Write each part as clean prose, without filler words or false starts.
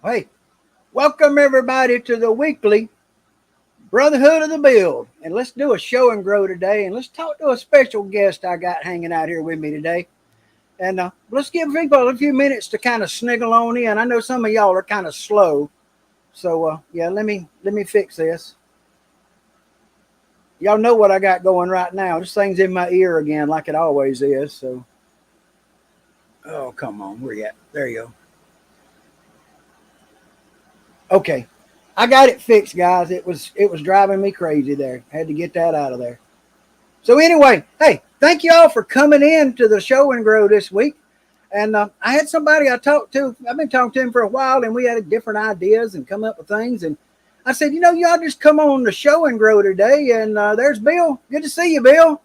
Hey, welcome everybody to the weekly Brotherhood of the Build. And let's do a show and grow today. And let's talk to a special guest I got hanging out here with me today. And let's give people a few minutes to kind of sniggle on in. I know some of y'all are kind of slow. So yeah, let me fix this. Y'all know what I got going right now. This thing's in my ear again like it always is. So oh come on, where you at? There you go. Okay. I got it fixed, guys. It was driving me crazy there. Had to get that out of there. So anyway, hey, thank you all for coming in to the show and grow this week. And I had somebody I talked to. I've been talking to him for a while, and we had different ideas and come up with things. And I said, y'all just come on the show and grow today. And there's Bill. Good to see you, Bill.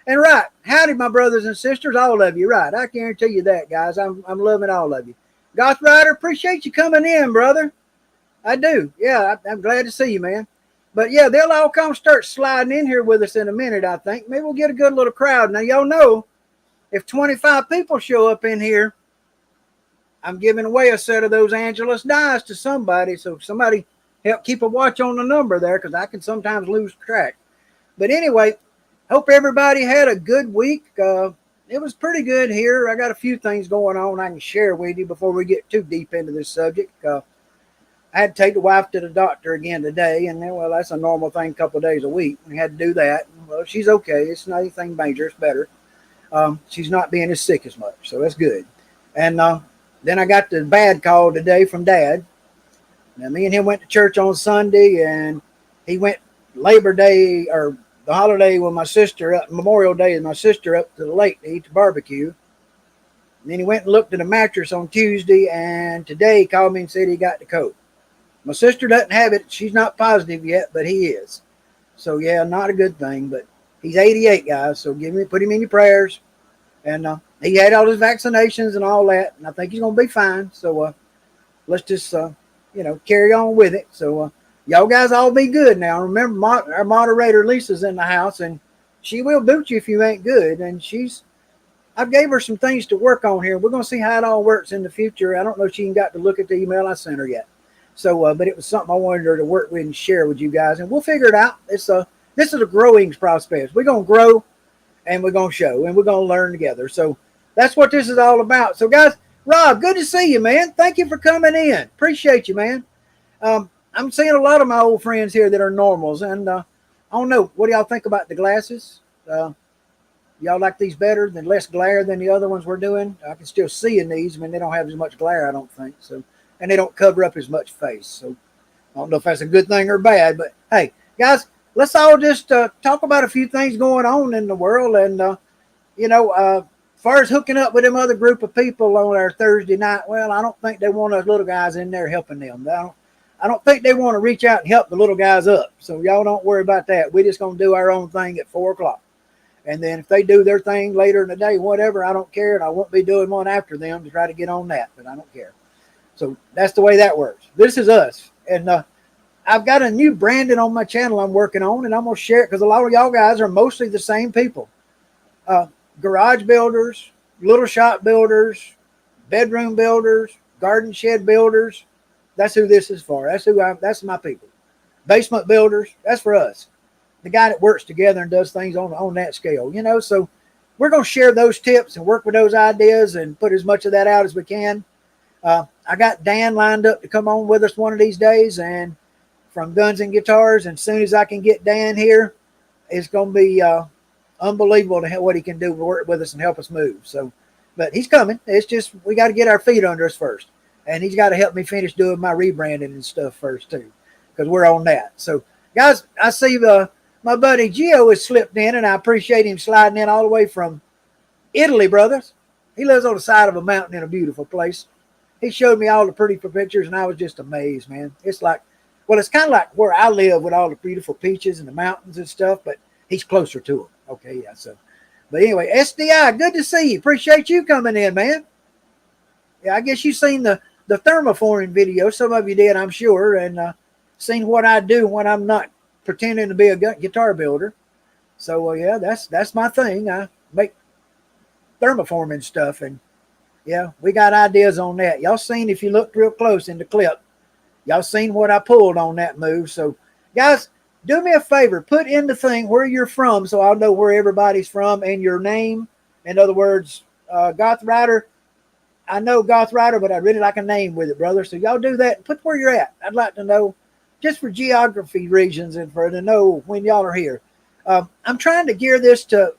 And right, howdy, my brothers and sisters, all of you. Right, I guarantee you that, guys. I'm loving all of you. Goth Rider, appreciate you coming in, brother. I do. Yeah, I'm glad to see you, man. But yeah, they'll all come start sliding in here with us in a minute, I think. Maybe we'll get a good little crowd. Now, y'all know if 25 people show up in here, I'm giving away a set of those Angelus dies to somebody. So somebody help keep a watch on the number there because I can sometimes lose track. But anyway, hope everybody had a good week. It was pretty good here. I got a few things going on I can share with you before we get too deep into this subject. I had to take the wife to the doctor again today, and well, that's a normal thing a couple of days a week. We had to do that. Well, she's okay. It's not anything major. It's better. She's not being as sick as much, so that's good. And then I got the bad call today from Dad. Now, me and him went to church on Sunday, and he went Labor Day or the holiday with my sister, Memorial Day with my sister up to the lake to eat the barbecue. And then he went and looked at a mattress on Tuesday, and today he called me and said he got the cold. My sister doesn't have it. She's not positive yet, but he is. So, yeah, not a good thing. But he's 88, guys. So put him in your prayers. And he had all his vaccinations and all that. And I think he's going to be fine. So let's just, carry on with it. So y'all guys all be good now. Remember, our moderator Lisa's in the house. And she will boot you if you ain't good. And I gave her some things to work on here. We're going to see how it all works in the future. I don't know if she even got to look at the email I sent her yet. So, but it was something I wanted her to work with and share with you guys, and we'll figure it out. This is a growing process. We're gonna grow, and we're gonna show, and we're gonna learn together. So that's what this is all about. So, guys, Rob, good to see you, man. Thank you for coming in. Appreciate you, man. I'm seeing a lot of my old friends here that are normals, and I don't know. What do y'all think about the glasses? Y'all like these better than less glare than the other ones we're doing? I can still see in these. I mean, they don't have as much glare, I don't think so. And they don't cover up as much face. So I don't know if that's a good thing or bad. But hey, guys, let's all just talk about a few things going on in the world. And, as far as hooking up with them other group of people on our Thursday night, well, I don't think they want us little guys in there helping them. I don't think they want to reach out and help the little guys up. So y'all don't worry about that. We're just going to do our own thing at 4 o'clock. And then if they do their thing later in the day, whatever, I don't care. And I won't be doing one after them to try to get on that. But I don't care. So that's the way that works. This is us. And I've got a new branding on my channel I'm working on, and I'm going to share it because a lot of y'all guys are mostly the same people. Garage builders, little shop builders, bedroom builders, garden shed builders. That's who this is for. That's my people. Basement builders, that's for us. The guy that works together and does things on that scale, So we're going to share those tips and work with those ideas and put as much of that out as we can. I got Dan lined up to come on with us one of these days, and from Guns and Guitars. And as soon as I can get Dan here, it's going to be unbelievable to what he can do to work with us and help us move. So, but he's coming. It's just we got to get our feet under us first, and he's got to help me finish doing my rebranding and stuff first too, because we're on that. So, guys, I see my buddy Gio has slipped in, and I appreciate him sliding in all the way from Italy, brothers. He lives on the side of a mountain in a beautiful place. He showed me all the pretty pictures, and I was just amazed, man. It's like, well, it's kind of like where I live with all the beautiful peaches and the mountains and stuff, but he's closer to them. Okay, yeah, so. But anyway, SDI, good to see you. Appreciate you coming in, man. Yeah, I guess you've seen the thermoforming video. Some of you did, I'm sure, and seen what I do when I'm not pretending to be a guitar builder. So, yeah, that's my thing. I make thermoforming stuff, and Yeah, we got ideas on that. Y'all seen, if you looked real close in the clip, y'all seen what I pulled on that move. So, guys, do me a favor. Put in the thing where you're from so I'll know where everybody's from and your name. In other words, Goth Rider. I know Goth Rider, but I'd really like a name with it, brother. So y'all do that. Put where you're at. I'd like to know, just for geography reasons and for to know when y'all are here. I'm trying to gear this to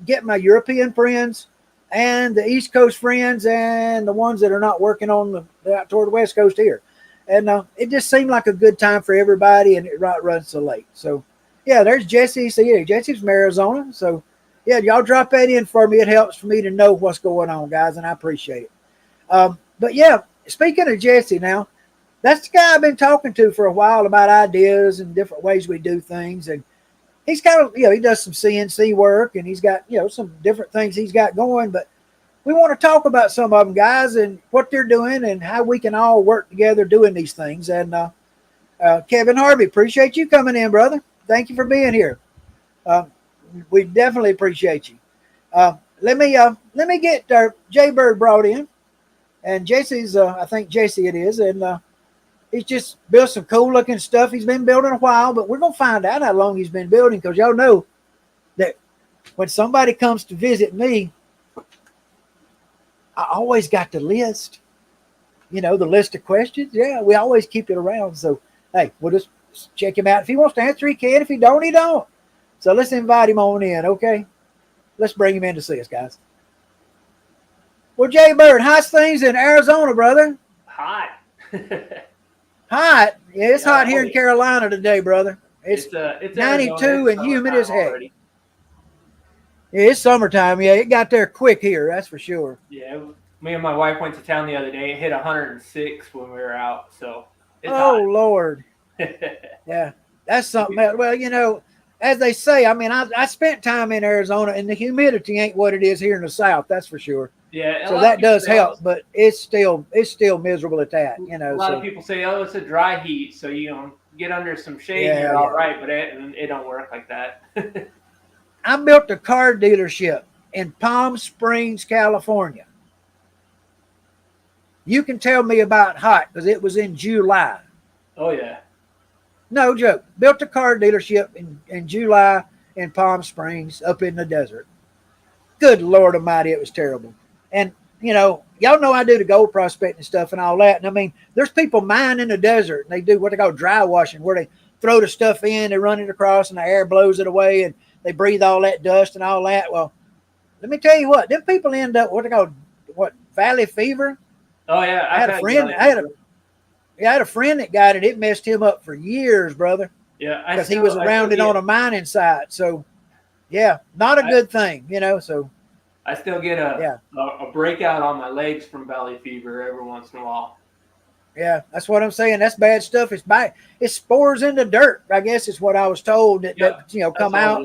get my European friends and the East Coast friends and the ones that are not working on the out toward the West Coast here. And it just seemed like a good time for everybody, and it runs so late. So, yeah, there's Jesse. So, yeah, Jesse's from Arizona. So, yeah, y'all drop that in for me. It helps for me to know what's going on, guys, and I appreciate it. But, yeah, speaking of Jesse now, that's the guy I've been talking to for a while about ideas and different ways we do things. And he's kind of, he does some CNC work, and he's got, some different things he's got going. But we want to talk about some of them, guys, and what they're doing and how we can all work together doing these things. And Kevin Harvey, appreciate you coming in, brother. Thank you for being here. We definitely appreciate you. Let me get Jay Bird brought in, and Jesse's, I think Jesse it is, and he's just built some cool looking stuff. He's been building a while, but we're gonna find out how long he's been building, because y'all know that when somebody comes to visit me, I always got the list, the list of questions. Yeah, we always keep it around. So, hey, we'll just check him out. If he wants to answer, he can. If he don't, he don't. So let's invite him on in, okay? Let's bring him in to see us, guys. Well, Jay Bird, how's things in Arizona, brother? Hot. Hot? Yeah, it's hot here in Carolina today, brother. It's 92 and humid as heck. Already. Yeah, it's summertime. Yeah, it got there quick here. That's for sure. Yeah, me and my wife went to town the other day. It hit 106 when we were out. So it's hot. Lord. Yeah, that's something else. Well, as they say, I mean, I spent time in Arizona, and the humidity ain't what it is here in the South. That's for sure. Yeah, so that does help, but it's still miserable at that. A lot of people say, "Oh, it's a dry heat, so get under some shade and you're all right," but it don't work like that. I built a car dealership in Palm Springs, California. You can tell me about hot because it was in July. Oh, yeah. No joke. Built a car dealership in July in Palm Springs up in the desert. Good Lord Almighty, it was terrible. And, y'all know I do the gold prospecting stuff and all that. And, I mean, there's people mining in the desert, and they do what they call dry washing, where they throw the stuff in, they run it across, and the air blows it away, and they breathe all that dust and all that. Well, let me tell you what, them people end up valley fever. Oh yeah, I had a friend that got it. It messed him up for years, brother. Yeah, because he was around it on a mining site. So, yeah, not a good thing, So I still get a breakout on my legs from valley fever every once in a while. Yeah, that's what I'm saying. That's bad stuff. It's spores in the dirt, I guess is what I was told that come out.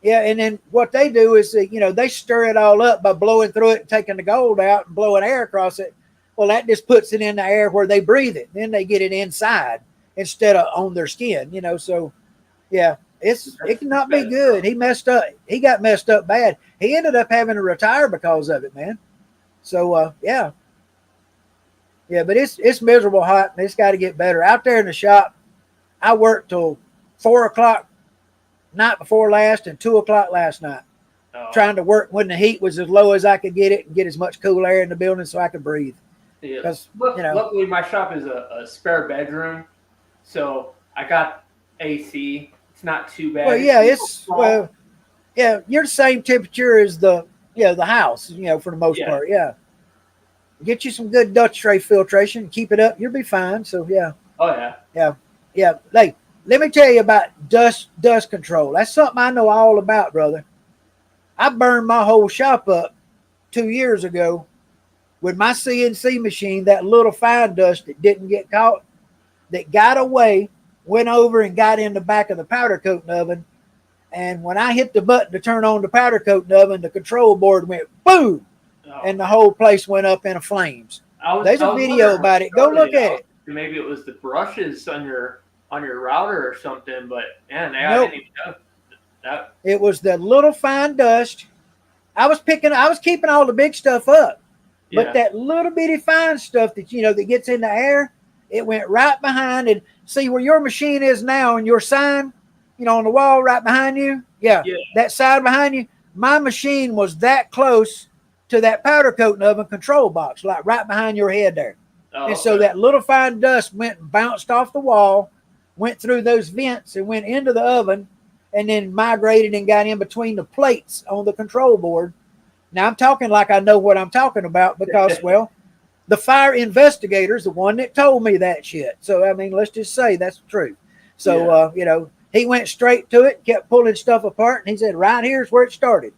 Yeah, and then what they do is, they stir it all up by blowing through it and taking the gold out and blowing air across it. Well, that just puts it in the air where they breathe it. Then they get it inside instead of on their skin, So, yeah, it cannot be good. He messed up. He got messed up bad. He ended up having to retire because of it, man. So, yeah. Yeah, but it's miserable hot, and it's got to get better. Out there in the shop, I worked till 4 o'clock night before last and 2 o'clock last night, trying to work when the heat was as low as I could get it and get as much cool air in the building so I could breathe. Yeah. Luckily, my shop is a spare bedroom, so I got AC. It's not too bad. Well, you're the same temperature as the house, for the most part. Yeah. Get you some good Dutch tray filtration, keep it up, you'll be fine. So yeah. Oh yeah. Yeah. Hey, let me tell you about dust control. That's something I know all about, brother. I burned my whole shop up 2 years ago with my CNC machine, that little fine dust that didn't get caught, that got away, went over and got in the back of the powder coating oven. And when I hit the button to turn on the powder coating oven, the control board went boom. And the whole place went up in flames. There's a video about it. Go look at it. Maybe it was the brushes on your router or something, but man, nope. I didn't even know that. It was the little fine dust. I was keeping all the big stuff up, But that little bitty fine stuff that, that gets in the air, it went right behind. And see where your machine is now and your sign, on the wall right behind you? Yeah. That side behind you. My machine was that close to that powder coating oven control box, like right behind your head there. Oh, and so that little fine dust went and bounced off the wall, went through those vents and went into the oven, and then migrated and got in between the plates on the control board. Now I'm talking like I know what I'm talking about because, well, the fire investigator's the one that told me that shit. So, I mean, let's just say that's the truth. So, he went straight to it, kept pulling stuff apart, and he said, right here's where it started,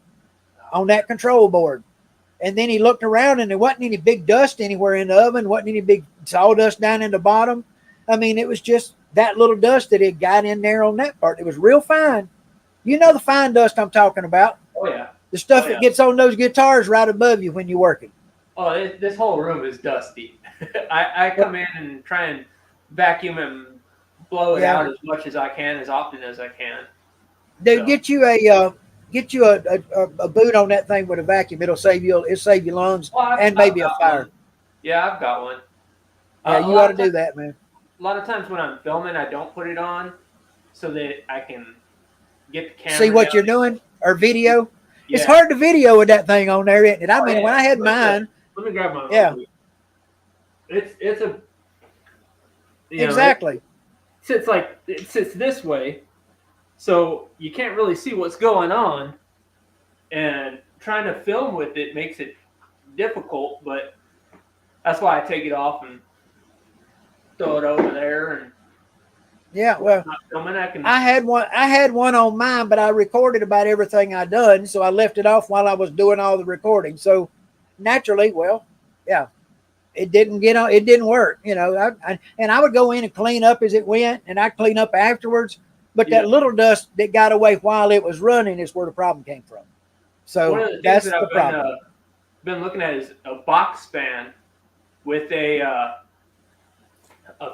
on that control board. And then he looked around, and there wasn't any big dust anywhere in the oven, wasn't any big sawdust down in the bottom. I mean, it was just that little dust that had got in there on that part. It was real fine. You know the fine dust I'm talking about. Oh, yeah. The stuff that gets on those guitars right above you when you're working. Oh, this whole room is dusty. I come in and try and vacuum and blow it out as much as I can, as often as I can. Dude, get you a boot on that thing with a vacuum. It'll save you lungs and maybe a fire. One. Yeah, I've got one. Yeah, you ought to do that, man. A lot of times when I'm filming, I don't put it on so that I can get the camera. See what you're doing or video. Yeah. It's hard to video with that thing on there, isn't it? I mean, when I had mine. Let me grab mine. Yeah. It's a. Exactly. It sits this way, so you can't really see what's going on, and trying to film with it makes it difficult. But that's why I take it off and throw it over there. And yeah, well, not filming, I had one on mine, but I recorded about everything I done, so I left it off while I was doing all the recording. So naturally, well, yeah. It didn't work, I would go in and clean up as it went, and I'd clean up afterwards. But that little dust that got away while it was running is where the problem came from. So that's the problem. Been looking at is a box fan with a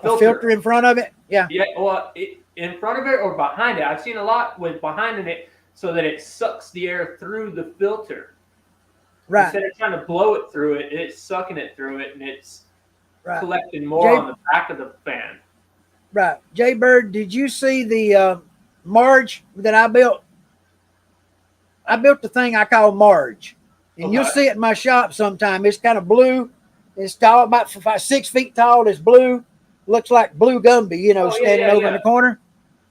filter in front of it. Yeah. Yeah. Well, in front of it or behind it. I've seen a lot with behind it so that it sucks the air through the filter. Right. Instead of trying to blow it through it, it's sucking it through it, and it's collecting more on the back of the fan. Right. Jay Bird, did you see the Marge that I built? I built the thing I call Marge. And you'll see it in my shop sometime. It's kind of blue. It's tall, about 6 feet tall. It's blue. Looks like Blue Gumby, standing over in the corner.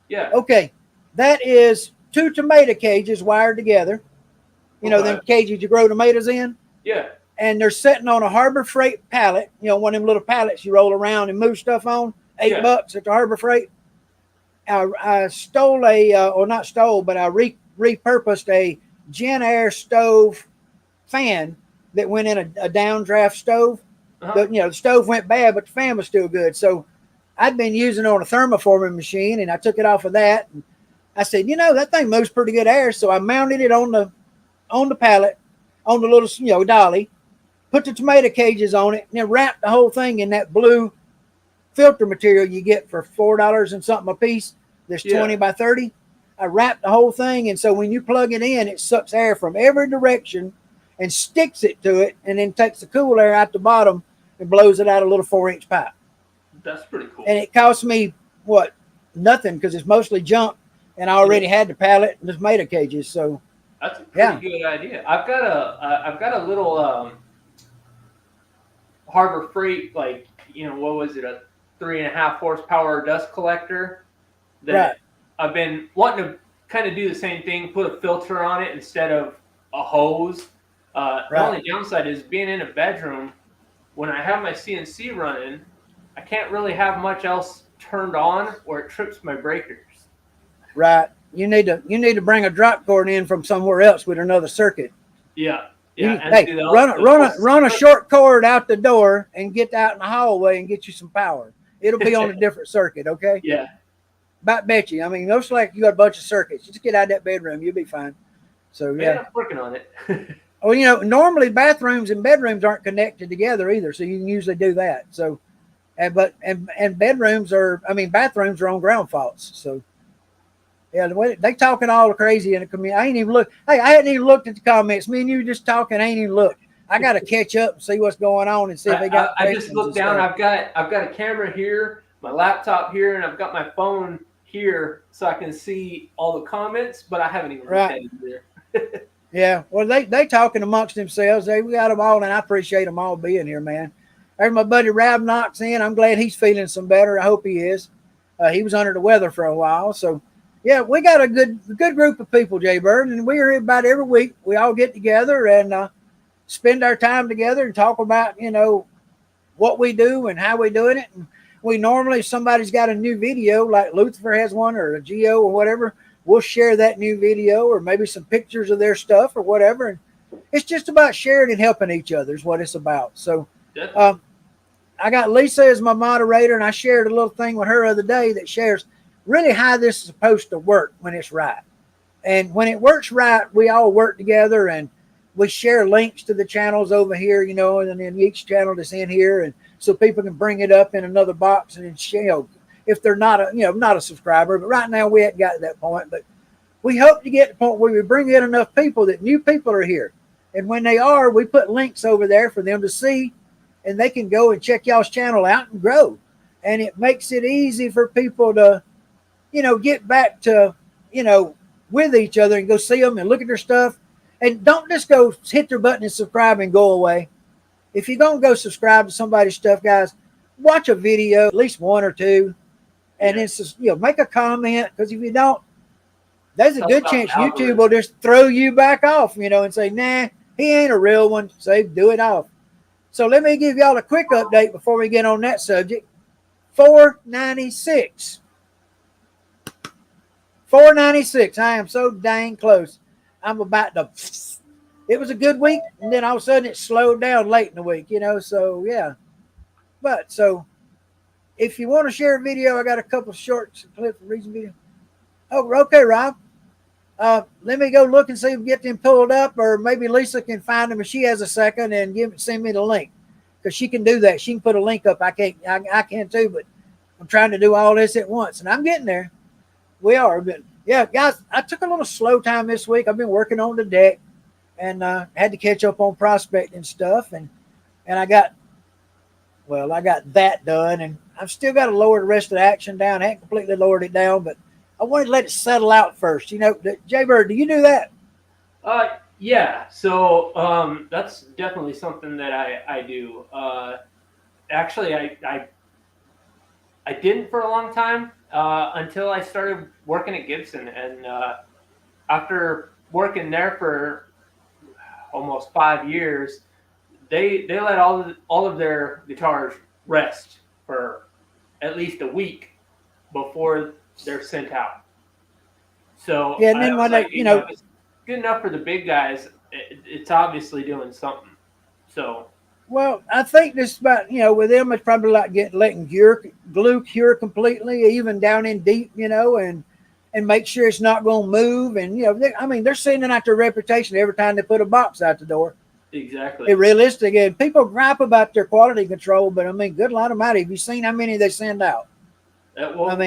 Yeah. Okay. That is 2 tomato cages wired together. Them cages you grow tomatoes in? Yeah. And they're sitting on a Harbor Freight pallet, one of them little pallets you roll around and move stuff on, $8 at the Harbor Freight. I stole not stole, but I repurposed a Gen Air stove fan that went in a downdraft stove. The stove went bad, but the fan was still good. So I'd been using it on a thermoforming machine, and I took it off of that. And I said, that thing moves pretty good air. So I mounted it on the pallet, on the little, dolly, put the tomato cages on it, and then wrapped the whole thing in that blue filter material you get for $4 and something a piece. There's 20 by 30. I wrapped the whole thing, and so when you plug it in, it sucks air from every direction and sticks it to it, and then takes the cool air out the bottom and blows it out a little 4-inch pipe. That's pretty cool. And it cost me, nothing, because it's mostly junk, and I already had the pallet and the tomato cages, so. That's a pretty good idea. I've got a little Harbor Freight, what was it, a 3.5 horsepower dust collector that I've been wanting to kind of do the same thing, put a filter on it instead of a hose. The only downside is being in a bedroom. When I have my CNC running, I can't really have much else turned on or it trips my breakers. Right. You need to bring a drop cord in from somewhere else with another circuit. Yeah. Run a short cord out the door and get out in the hallway and get you some power. It'll be on a different circuit, okay? Yeah. About bet you. I mean, most likely you got a bunch of circuits. Just get out of that bedroom, you'll be fine. So I'm working on it. Well, normally bathrooms and bedrooms aren't connected together either, so you can usually do that. So, bathrooms are on ground faults. So. Yeah, they talking all crazy in the community. I ain't even looked. Hey, I hadn't even looked at the comments. Me and you just talking. I ain't even looked. I got to catch up and see what's going on and see if they got I just looked down. I've got a camera here, my laptop here, and I've got my phone here so I can see all the comments, but I haven't even looked at it either. Yeah, well, they talking amongst themselves. We got them all, and I appreciate them all being here, man. There's my buddy Rab Knox in. I'm glad he's feeling some better. I hope he is. He was under the weather for a while, so yeah, we got a good group of people, Jay Bird, and we're here about every week. We all get together and spend our time together and talk about what we do and how we doing it. And we normally, if somebody's got a new video, like Lucifer has one or a Geo or whatever, we'll share that new video or maybe some pictures of their stuff or whatever. And it's just about sharing and helping each other is what it's about. So I got Lisa as my moderator, and I shared a little thing with her the other day that shares really how this is supposed to work when it's right. And when it works right, we all work together and we share links to the channels over here, and then each channel that's in here. And so people can bring it up in another box and share, if they're not a subscriber. But right now we haven't got to that point. But we hope to get to the point where we bring in enough people that new people are here. And when they are, we put links over there for them to see, and they can go and check y'all's channel out and grow. And it makes it easy for people to, get back to, with each other and go see them and look at their stuff. And don't just go hit their button and subscribe and go away. If you're going to go subscribe to somebody's stuff, guys, watch a video, at least one or two, and then just, make a comment. Because if you don't, there's a good chance YouTube will just throw you back off, and say, nah, he ain't a real one. So do it off. So let me give y'all a quick update before we get on that subject. 496. 496. I am so dang close. I'm about to. It was a good week, and then all of a sudden it slowed down late in the week, So yeah. But so, if you want to share a video, I got a couple of short clips of recent video. Oh, okay, Rob. Let me go look and see if we can get them pulled up, or maybe Lisa can find them if she has a second and send me the link, because she can do that. She can put a link up. I can't. I can too, but I'm trying to do all this at once, and I'm getting there. We are, but yeah, guys, I took a little slow time this week. I've been working on the deck and had to catch up on prospecting stuff, and I got that done, and I've still got to lower the rest of the action down. I haven't completely lowered it down, but I wanted to let it settle out first. Jay Bird, do you do that? Yeah. So that's definitely something that I do. Actually, I didn't for a long time until I started working at Gibson, and after working there for almost 5 years, they let all of their guitars rest for at least a week before they're sent out. So yeah, and then when it's good enough for the big guys, it's obviously doing something. So. Well, I think this about, with them, it's probably like letting glue cure completely, even down in deep, and make sure it's not going to move. And, they're sending out their reputation every time they put a box out the door. Exactly. It's realistic. And people gripe about their quality control, but, good Lord Almighty, have you seen how many they send out? When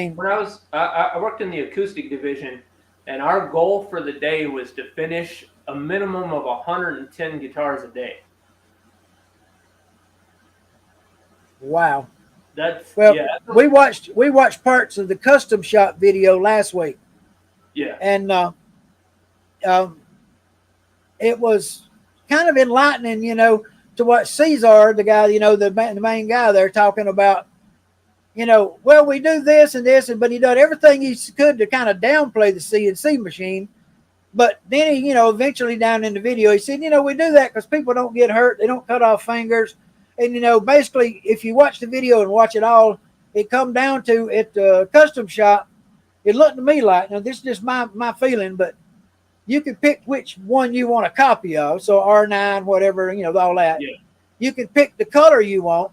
I worked in the acoustic division, and our goal for the day was to finish a minimum of 110 guitars a day. Wow. We watched parts of the custom shop video last week. Yeah. And it was kind of enlightening, to watch Cesar, the guy, the main guy there, talking about, well, we do this and this, but he done everything he could to kind of downplay the CNC machine. But then he, eventually down in the video, he said, we do that because people don't get hurt. They don't cut off fingers. And, basically, if you watch the video and watch it all, it come down to at the custom shop, it looked to me like, now this is just my feeling, but you can pick which one you want a copy of. So R9, whatever, all that. Yeah. You can pick the color you want,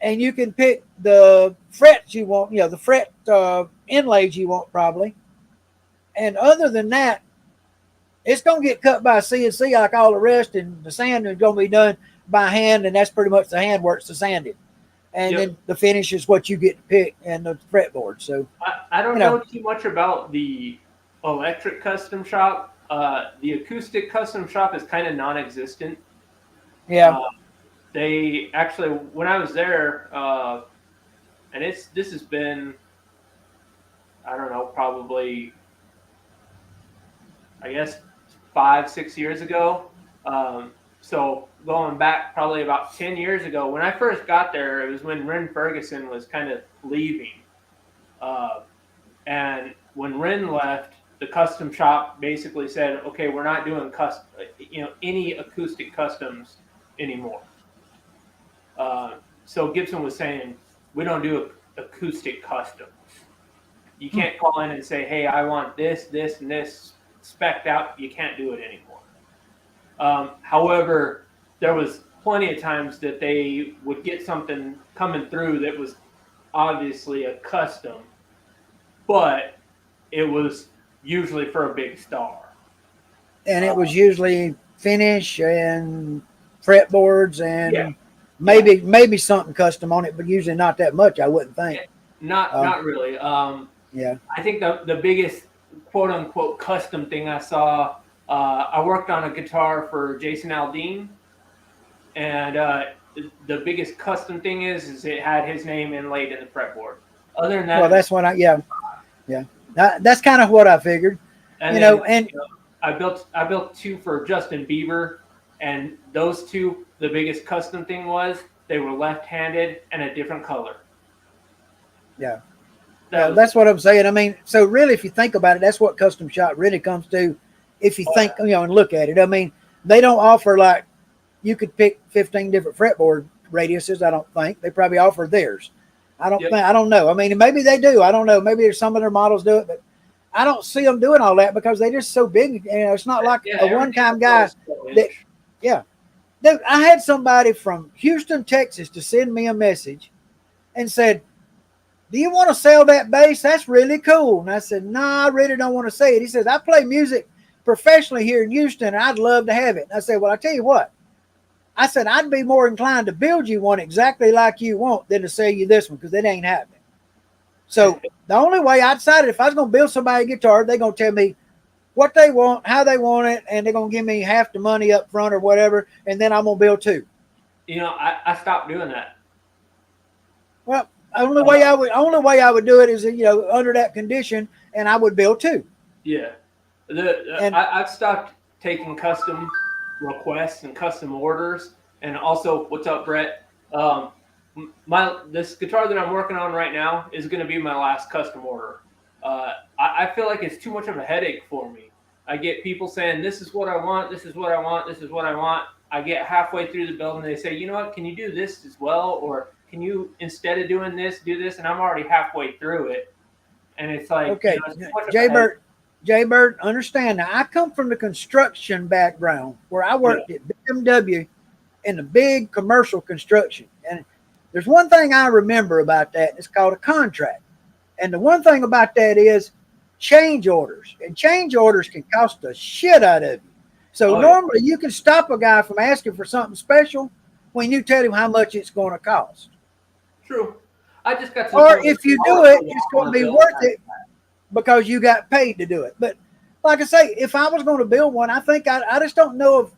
and you can pick the frets you want, the fret inlays you want probably. And other than that, it's going to get cut by CNC like all the rest, and the sanding is going to be done by hand, and that's pretty much the hand works to sand it. And then the finish is what you get to pick, and the fretboard. So I don't know too much about the electric custom shop. The acoustic custom shop is kind of non-existent. Yeah. They actually, when I was there, and this has been, I don't know, probably, I guess 5, 6 years ago. So going back probably about 10 years ago, when I first got there, it was when Ren Ferguson was kind of leaving. Uh, and when Ren left, the custom shop basically said, okay, we're not doing any acoustic customs anymore. So Gibson was saying, we don't do acoustic customs. You can't call in and say, hey, I want this, this, and this spec'd out. You can't do it anymore. However, there was plenty of times that they would get something coming through that was obviously a custom, but it was usually for a big star. And it was usually finish and fretboards and maybe something custom on it, but usually not that much, I wouldn't think. Not really. Yeah. I think the biggest quote unquote custom thing I saw, I worked on a guitar for Jason Aldean, and the biggest custom thing is it had his name inlaid in the fretboard. Other than that, well, that's what that's kind of what I figured. I built two for Justin Bieber, and those two, the biggest custom thing was they were left-handed and a different color. Yeah. That's what I'm saying. I mean, so really, if you think about it, that's what custom shop really comes to. If you think, and look at it, I mean, they don't offer like you could pick 15 different fretboard radiuses. I don't think they probably offer theirs. I don't know. I mean, maybe they do. I don't know. Maybe some of their models do it, but I don't see them doing all that because they're just so big. It's not like a one-time guy. Dude, I had somebody from Houston, Texas, to send me a message and said, do you want to sell that bass? That's really cool. And I said, no, I really don't want to say it. He says, I play music professionally here in Houston, and I'd love to have it. And I said, well, I tell you what. I said, I'd be more inclined to build you one exactly like you want than to sell you this one because it ain't happening. So the only way I decided if I was going to build somebody a guitar, they're going to tell me what they want, how they want it, and they're going to give me half the money up front or whatever, and then I'm going to build two. I stopped doing that. Well, only way I would do it is under that condition, and I would build two. Yeah, I've stopped taking custom requests and custom orders, and also, what's up, Brett? This guitar that I'm working on right now is going to be my last custom order. I feel like it's too much of a headache for me. I get people saying, this is what I want, this is what I want, this is what I want. I get halfway through the build and they say, you know what, can you do this as well? Or can you, instead of doing this, do this? And I'm already halfway through it. And it's like, okay, Jay Bird, understand now, I come from the construction background where I worked at BMW in the big commercial construction. And there's one thing I remember about that. It's called a contract. And the one thing about that is change orders. And change orders can cost the shit out of you. So normally you can stop a guy from asking for something special when you tell him how much it's going to cost. True. I just got. Or if you do it, it's going to be worth it because you got paid to do it. But like I say, if I was going to build one, I think I just don't know if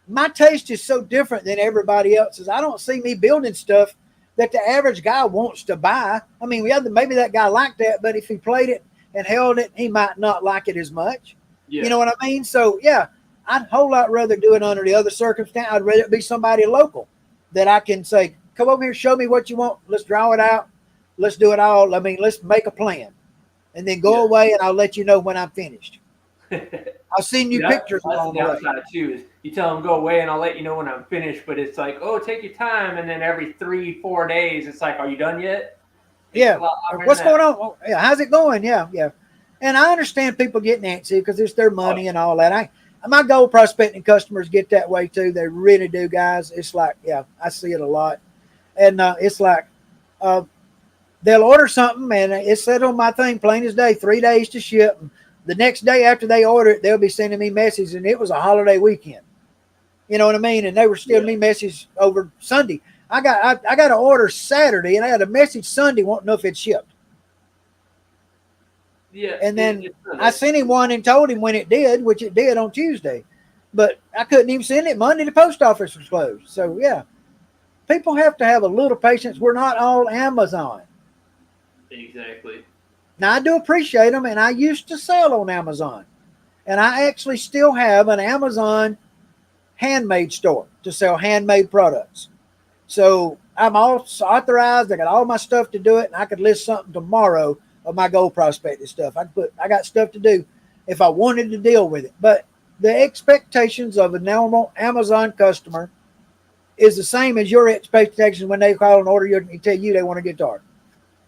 my taste is so different than everybody else's. I don't see me building stuff that the average guy wants to buy. I mean, maybe that guy liked that, but if he played it and held it, he might not like it as much. Yeah. You know what I mean? So, yeah, I'd a whole lot rather do it under the other circumstance. I'd rather it be somebody local that I can say, come over here, show me what you want. Let's draw it out. Let's do it all. I mean, let's make a plan. And then go away, and I'll let you know when I'm finished. I'll send you pictures along the way. Too, is you tell them go away, and I'll let you know when I'm finished. But it's like, oh, take your time. And then every 3-4 days, it's like, are you done yet? Yeah. What's going on? Oh, yeah. How's it going? Yeah. And I understand people getting antsy because it's their money and all that. My gold prospecting customers get that way too. They really do, guys. It's like, I see it a lot. And it's like they'll order something, and it's said on my thing, plain as day, 3 days to ship. The next day after they order it, they'll be sending me messages, and it was a holiday weekend. You know what I mean? And they were still me message over Sunday. I got an order Saturday, and I had a message Sunday wanting to know if it shipped. Yeah. And then I sent him one and told him when it did, which it did on Tuesday. but I couldn't even send it Monday. The post office was closed. So yeah, people have to have a little patience. We're not all Amazon. Exactly. Now I do appreciate them, and I used to sell on Amazon, and I actually still have an Amazon handmade store to sell handmade products. So I'm all authorized. I got all my stuff to do it, and I could list something tomorrow of my gold prospecting stuff. I got stuff to do if I wanted to deal with it. But the expectations of a normal Amazon customer is the same as your expectations when they call and order you and tell you they want a guitar.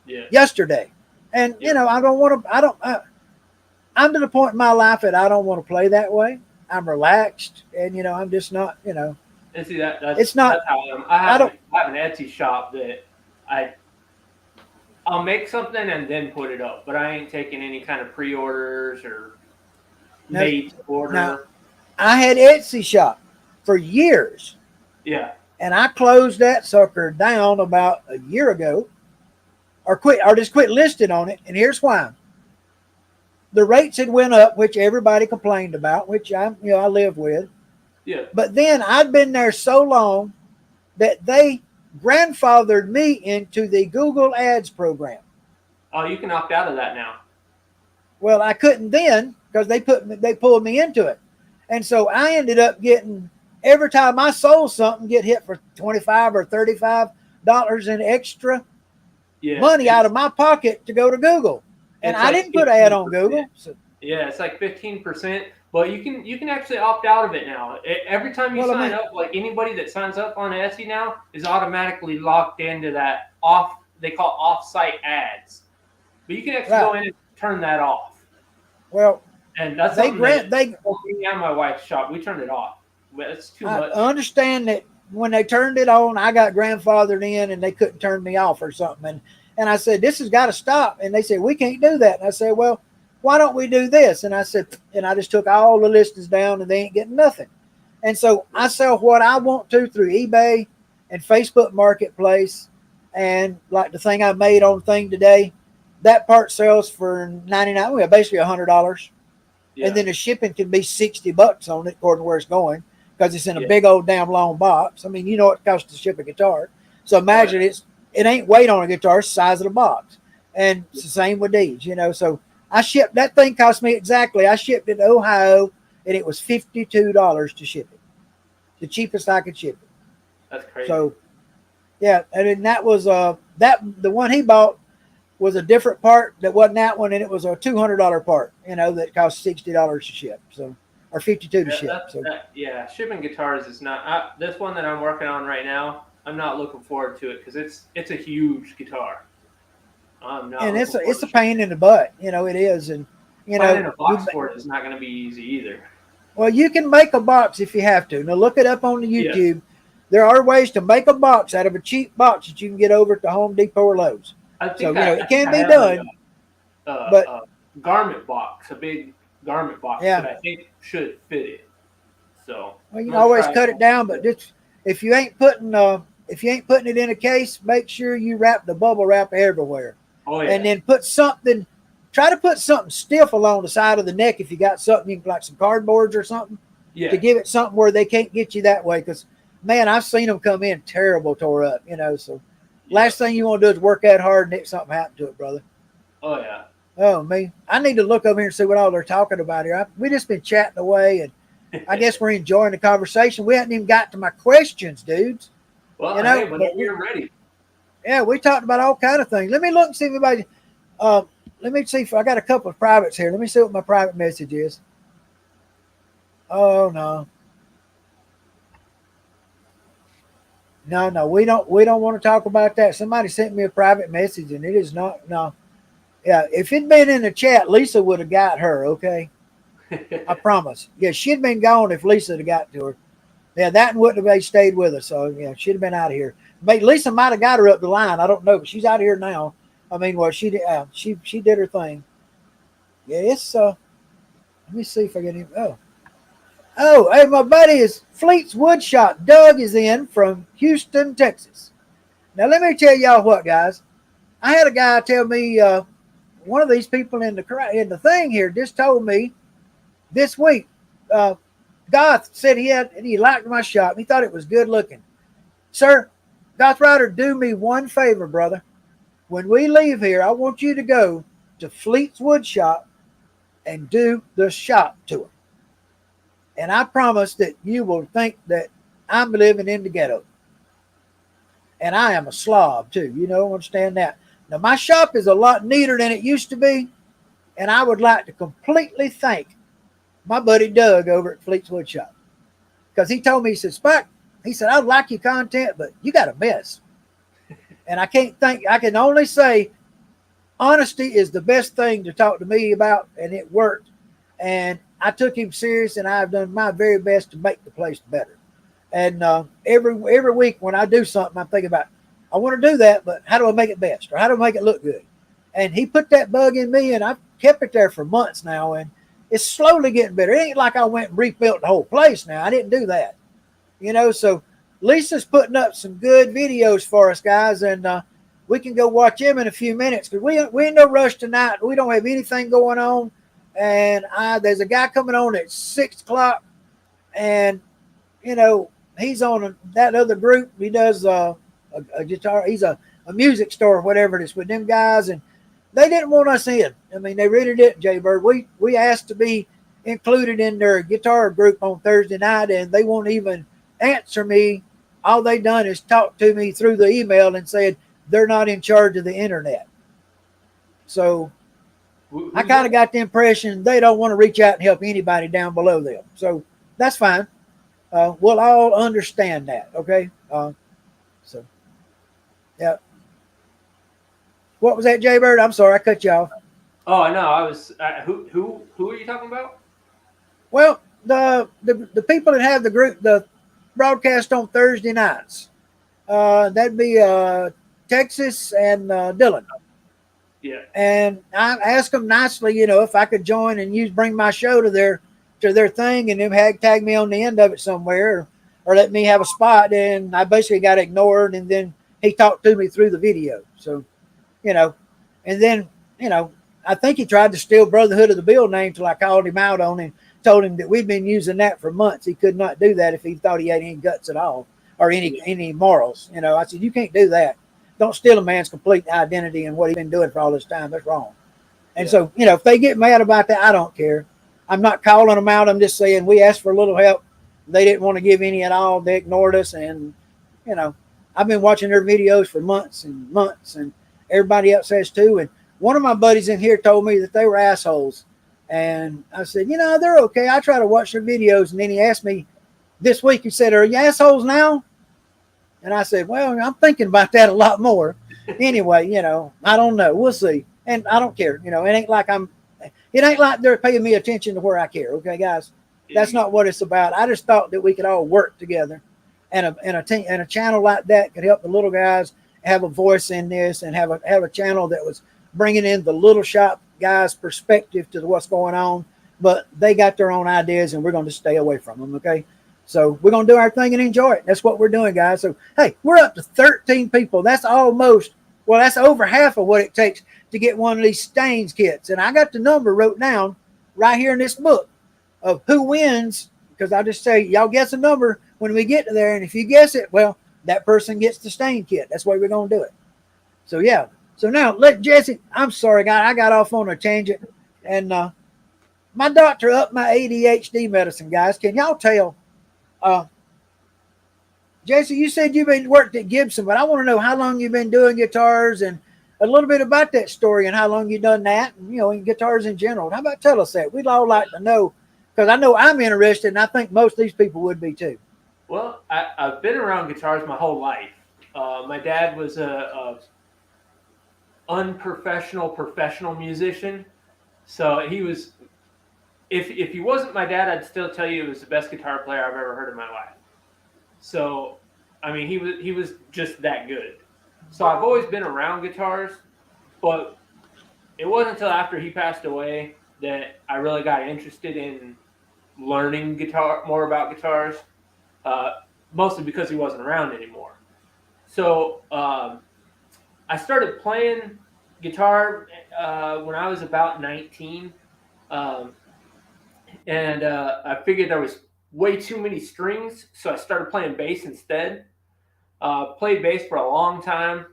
Yeah. Yesterday, and Yep. I don't want to. I'm to the point in my life that I don't want to play that way. I'm relaxed, and I'm just not. And see that's It's not. that's how I am. I I don't. have an Etsy shop that I I'll make something and then put it up, but I ain't taking any kind of pre-orders or Now, made to now order. I had Etsy shop for years, Yeah. and I closed that sucker down about a year ago, or just quit listing on it. And here's why: the rates had went up, which everybody complained about, which I live with. Yeah. But then I'd been there so long that they grandfathered me into the Google Ads program. Oh, you can opt out of that now. Well, I couldn't then because they pulled me into it, and so I ended up getting every time I sold something, get hit for $25 or $35 in extra Yeah. money out of my pocket to go to Google, and It's I like didn't put an ad on 15%. Google. So, Yeah, it's like 15%, but you can actually opt out of it now. Every time you Well, I sign mean- up, like anybody that signs up on Etsy now is automatically locked into that off. They call off-site ads, but you can actually go in and turn that off. well, And that's they something grant that they. me and my wife's shop, we turned it off. But it's too I much. understand that when they turned it on, I got grandfathered in, and they couldn't turn me off or something. And I said, this has got to stop. And they said, we can't do that. And I said, well, why don't we do this? And I said, and I just took all the listings down, and they ain't getting nothing. And so I sell what I want to through eBay and Facebook Marketplace. And like the thing I made on thing today, that part sells for 99, well, basically $100. Yeah. And then the shipping can be $60 on it, according to where it's going, because it's in a Yeah. big old damn long box. I mean, you know what it costs to ship a guitar. So imagine it ain't weight on a guitar, it's the size of the box. And it's the same with these, So I shipped, that thing cost me exactly, I shipped it to Ohio, and it was $52 to ship it. The cheapest I could ship it. That's crazy. So, yeah, and then that was the one he bought was a different part that wasn't that one, and it was a $200 part, that cost $60 to ship, so, or $52 to ship. So yeah, shipping guitars is not this one that I'm working on right now. I'm not looking forward to it because it's a huge guitar. I'm not. And it's a pain in the butt, it is, and finding a box for it is not going to be easy either. Well, you can make a box if you have to. Now look it up on the YouTube. Yeah. There are ways to make a box out of a cheap box that you can get over at the Home Depot or Lowe's. I think So I it can be have done. But a garment box, a big garment box Yeah. that I think should fit it. So well, you I'm can gonna always try cut it down, but just if you ain't putting it in a case, make sure you wrap the bubble wrap everywhere. Oh yeah. And then try to put something stiff along the side of the neck if you got something like some cardboards or something to give it something where they can't get you that way. Because man, I've seen them come in terrible tore up, So last thing you want to do is work that hard and something happen to it, brother. Oh yeah. Oh me, I need to look over here and see what all they're talking about here. We just been chatting away, and I guess we're enjoying the conversation. We hadn't even got to my questions, dudes. Well, hey, whenever you're ready. Yeah, we talked about all kind of things. Let me look and see if anybody. Let me see if I got a couple of privates here. Let me see what my private message is. Oh no. No, we don't want to talk about that. Somebody sent me a private message, and it is not. No. Yeah, if it'd been in the chat, Lisa would have got her. Okay, I promise. Yeah, she'd been gone if Lisa had got to her. Yeah, that wouldn't have stayed with us. So yeah, she'd have been out of here. Lisa might have got her up the line. I don't know, but she's out of here now. I mean, well, she did her thing. Yeah, it's let me see if I get him. Oh, hey, my buddy is Fleet's Woodshop. Doug is in from Houston, Texas. Now let me tell y'all what, guys. I had a guy tell me one of these people in the thing here just told me this week Goth said he liked my shop. He thought it was good looking. Sir, Goth Rider, do me one favor, brother. When we leave here, I want you to go to Fleet's Wood Shop and do the shop tour. And I promise that you will think that I'm living in the ghetto. And I am a slob too. You know, understand that. Now, my shop is a lot neater than it used to be. And I would like to completely thank my buddy Doug over at Fleet's Wood Shop. Because he told me, he said, Spike, he said, I like your content, but you got a mess. And I can only say honesty is the best thing to talk to me about, and it worked. And I took him serious, and I've done my very best to make the place better. And every week when I do something, I'm thinking about, I want to do that, but how do I make it best, or how do I make it look good? And he put that bug in me, and I've kept it there for months now, and it's slowly getting better. It ain't like I went and rebuilt the whole place now. I didn't do that, you know. So Lisa's putting up some good videos for us, guys, and we can go watch them in a few minutes because we in no rush tonight. We don't have anything going on, and there's a guy coming on at 6:00, and you know he's on that other group. He does a guitar. He's a music store or whatever it is with them guys, and they didn't want us in. I mean, they really didn't, Jay Bird. We asked to be included in their guitar group on Thursday night, and they won't even answer me. All they done is talk to me through the email and said they're not in charge of the internet. So I kind of got the impression they don't want to reach out and help anybody down below them. So that's fine. We'll all understand that, okay? So, yeah. What was that, Jay Bird? I'm sorry, I cut you off. Oh no, I was. Who are you talking about? Well, the people that have the group, the broadcast on Thursday nights. That'd be Texas and Dylan. Yeah. And I asked them nicely, you know, if I could join and bring my show to their thing, and them tag me on the end of it somewhere, or let me have a spot. And I basically got ignored, and then he talked to me through the video. So, you know, and then, you know, I think he tried to steal Brotherhood of the Bill name till I called him out on him, told him that we'd been using that for months. He could not do that if he thought he had any guts at all or any morals. You know, I said, you can't do that. Don't steal a man's complete identity and what he's been doing for all this time. That's wrong. And so, you know, if they get mad about that, I don't care. I'm not calling them out. I'm just saying we asked for a little help. They didn't want to give any at all. They ignored us. And, you know, I've been watching their videos for months and months, and everybody else has too. And one of my buddies in here told me that they were assholes. And I said, you know, they're okay. I try to watch their videos. And then he asked me this week, he said, are you assholes now? And I said, well, I'm thinking about that a lot more. Anyway, you know, I don't know. We'll see. And I don't care. You know, it ain't like they're paying me attention to where I care. Okay, guys, that's not what it's about. I just thought that we could all work together, and a channel like that could help the little guys have a voice in this, and have a channel that was bringing in the little shop guys' perspective to what's going on. But they got their own ideas, and we're going to stay away from them. Okay. So we're going to do our thing and enjoy it. That's what we're doing, guys. So, hey, we're up to 13 people. That's that's over half of what it takes to get one of these Stains kits. And I got the number wrote down right here in this book of who wins, because I just say, y'all guess a number when we get to there. And if you guess it, well, that person gets the Stain kit. That's the way we're going to do it. So, yeah. So now let Jesse, I'm sorry, guy, I got off on a tangent. And my doctor upped my ADHD medicine, guys. Can y'all tell? Jesse, you said you've been worked at Gibson, but I want to know how long you've been doing guitars and a little bit about that story and how long you've done that, and, you know, in guitars in general. How about tell us that? We'd all like to know, because I know I'm interested, and I think most of these people would be too. Well, I've been around guitars my whole life. My dad was a unprofessional professional musician, so he was. If he wasn't my dad, I'd still tell you he was the best guitar player I've ever heard in my life. So, I mean, he was just that good. So I've always been around guitars, but it wasn't until after he passed away that I really got interested in learning more about guitars, mostly because he wasn't around anymore. So I started playing guitar when I was about 19. And I figured there was way too many strings, so I started playing bass instead. Played bass for a long time.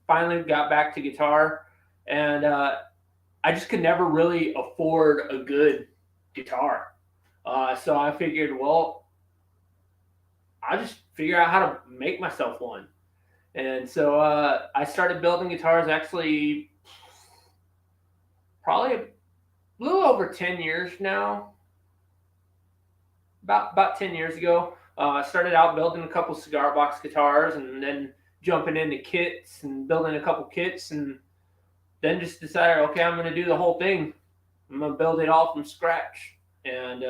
Finally got back to guitar, and I just could never really afford a good guitar. So I figured, well, I'll just figure out how to make myself one. And so I started building guitars actually probably a little over 10 years now. About 10 years ago. I started out building a couple cigar box guitars and then jumping into kits and building a couple kits, and then just decided, okay, I'm going to do the whole thing. I'm going to build it all from scratch. And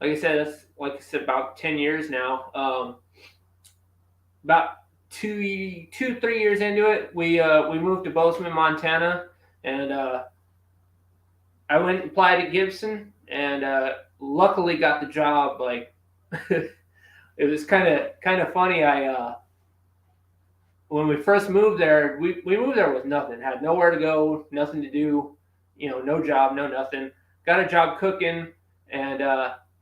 like I said, about 10 years now. About 3 years into it, we moved to Bozeman, Montana, and I went and applied at Gibson, and luckily got the job. Like, it was kind of funny. When we first moved there, we moved there with nothing, had nowhere to go, nothing to do, no job, no nothing. Got a job cooking, and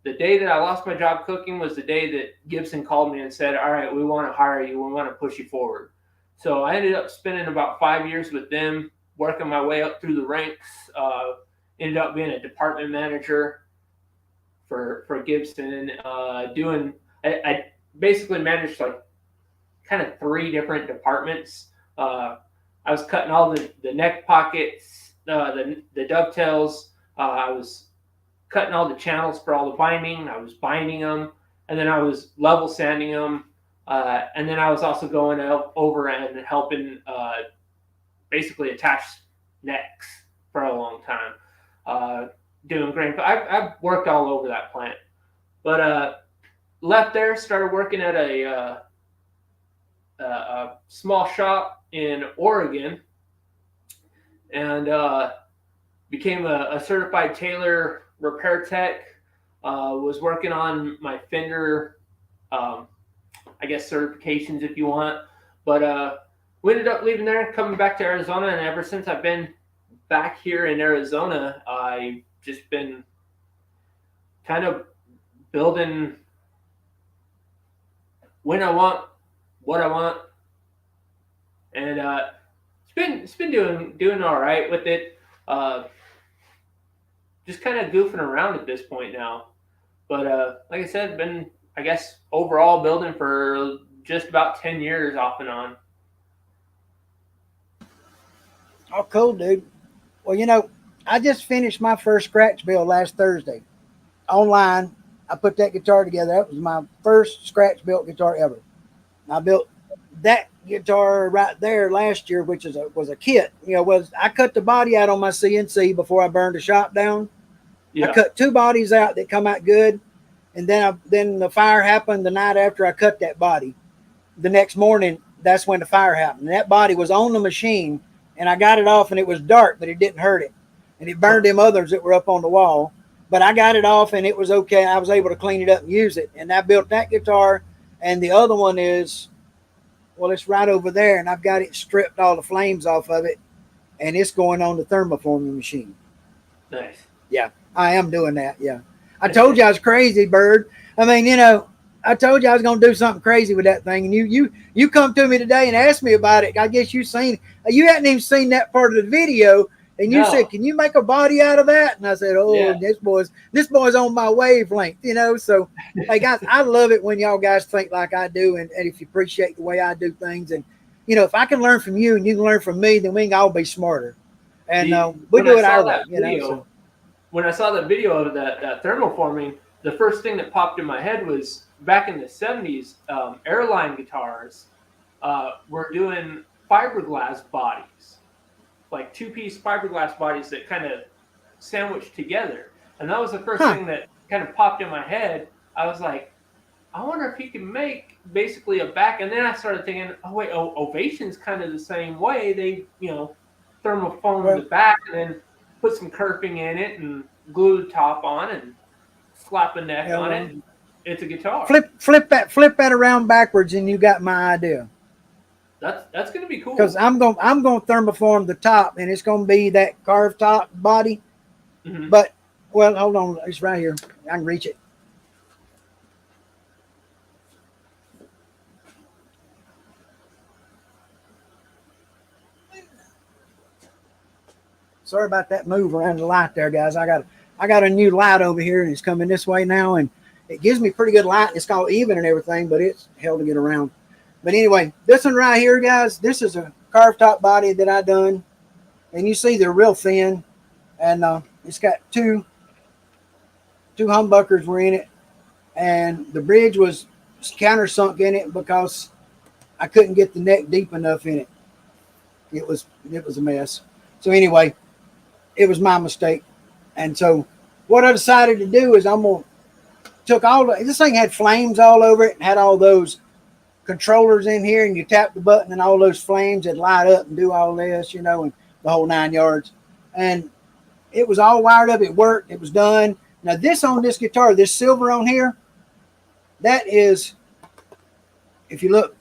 the day that I lost my job cooking was the day that Gibson called me and said, all right, we want to hire you, we want to push you forward. So I ended up spending about 5 years with them, working my way up through the ranks. Ended up being a department manager for Gibson, I basically managed like kind of 3 different departments. I was cutting all the neck pockets, the dovetails. I was cutting all the channels for all the binding. I was binding them, and then I was level sanding them, and then I was also going over and helping basically attach necks for a long time. Doing grain. I've worked all over that plant, but left there, started working at a small shop in Oregon, and became a certified tailor repair tech. Was working on my Fender, certifications, if you want. But we ended up leaving there, coming back to Arizona, and ever since I've been back here in Arizona, I've just been kind of building when I want, what I want, and it's been doing all right with it. Just kind of goofing around at this point now, but like I said, been overall building for just about 10 years off and on. Oh, cool, dude. Well, I just finished my first scratch build last Thursday. Online, I put that guitar together. That was my first scratch built guitar ever. I built that guitar right there last year, which was a kit. I cut the body out on my CNC before I burned the shop down. Yeah. I cut 2 bodies out that come out good, and then the fire happened the night after I cut that body. The next morning, that's when the fire happened. And that body was on the machine, and I got it off, and it was dark, but it didn't hurt it. And it burned them others that were up on the wall. But I got it off, and it was okay. I was able to clean it up and use it. And I built that guitar, and the other one is, it's right over there, and I've got it stripped all the flames off of it, and it's going on the thermoforming machine. Nice. Yeah, I am doing that, yeah. I told you I was crazy, Bird. I mean, I told you I was going to do something crazy with that thing, and you come to me today and asked me about it. I guess you hadn't even seen that part of the video, and you said, "Can you make a body out of that?" And I said, "Oh, yeah. this boy's on my wavelength, So, hey guys, I love it when y'all guys think like I do, and if you appreciate the way I do things, and if I can learn from you and you can learn from me, then we can all be smarter, and we do it our way, So. When I saw the video of that thermoforming, the first thing that popped in my head was back in the 70s, airline guitars were doing fiberglass bodies, like 2-piece fiberglass bodies that kind of sandwiched together. And that was the first thing that kind of popped in my head. I was like, I wonder if he can make basically a back. And then I started thinking, oh, wait, Ovation's kind of the same way. They, thermoform the back and then put some kerfing in it and glue the top on and slap a neck on it. It's a guitar. Flip that around backwards, and you got my idea. That's going to be cool. Because I'm going to thermoform the top, and it's going to be that carved top body. Mm-hmm. But hold on, it's right here. I can reach it. Sorry about that move around the light there, guys. I got a new light over here, and it's coming this way now, and it gives me pretty good light. It's called even and everything, but it's hell to get around. But anyway, this one right here, guys, this is a carved top body that I done, and you see they're real thin, and it's got two humbuckers were in it, and the bridge was countersunk in it because I couldn't get the neck deep enough in it. It was a mess. So anyway, it was my mistake. And so what I decided to do is this thing had flames all over it and had all those controllers in here, and you tap the button and all those flames would light up and do all this, and the whole 9 yards. And it was all wired up. It worked. It was done. Now this on this guitar, this silver on here, that is, if you look,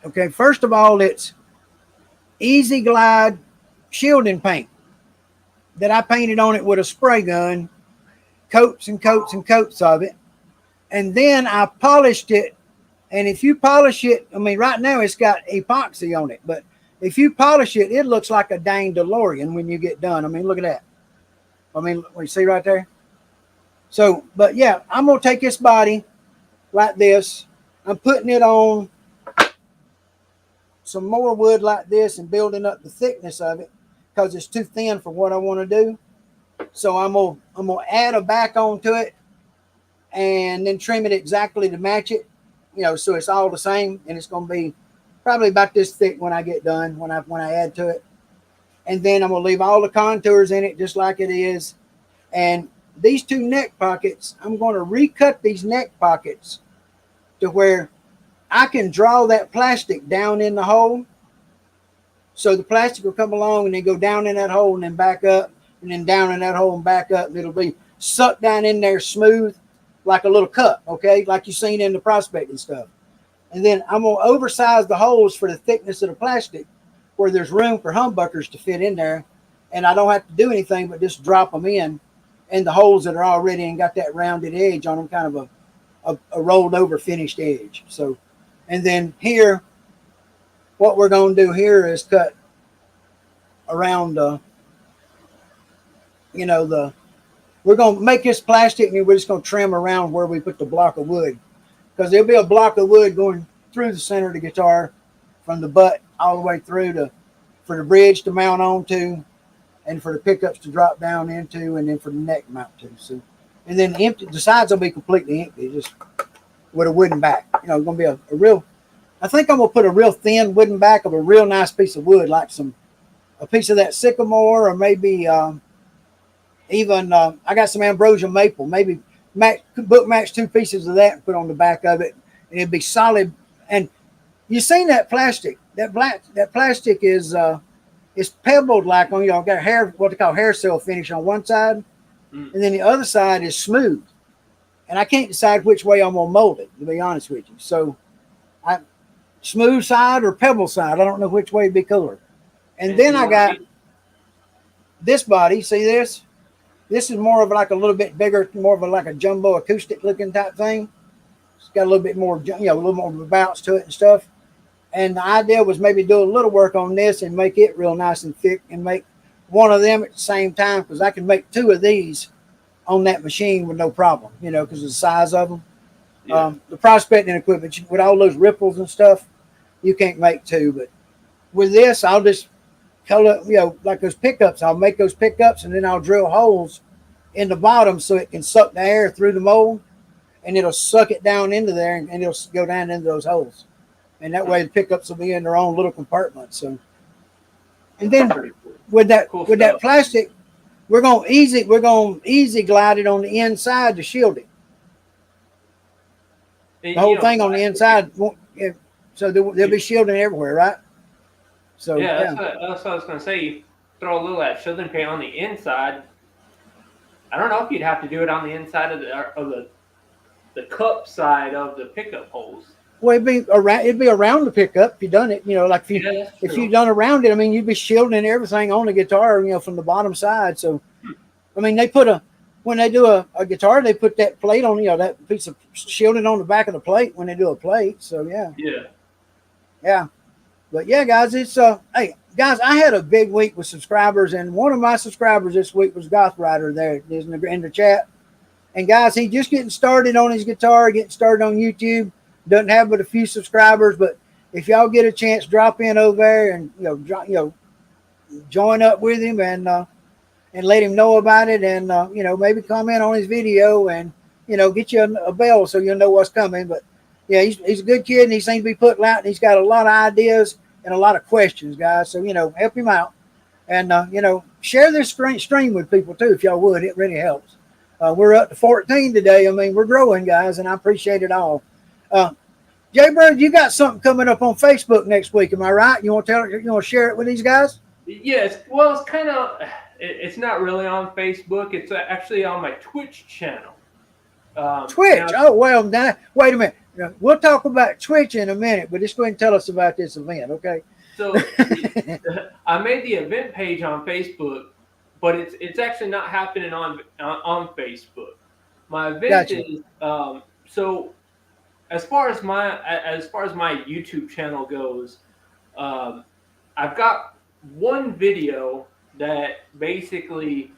okay, first of all, it's Easy Glide shielding paint that I painted on it with a spray gun, coats and coats and coats of it. And then I polished it. And if you polish it, I mean, right now it's got epoxy on it, but if you polish it, it looks like a dang DeLorean when you get done. I mean, look at that. I mean, you see right there? So, but yeah, I'm going to take this body like this. I'm putting it on some more wood like this and building up the thickness of it because it's too thin for what I want to do. So I'm gonna add a back onto it and then trim it exactly to match it, so it's all the same, and it's gonna be probably about this thick when I get done, when I add to it. And then I'm gonna leave all the contours in it just like it is. And these two neck pockets, I'm gonna recut these neck pockets to where I can draw that plastic down in the hole. So the plastic will come along and then go down in that hole and then back up and then down in that hole and back up. And it'll be sucked down in there smooth like a little cup, okay? Like you've seen in the prospect and stuff. And then I'm going to oversize the holes for the thickness of the plastic where there's room for humbuckers to fit in there. And I don't have to do anything but just drop them in the holes that are already and got that rounded edge on them, kind of a rolled over finished edge. So, and then here, what we're going to do here is cut around we're going to make this plastic, and we're just going to trim around where we put the block of wood, because there'll be a block of wood going through the center of the guitar from the butt all the way through for the bridge to mount onto, and for the pickups to drop down into, and then for the neck mount to. So, and then the sides will be completely empty, just with a wooden back. It's going to be a real, I think I'm going to put a real thin wooden back of a real nice piece of wood, like a piece of that sycamore, or maybe even I got some ambrosia maple. Maybe book match 2 pieces of that and put on the back of it, and it'd be solid. And you seen that plastic? That plastic is pebbled like got what they call hair cell finish on one side, and then the other side is smooth. And I can't decide which way I'm gonna mold it, to be honest with you. So, smooth side or pebble side, I don't know which way would be cooler. And then I got this body. See this? This is more of like a little bit bigger, more of like a jumbo acoustic looking type thing. It's got a little bit more, a little more bounce to it and stuff. And the idea was maybe do a little work on this and make it real nice and thick, and make one of them at the same time, because I can make 2 of these on that machine with no problem, because of the size of them. Yeah. The prospecting equipment, with all those ripples and stuff, you can't make 2. But with this, I'll just color, like those pickups. I'll make those pickups, and then I'll drill holes in the bottom so it can suck the air through the mold, and it'll suck it down into there, and it'll go down into those holes. And that way the pickups will be in their own little compartment. So, and then with that plastic, we're going to easy glide it on the inside to shield it. The whole thing on the inside, so there'll be shielding everywhere, right? So yeah, that's what I was going to say. You throw a little of that shielding paint on the inside. I don't know if you'd have to do it on the inside of the cup side of the pickup holes. Well, it'd be around the pickup if you done it. Like if you done around it, I mean, you'd be shielding everything on the guitar, from the bottom side. So, I mean, when they do a guitar, they put that plate on, that piece of shielding on the back of the plate when they do a plate. So yeah. Yeah. Yeah. But yeah, guys, it's hey guys, I had a big week with subscribers, and one of my subscribers this week was Goth Rider. There is in the chat. And guys, he's just getting started on his guitar, getting started on YouTube. Doesn't have but a few subscribers, but if y'all get a chance, drop in over there and join up with him and let him know about it, and maybe comment on his video and get you a bell so you'll know what's coming. But yeah, he's a good kid, and he seems to be putting out, and he's got a lot of ideas and a lot of questions, guys. So help him out, and share this stream with people too if y'all would. It really helps. We're up to 14 today. I mean, we're growing, guys, and I appreciate it all. Jay Bird, you got something coming up on Facebook next week, am I right? You want to share it with these guys? Yes. Well, it's kind of, it's not really on Facebook. It's actually on my Twitch channel. Twitch. Oh, well, now, wait a minute. We'll talk about Twitch in a minute, but just go ahead and tell us about this event, okay? So I made the event page on Facebook, but it's actually not happening on Facebook. My event is so as far as my YouTube channel goes, I've got one video that basically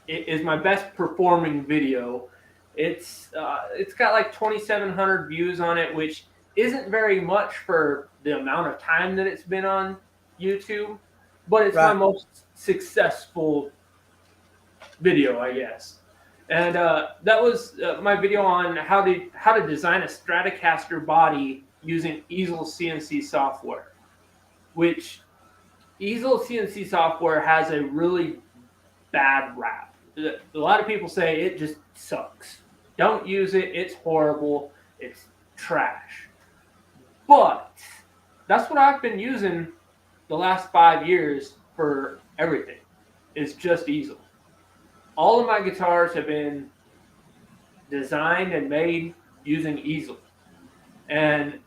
is my best performing video. It's got like 2,700 views on it, which isn't very much for the amount of time that it's been on YouTube, but it's my most successful video, I guess. And that was my video on how to design a Stratocaster body using Easel CNC software, which Easel CNC software has a really bad rap. A lot of people say it just sucks. Don't use it. It's horrible. It's trash. But that's what I've been using the last 5 years for everything. It's just Easel. All of my guitars have been designed and made using Easel. And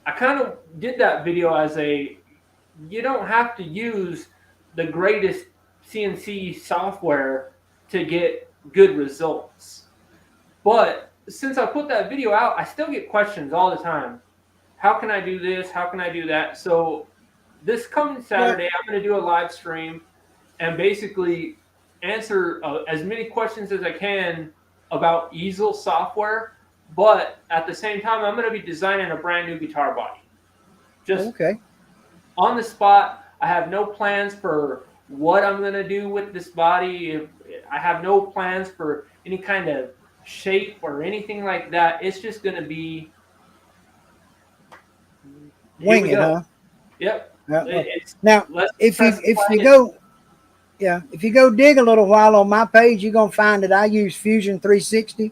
I kind of did that video as you don't have to use the greatest CNC software to get good results. But since I put that video out, I still get questions all the time. How can I do this? How can I do that? So this coming Saturday, I'm going to do a live stream and basically answer as many questions as I can about Easel software. But at the same time, I'm going to be designing a brand new guitar body. Just on the spot. I have no plans for what I'm going to do with this body. I have no plans for any kind of shape or anything like that. It's just going to be wing it, huh? Yep. Now, if you go dig a little while on my page, you're gonna find that I use Fusion 360,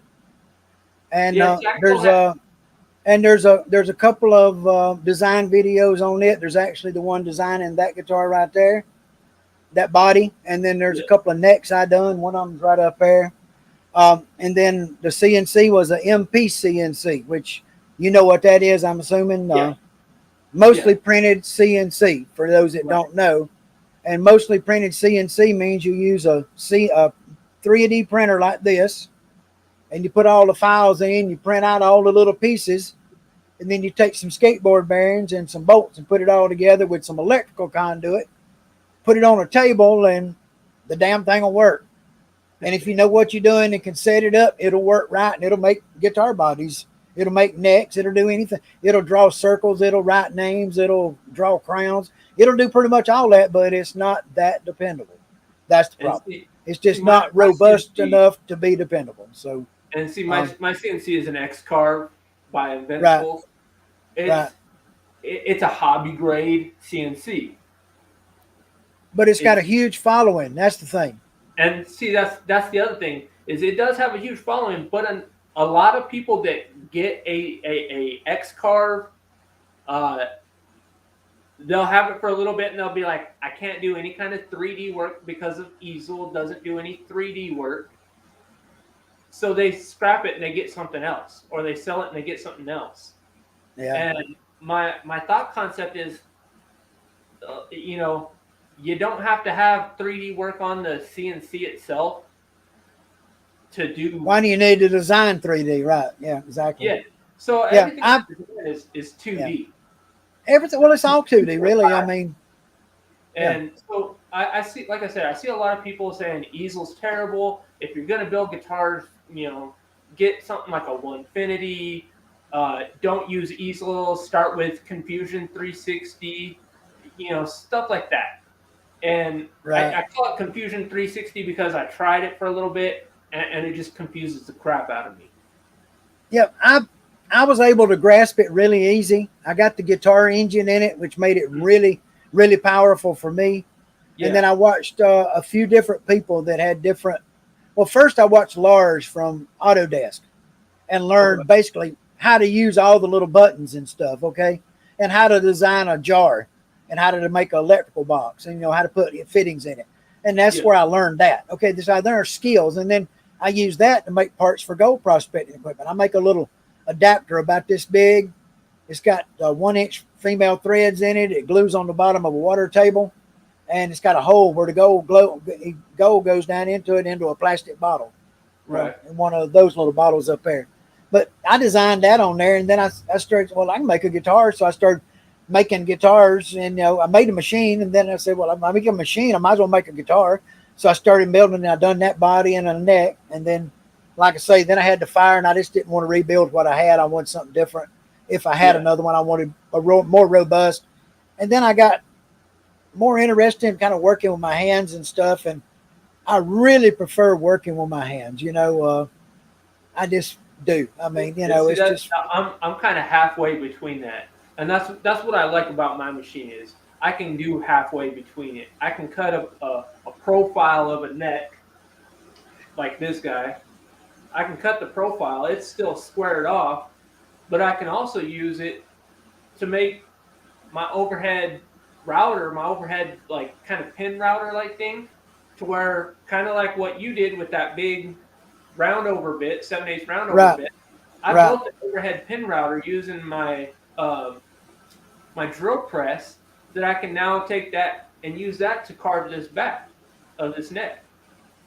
and there's a couple of design videos on it. There's actually the one designing that guitar right there, that body, and then there's a couple of necks I done. One of them's right up there. And then the CNC was a MP CNC, which you know what that is, I'm assuming. Mostly printed CNC, for those that don't know. And mostly printed CNC means you use a 3D printer like this, and you put all the files in, you print out all the little pieces, and then you take some skateboard bearings and some bolts and put it all together with some electrical conduit, put it on a table, and the damn thing will work. And if you know what you're doing and can set it up, it'll work right, and it'll make guitar bodies. It'll make necks. It'll do anything. It'll draw circles. It'll write names. It'll draw crowns. It'll do pretty much all that, but it's not that dependable. That's the problem. It's just not robust enough to be dependable. So, and see, my CNC is an X-Carve by Invincible. It's a hobby grade CNC. But it's got a huge following. That's the thing. And see, that's the other thing, is it does have a huge following, but a lot of people that get a X-Carve, they'll have it for a little bit and they'll be like, I can't do any kind of 3D work because of Easel doesn't do any 3D work. So they scrap it and they get something else, or they sell it and they get something else. Yeah. And my thought concept is, you don't have to have 3D work on the CNC itself to do. Why do you need to design 3D? Right. Yeah, exactly. Yeah. So everything is 2D. everything. Well, it's all 2D, really. I mean, and so I see, like I said, I see a lot of people saying easel's terrible. If you're gonna build guitars, get something like a Onefinity. Don't use easels. Start with Confusion 360. Stuff like that. And right. I call it Confusion 360 because I tried it for a little bit, and it just confuses the crap out of me. Yeah, I was able to grasp it really easy. I got the guitar engine in it, which made it really, really powerful for me. Yeah. And then I watched a few different people that had different. Well, first I watched Lars from Autodesk and learned basically how to use all the little buttons and stuff, okay? And how to design a jar and how to make an electrical box and, how to put fittings in it. And that's where I learned that. Okay, there are skills. And then I use that to make parts for gold prospecting equipment. I make a little adapter about this big. It's got 1-inch female threads in it. It glues on the bottom of a water table. And it's got a hole where the gold goes down into a plastic bottle. Right. In one of those little bottles up there. But I designed that on there, and then I started, I can make a guitar. So I started making guitars, and I made a machine, and then I said, well, I'm making a machine, I might as well make a guitar. So I started building, and I done that body and a neck, and then, like I say, then I had the fire, and I just didn't want to rebuild what I had. I wanted something different. If I had another one, I wanted more robust. And then I got more interested in kind of working with my hands and stuff, and I really prefer working with my hands. I just do. I mean, it's just. I'm kind of halfway between that, and that's what I like about my machine is I can do halfway between it. I can cut a profile of a neck like this guy. I can cut the profile; it's still squared off, but I can also use it to make my overhead router, my overhead like kind of pin router like thing, to where kind of like what you did with that big round over bit, 7/8 round over bit. I built an overhead pin router using my my drill press that I can now take that and use that to carve this back of this neck,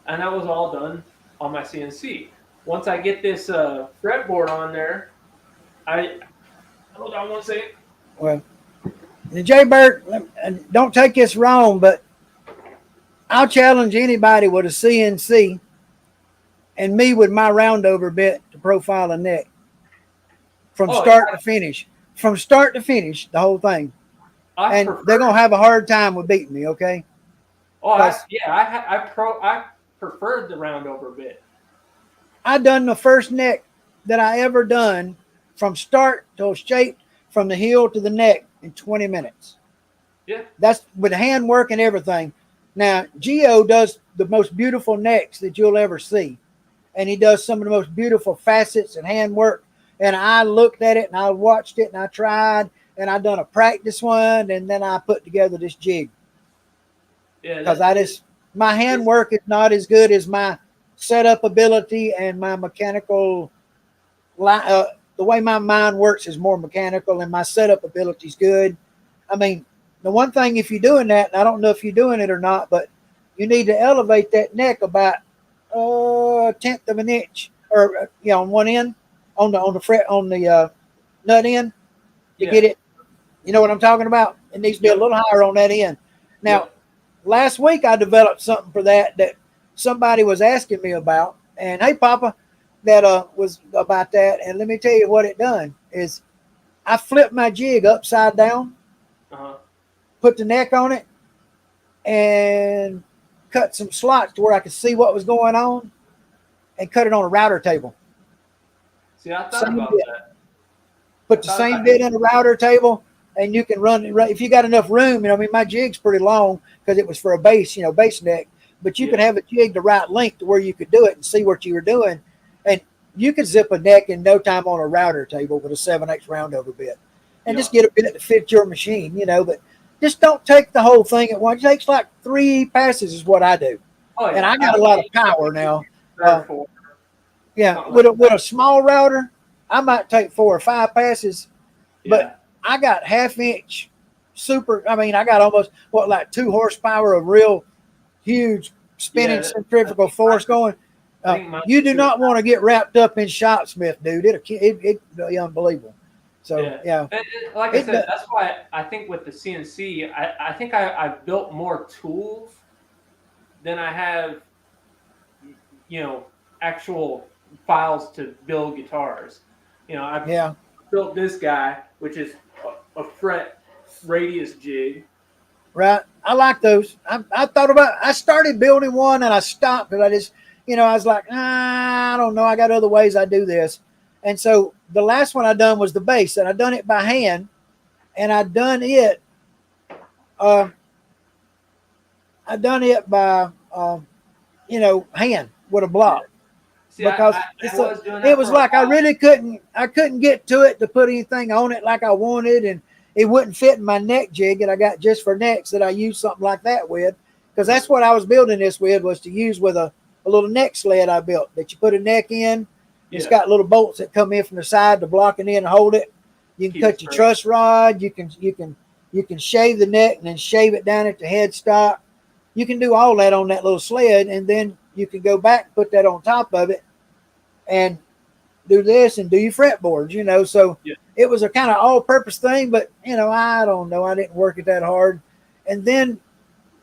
and that was all done on my CNC. Once I get this fretboard on there, hold on one second. Well, Jay Bert, don't take this wrong, but I'll challenge anybody with a CNC and me with my roundover bit to profile a neck from start to finish. From start to finish, the whole thing. They're going to have a hard time with beating me, okay? I preferred the roundover bit. I done the first neck that I ever done from start to shape from the heel to the neck in 20 minutes. Yeah. That's with handwork and everything. Now, Geo does the most beautiful necks that you'll ever see. And he does some of the most beautiful facets and handwork. And I looked at it and I watched it and I tried and I done a practice one and then I put together this jig. Yeah. Because my handwork is not as good as my setup ability and my mechanical. The way my mind works is more mechanical and my setup ability is good. I mean, the one thing, if you're doing that, and I don't know if you're doing it or not, but you need to elevate that neck about a tenth of an inch, or on one end, on the nut end, to get it. You know what I'm talking about? It needs to be a little higher on that end. Now, last week I developed something for that somebody was asking me about, and hey, Papa, that was about that. And let me tell you what it done is I flipped my jig upside down. Put the neck on it and cut some slots to where I could see what was going on and cut it on a router table. See, I thought about that. Put the same bit in a router table and you can run it. If you got enough room, my jig's pretty long because it was for a bass, bass neck, but you could have a jig the right length to where you could do it and see what you were doing. And you could zip a neck in no time on a router table with a 7/8 roundover bit and just get a bit that fits your machine, but just don't take the whole thing at once. It takes like 3 passes is what I do. And I got a lot of power now. With a small router, I might take 4 or 5 passes, but I got 1/2 inch super. I got almost 2 horsepower of real huge spinning centrifugal force going. You do not want to get wrapped up in Shopsmith, dude. It'd be unbelievable. So yeah. And like I said, that's why I think with the CNC, I think I've built more tools than I have, actual files to build guitars. I built this guy, which is a fret Radius Jig. Right. I like those. I started building one and I stopped because I just, I was like, I don't know. I got other ways I do this. And so the last one I done was the bass, and I done it by hand, and uh, I done it by, hand with a block. Yeah. See, Because I was doing it that was for a like while. I couldn't get to it to put anything on it like I wanted, and it wouldn't fit in my neck jig that I got just for necks that I use something like that with, because that's what I was building this with, was to use with a little neck sled I built that you put a neck in. Yeah. It's got little bolts that come in from the side to block it in and hold it. You can cut your truss rod. You can shave the neck and then shave it down at the headstock. You can do all that on that little sled, and then you can go back and put that on top of it and do this and do your fretboards, so it was a kind of all-purpose thing, but I don't know, I didn't work it that hard. And then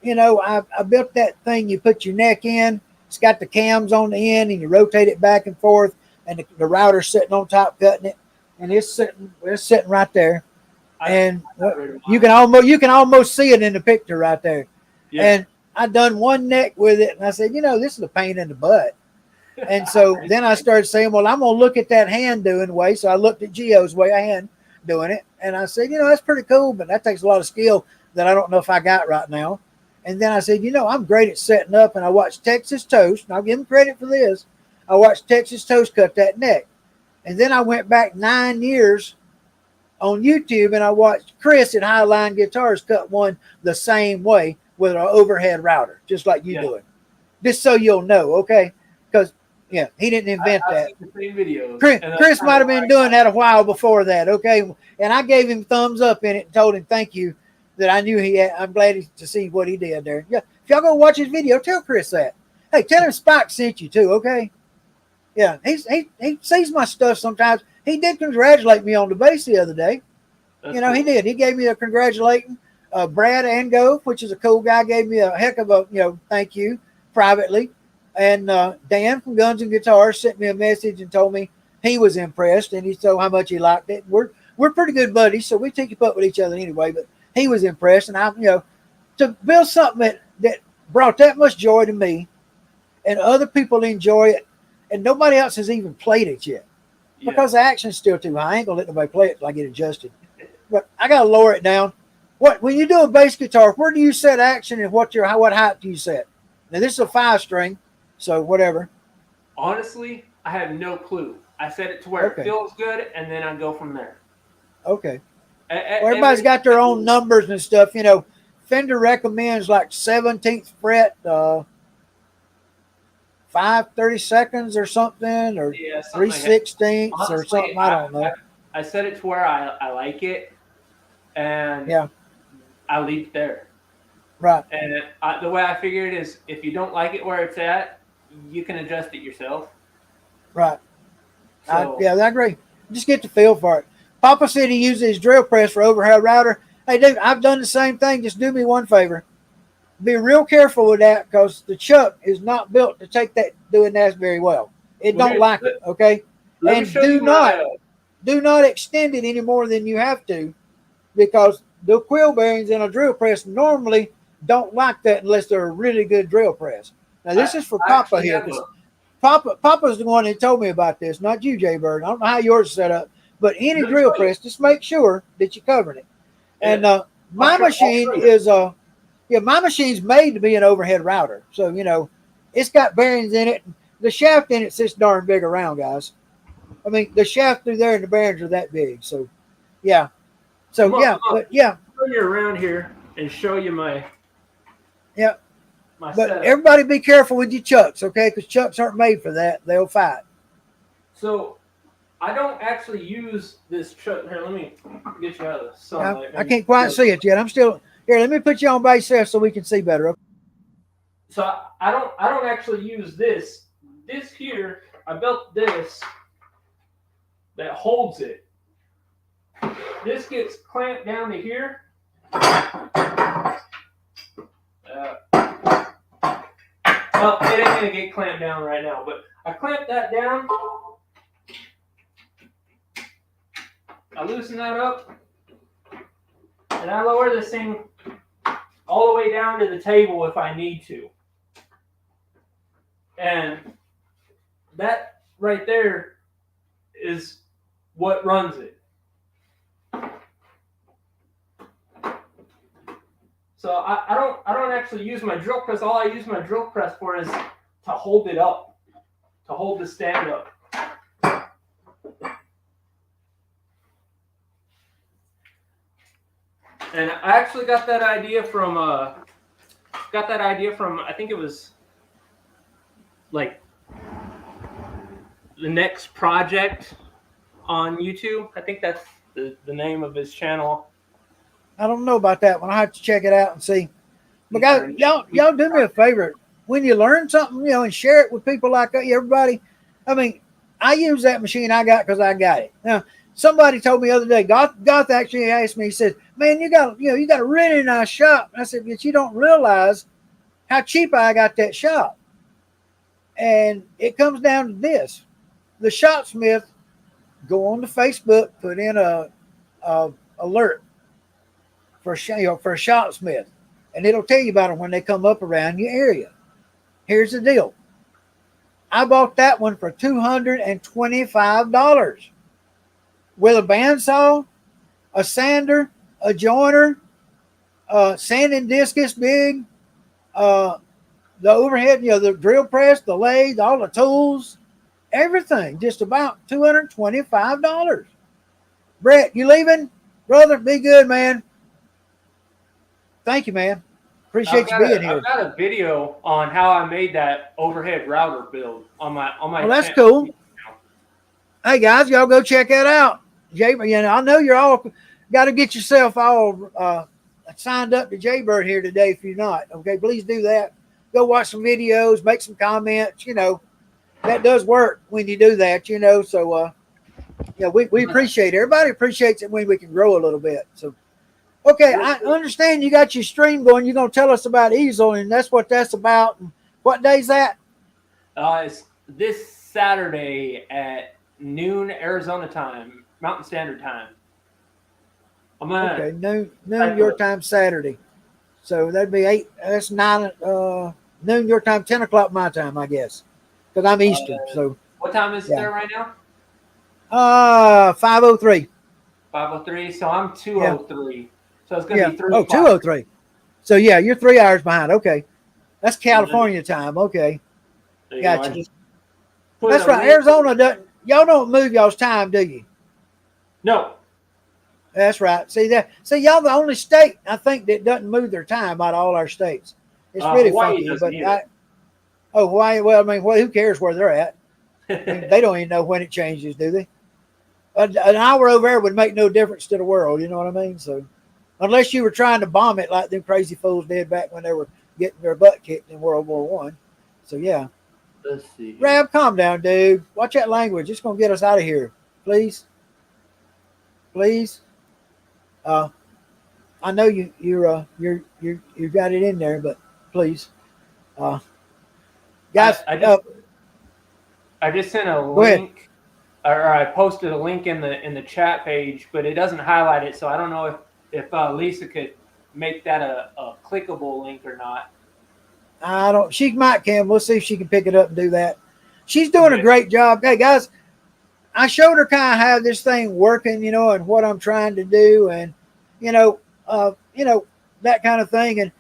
I built that thing you put your neck in. It's got the cams on the end, and you rotate it back and forth, and the router's sitting on top cutting it, and it's sitting right there. And you can almost see it in the picture right there. And I done one neck with it, and I said, this is a pain in the butt. And so then I started saying, well, I'm going to look at that hand doing the way. So I looked at Geo's way of hand doing it. And I said, that's pretty cool, but that takes a lot of skill that I don't know if I got right now. And then I said, I'm great at setting up. And I watched Texas Toast, and I'll give him credit for this. I watched Texas Toast cut that neck. And then I went back 9 years on YouTube, and I watched Chris at Highline Guitars cut one the same way with an overhead router, just like you do it. Just so you'll know, okay? Because he didn't invent that. I've seen the same videos. Chris might have been doing that a while before that, okay? And I gave him thumbs up in it and told him thank you that I knew he had. I'm glad to see what he did there. Yeah, if y'all go watch his video, tell Chris that. Hey, tell him Spike sent you too, okay? Yeah, he sees my stuff sometimes. He did congratulate me on the bass the other day. That's cool. He did. He gave me a congratulating. Brad Ango, which is a cool guy, gave me a heck of a thank you privately. And Dan from Guns and Guitars sent me a message and told me he was impressed, and he told how much he liked it. We're pretty good buddies, so we keep up with each other anyway. But he was impressed, and I'm to build something that brought that much joy to me, and other people enjoy it, and nobody else has even played it yet because the action's still too high. I ain't gonna let nobody play it till I get adjusted. But I gotta lower it down. When you do a bass guitar, where do you set action, and what height do you set? Now this is a 5-string. So whatever. Honestly, I have no clue. I set it to where it feels good, and then I go from there. Okay. Well, everybody's got their own numbers and stuff. Fender recommends like 17th fret, 5/32 or something, or 3/16 or something. I don't know. I set it to where I like it, and I leave it there. Right. And the way I figure it is, if you don't like it where it's at, you can adjust it yourself. Right. So, I agree. Just get the feel for it. Papa said he uses his drill press for overhead router. Hey, dude, I've done the same thing. Just do me one favor. Be real careful with that, because the chuck is not built to take that doing that very well. It don't like it, okay? And do not extend it any more than you have to, because the quill bearings in a drill press normally don't like that unless they're a really good drill press. Now this is for Papa here, because Papa's the one that told me about this, not you, Jay Bird. I don't know how yours is set up, but any drill press, just make sure that you're covering it. And my machine is my machine's made to be an overhead router, so it's got bearings in it. The shaft in it sits darn big around, guys. I mean, the shaft through there and the bearings are that big. So turn you around here and show you my but setup. Everybody be careful with your chucks, okay? Because chucks aren't made for that. They'll fight. So I don't actually use this chuck. Here, let me get you out of the sunlight. I can't quite see it yet. I'm still here. Let me put you on base there so we can see better. Okay? So I don't actually use this. This here, I built this that holds it. this gets clamped down to here. Well, it ain't gonna get clamped down right now, but I clamped that down. I loosen that up, and I lower this thing all the way down to the table if I need to. And that right there is what runs it. So I don't actually use my drill press. All I use my drill press for is to hold it up, to hold the stand up. And I actually got that idea from I think it was like the next project on YouTube. I think that's the name of his channel. I don't know about that one. I have to check it out and see. But guys, y'all do me a favor. When you learn something, and share it with people like everybody. I mean, I use that machine I got because I got it. Now, somebody told me the other day, Goth actually asked me, he said, man, you got a really nice shop. And I said, but you don't realize how cheap I got that shop. And it comes down to this. The shopsmith, go on to Facebook, put in a alert for a shopsmith, and it'll tell you about them when they come up around your area. Here's the deal. I bought that one for $225 with a bandsaw, a sander, a joiner, sanding discus big, the overhead, the drill press, the lathe, all the tools, everything, just about $225. Brett, you leaving? Brother, be good, man. Thank you, man. Appreciate you being here. I've got a video on how I made that overhead router build on my. Well, that's cool. Hey guys, y'all go check that out. Jay, I know you're all got to get yourself all signed up to Jaybird here today. If you're not, okay, please do that. Go watch some videos, make some comments. That does work when you do that. So we appreciate it. Everybody appreciates it when we can grow a little bit. So. Okay, I understand you got your stream going. You're going to tell us about Easel, and that's what that's about. And what day's that? It's this Saturday at noon Arizona time, Mountain Standard Time. Okay, noon your time Saturday. So that'd be 8. That's 9. Noon your time, 10 o'clock my time, I guess, because I'm Eastern. So what time is it there right now? 5:03. 5:03. So I'm 2:03. Yeah. So it's going to be 3 o'clock. 2:03. So yeah, you're 3 hours behind. Okay, that's California time. Okay, gotcha. That's right. Arizona y'all don't move y'all's time, do you? No. That's right. See y'all the only state I think that doesn't move their time out of all our states. It's really funky. But Hawaii. Well, I mean, who cares where they're at? I mean, they don't even know when it changes, do they? An hour over there would make no difference to the world. You know what I mean? So. Unless you were trying to bomb it like them crazy fools did back when they were getting their butt kicked in World War I. So, yeah. Let's see. Rab, calm down, dude. Watch that language. It's going to get us out of here. Please. Please. I know you got it in there, but please. Guys. I just sent a link. Or I posted a link in the chat page, but it doesn't highlight it, so I don't know if Lisa could make that a clickable link or not. She might can. We'll see if she can pick it up and do that. She's doing a great job. Hey guys, I showed her kind of how this thing working, and what I'm trying to do, and that kind of thing. And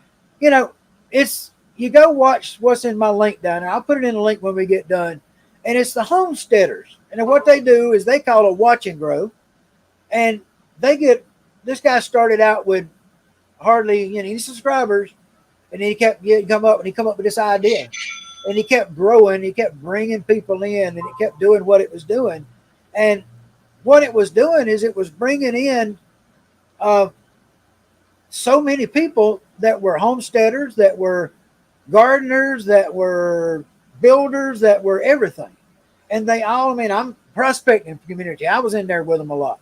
it's you go watch what's in my link down there. I'll put it in the link when we get done. And it's the homesteaders. And what they do is they call a watch and grow. And this guy started out with hardly any subscribers. And then he kept come up with this idea. And he kept growing. He kept bringing people in, and it kept doing what it was doing. And what it was doing is it was bringing in so many people that were homesteaders, that were gardeners, that were builders, that were everything. And they all, I'm prospecting community. I was in there with them a lot.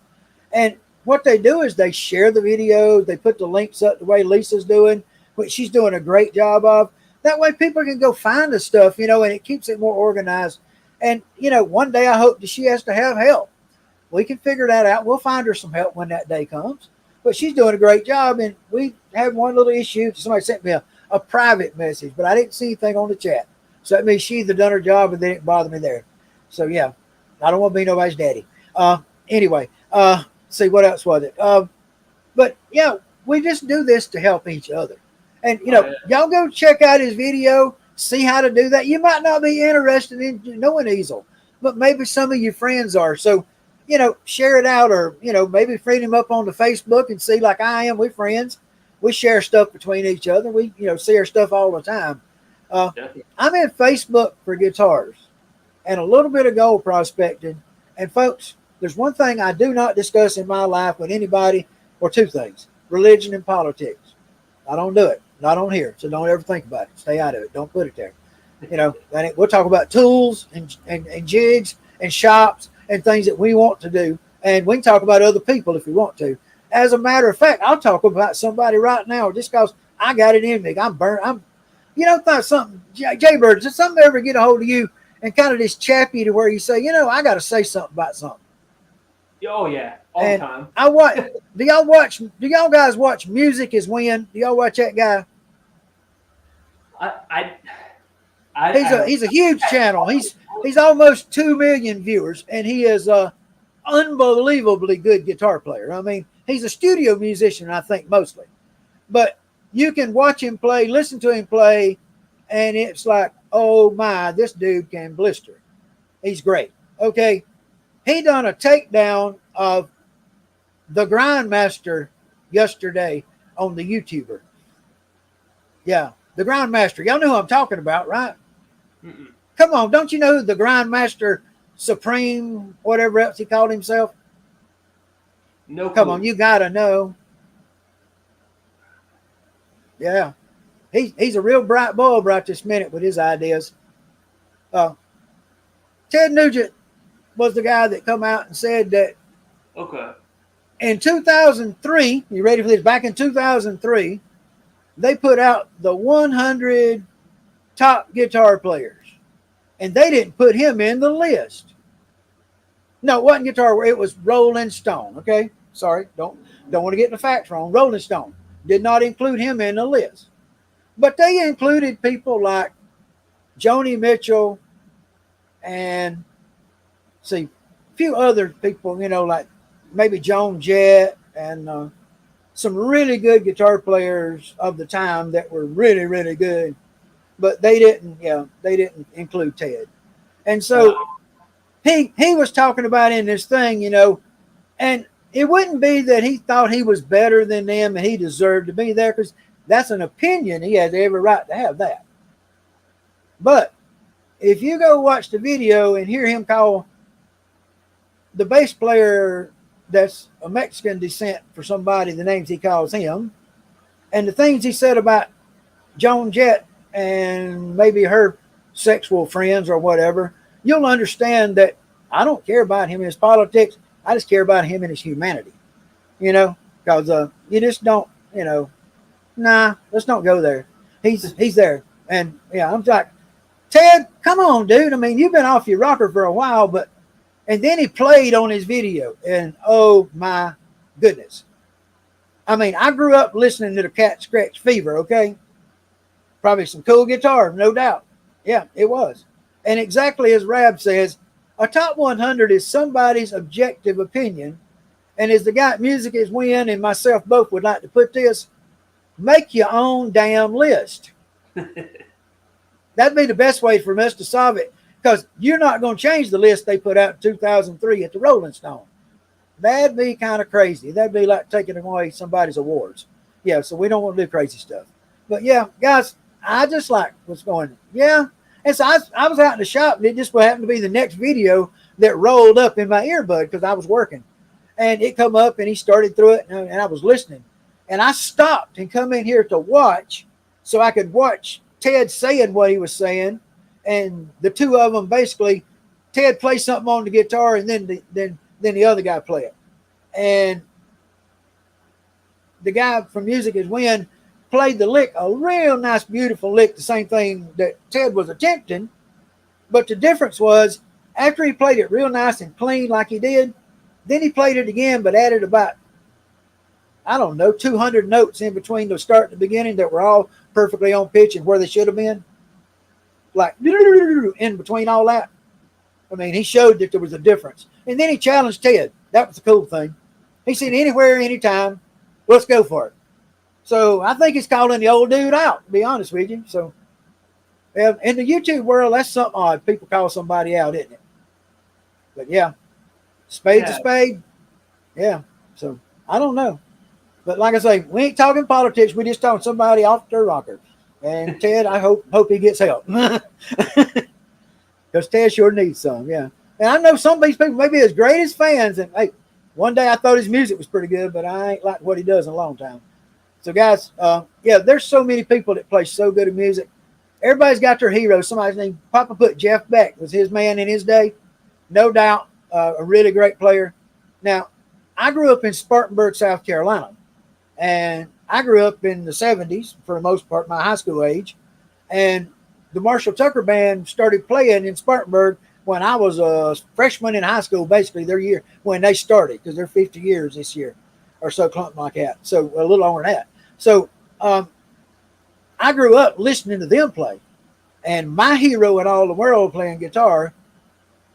And what they do is they share the video. They put the links up the way Lisa's doing, which she's doing a great job of. That way people can go find the stuff, and it keeps it more organized. And, one day I hope that she has to have help. We can figure that out. We'll find her some help when that day comes. But she's doing a great job. And we had one little issue. Somebody sent me a private message, but I didn't see anything on the chat. So that means she either done her job and they didn't bother me there. So, yeah, I don't want to be nobody's daddy. Anyway, see, what else was it? But, yeah, we just do this to help each other. And, y'all go check out his video, see how to do that. You might not be interested in knowing easel, but maybe some of your friends are. So, share it out, or, maybe friend him up on the Facebook and see, like I am, we're friends. We share stuff between each other. We, see our stuff all the time. I'm in Facebook for guitars and a little bit of gold prospecting. And folks, there's one thing I do not discuss in my life with anybody, or two things: religion and politics. I don't do it. Not on here. So don't ever think about it. Stay out of it. Don't put it there. We'll talk about tools and jigs and shops and things that we want to do. And we can talk about other people if we want to. As a matter of fact, I'll talk about somebody right now just because I got it in me. I'm burnt. Thought something, Jaybird, does something ever get a hold of you and kind of just chap you to where you say, I got to say something about something? Oh, yeah. All the time. Do y'all guys watch Music Is Win? Do y'all watch that guy? He's a huge channel. He's almost 2 million viewers, and he is a unbelievably good guitar player. I mean, he's a studio musician, I think, mostly. But you can watch him play, listen to him play, and it's like, oh my, this dude can blister. He's great. Okay. He done a takedown of the Grindmaster yesterday on the YouTuber. Yeah, the Grindmaster. Y'all know who I'm talking about, right? Mm-mm. Come on, don't you know who the Grindmaster Supreme, whatever else he called himself? No clue. Come on, you gotta know. Yeah, he's a real bright bulb right this minute with his ideas. Ted Nugent was the guy that come out and said that. Okay. In 2003, you ready for this? Back in 2003, they put out the 100 top guitar players, and they didn't put him in the list. No, it wasn't Guitar. It was Rolling Stone. Okay, sorry, don't want to get the facts wrong. Rolling Stone did not include him in the list, but they included people like Joni Mitchell and a few other people. Like maybe Joan Jett and some really good guitar players of the time that were really, really good, but they didn't include Ted. And so he was talking about in this thing, and it wouldn't be that he thought he was better than them and he deserved to be there, because that's an opinion. He has every right to have that. But if you go watch the video and hear him call the bass player that's a Mexican descent for somebody, the names he calls him, and the things he said about Joan Jett and maybe her sexual friends or whatever, you'll understand that I don't care about him and his politics. I just care about him and his humanity, because you just don't, nah, let's not go there. He's there. And yeah, I'm like, Ted, come on, dude. I mean, you've been off your rocker for a while, and then he played on his video, and oh my goodness. I mean, I grew up listening to the Cat Scratch Fever, okay? Probably some cool guitar, no doubt. Yeah, it was. And exactly as Rab says, a top 100 is somebody's objective opinion. And as the guy at Music Is Win and myself both would like to put this, make your own damn list. That'd be the best way for us to solve it, because you're not going to change the list they put out in 2003 at the Rolling Stone. That'd be kind of crazy. That'd be like taking away somebody's awards. Yeah, so we don't want to do crazy stuff. But yeah, guys, I just like what's going on. Yeah. And so I was out in the shop, and it just happened to be the next video that rolled up in my earbud because I was working. And it come up, and he started through it, and I was listening. And I stopped and come in here to watch so I could watch Ted saying what he was saying. And the two of them, basically, Ted play something on the guitar, and then the other guy play it. And the guy from Music Is Win played the lick, a real nice, beautiful lick, the same thing that Ted was attempting. But the difference was, after he played it real nice and clean like he did, then he played it again, but added about, I don't know, 200 notes in between the start and the beginning that were all perfectly on pitch and where they should have been. Like, in between all that. I mean, he showed that there was a difference. And then he challenged Ted. That was the cool thing. He said, anywhere, anytime, let's go for it. So I think he's calling the old dude out, to be honest with you. So in the YouTube world, that's something odd. People call somebody out, isn't it? But yeah, spade's a spade. Yeah. So I don't know. But like I say, we ain't talking politics. We just talking somebody off their rocker. And Ted, I hope he gets help. Because Ted sure needs some, yeah. And I know some of these people may be as great as fans. And hey, one day I thought his music was pretty good, but I ain't liked what he does in a long time. So guys, yeah, there's so many people that play so good at music. Everybody's got their heroes. Somebody's named Papa put Jeff Beck was his man in his day. No doubt, a really great player. Now, I grew up in Spartanburg, South Carolina. And I grew up in the 70s, for the most part, my high school age. And the Marshall Tucker Band started playing in Spartanburg when I was a freshman in high school, basically their year when they started, because they're 50 years this year or so, something like that. So a little longer than that. So I grew up listening to them play. And my hero in all the world playing guitar,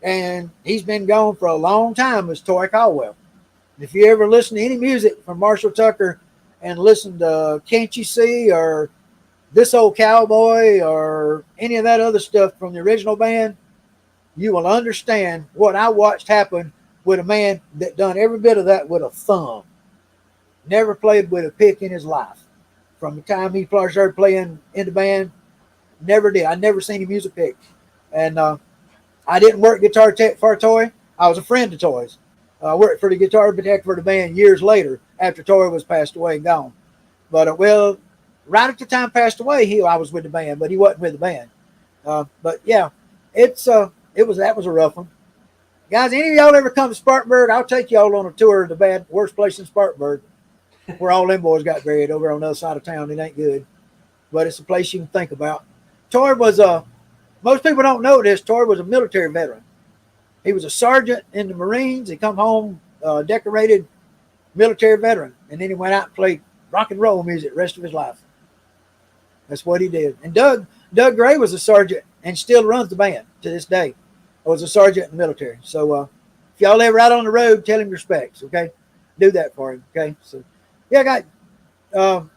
and he's been gone for a long time, was Toy Caldwell. If you ever listen to any music from Marshall Tucker and listen to Can't You See or This Old Cowboy or any of that other stuff from the original band, you will understand what I watched happen with a man that done every bit of that with a thumb. Never played with a pick in his life. From the time he started playing in the band, never did. I never seen him use a pick. And I didn't work guitar tech for Toy. I was a friend of Toy's. I worked for the guitar tech for the band years later after Toy was passed away and gone. But well, right at the time passed away, I was with the band, but he wasn't with the band. But yeah, that was a rough one. Guys, any of y'all ever come to Spartanburg? I'll take y'all on a tour of the worst place in Spartanburg, where all them boys got buried over on the other side of town. It ain't good, but it's a place you can think about. Toy was most people don't know this. Toy was a military veteran. He was a sergeant in the Marines. He come home decorated military veteran, and then he went out and played rock and roll music the rest of his life. That's what he did. And Doug Gray was a sergeant and still runs the band to this day. I was a sergeant in the military. So if y'all ever out on the road, tell him respects, okay? Do that for him, okay? So yeah, I got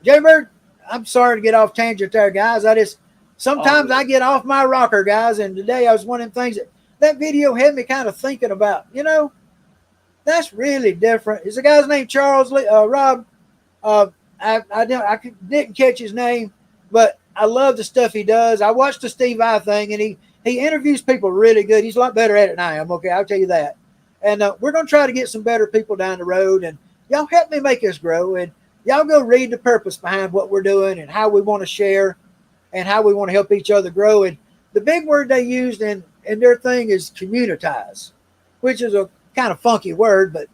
Jaybird. I'm sorry to get off tangent there, guys. Sometimes I get off my rocker, guys, and today I was one of them things that video had me kind of thinking about, that's really different. Is the guy's name Charles Lee, Rob? I didn't catch his name, but I love the stuff he does. I watched the Steve Vai thing, and he interviews people really good. He's a lot better at it than I am, okay? I'll tell you that. And we're going to try to get some better people down the road, and y'all help me make us grow, and y'all go read the purpose behind what we're doing and how we want to share and how we want to help each other grow. And the big word they used in their thing is communitize, which is a kind of funky word, but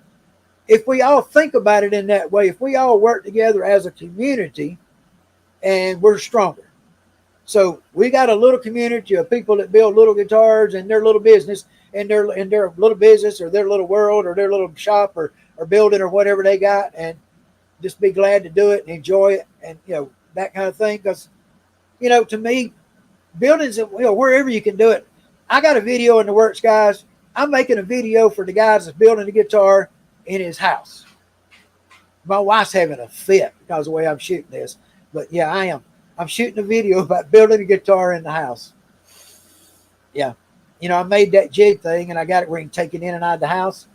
if we all think about it in that way, if we all work together as a community, and we're stronger. So we got a little community of people that build little guitars and their little business and their little business or their little world or their little shop or building or whatever they got, and just be glad to do it and enjoy it and that kind of thing. Because to me, buildings, wherever you can do it. I got a video in the works, guys. I'm making a video for the guys that's building a guitar in his house. My wife's having a fit because of the way I'm shooting this. But yeah, I am. I'm shooting a video about building a guitar in the house. Yeah. I made that jig thing, and I got it where you can take it in and out of the house.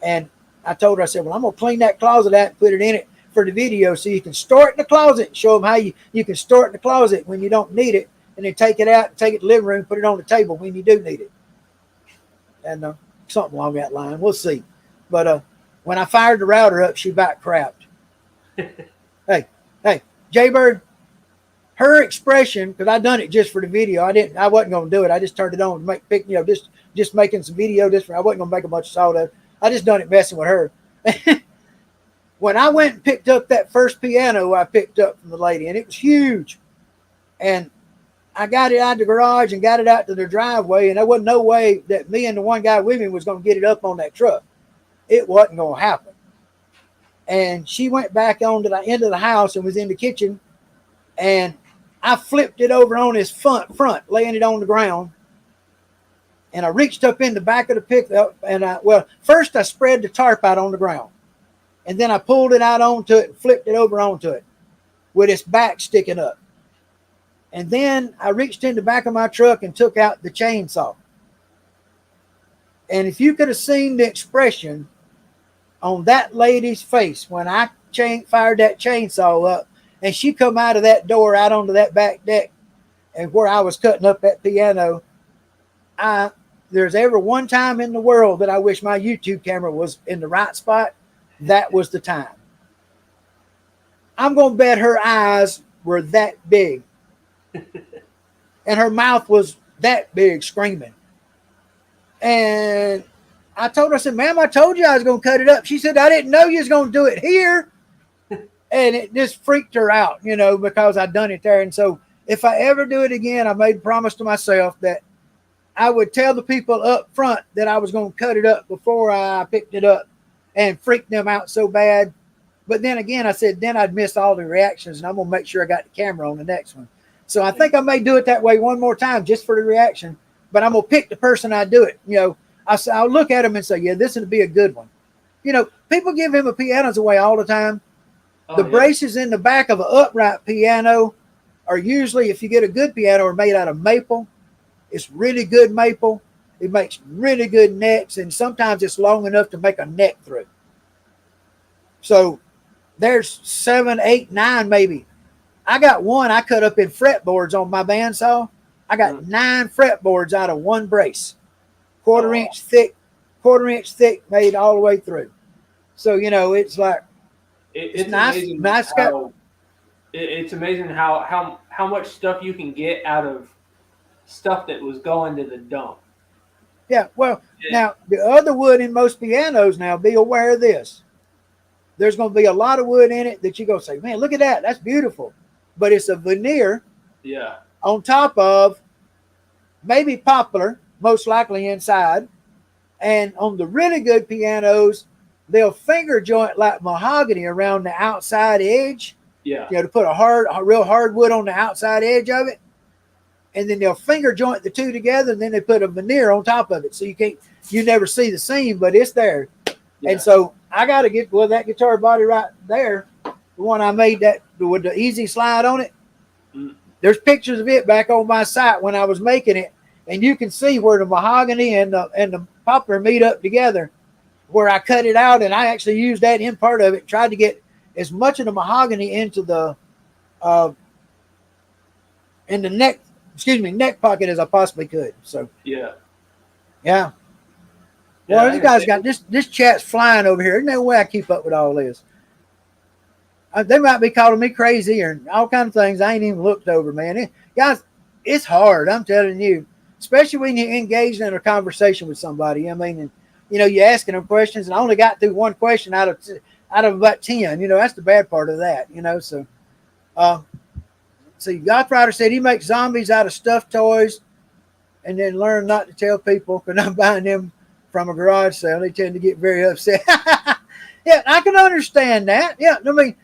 And I told her, I said, well, I'm going to clean that closet out and put it in it for the video so you can store it in the closet and show them how you can store it in the closet when you don't need it, and then take it out and take it to the living room, put it on the table when you do need it. And something along that line. We'll see. But when I fired the router up, she back crapped. Hey, Jaybird, her expression, because I done it just for the video. I wasn't going to do it. I just turned it on to make just making some video. I wasn't going to make a bunch of sawdust. I just done it messing with her. when I went and picked up that first piano I picked up from the lady, and it was huge, and I got it out of the garage and got it out to the driveway, and there wasn't no way that me and the one guy with me was going to get it up on that truck. It wasn't going to happen. And she went back on to the end of the house and was in the kitchen, and I flipped it over on his front, laying it on the ground. And I reached up in the back of the pickup, and first I spread the tarp out on the ground, and then I pulled it out onto it and flipped it over onto it with its back sticking up. And then I reached in the back of my truck and took out the chainsaw. And if you could have seen the expression on that lady's face when I fired that chainsaw up, and she come out of that door out onto that back deck, and where I was cutting up that piano, there's ever one time in the world that I wish my YouTube camera was in the right spot, that was the time. I'm going to bet her eyes were that big. And her mouth was that big, screaming. And I told her, I said, ma'am, I told you I was going to cut it up. She said, I didn't know you was going to do it here. And it just freaked her out, because I'd done it there. And so if I ever do it again, I made a promise to myself that I would tell the people up front that I was going to cut it up before I picked it up and freak them out so bad. But then again, I said, then I'd miss all the reactions, and I'm going to make sure I got the camera on the next one. So I think I may do it that way one more time just for the reaction, but I'm going to pick the person I do it. I'll look at him and say, yeah, this would be a good one. People give him pianos away all the time. The braces in the back of an upright piano are usually, if you get a good piano, are made out of maple. It's really good maple. It makes really good necks, and sometimes it's long enough to make a neck through. So there's 7, 8, 9 maybe. I got one I cut up in fretboards on my bandsaw. I got 9 fretboards out of one brace, quarter inch thick, made all the way through. So, it's like, it's nice. It's amazing how much stuff you can get out of stuff that was going to the dump. Yeah, well, now, the other wood in most pianos now, be aware of this. There's going to be a lot of wood in it that you're going to say, man, look at that. That's beautiful. But it's a veneer on top of maybe poplar, most likely inside. And on the really good pianos, they'll finger joint like mahogany around the outside edge. Yeah. To put a real hard wood on the outside edge of it. And then they'll finger joint the two together, and then they put a veneer on top of it. So you never see the seam, but it's there. Yeah. And so I got to get that guitar body right there. The one I made that with the easy slide on it. There's pictures of it back on my site when I was making it, and you can see where the mahogany and the poplar meet up together, where I cut it out, and I actually used that in part of it. Tried to get as much of the mahogany into the neck pocket as I possibly could. So yeah. Well, this guy's got this chat's flying over here. There's no way I keep up with all this. They might be calling me crazy or all kinds of things I ain't even looked over, man. Guys, it's hard. I'm telling you, especially when you're engaged in a conversation with somebody. I mean, and you're asking them questions, and I only got through one question out of about 10. That's the bad part of that. So, see, Godfather said he makes zombies out of stuffed toys, and then learn not to tell people because I'm buying them from a garage sale. They tend to get very upset. Yeah, I can understand that. Yeah, I mean,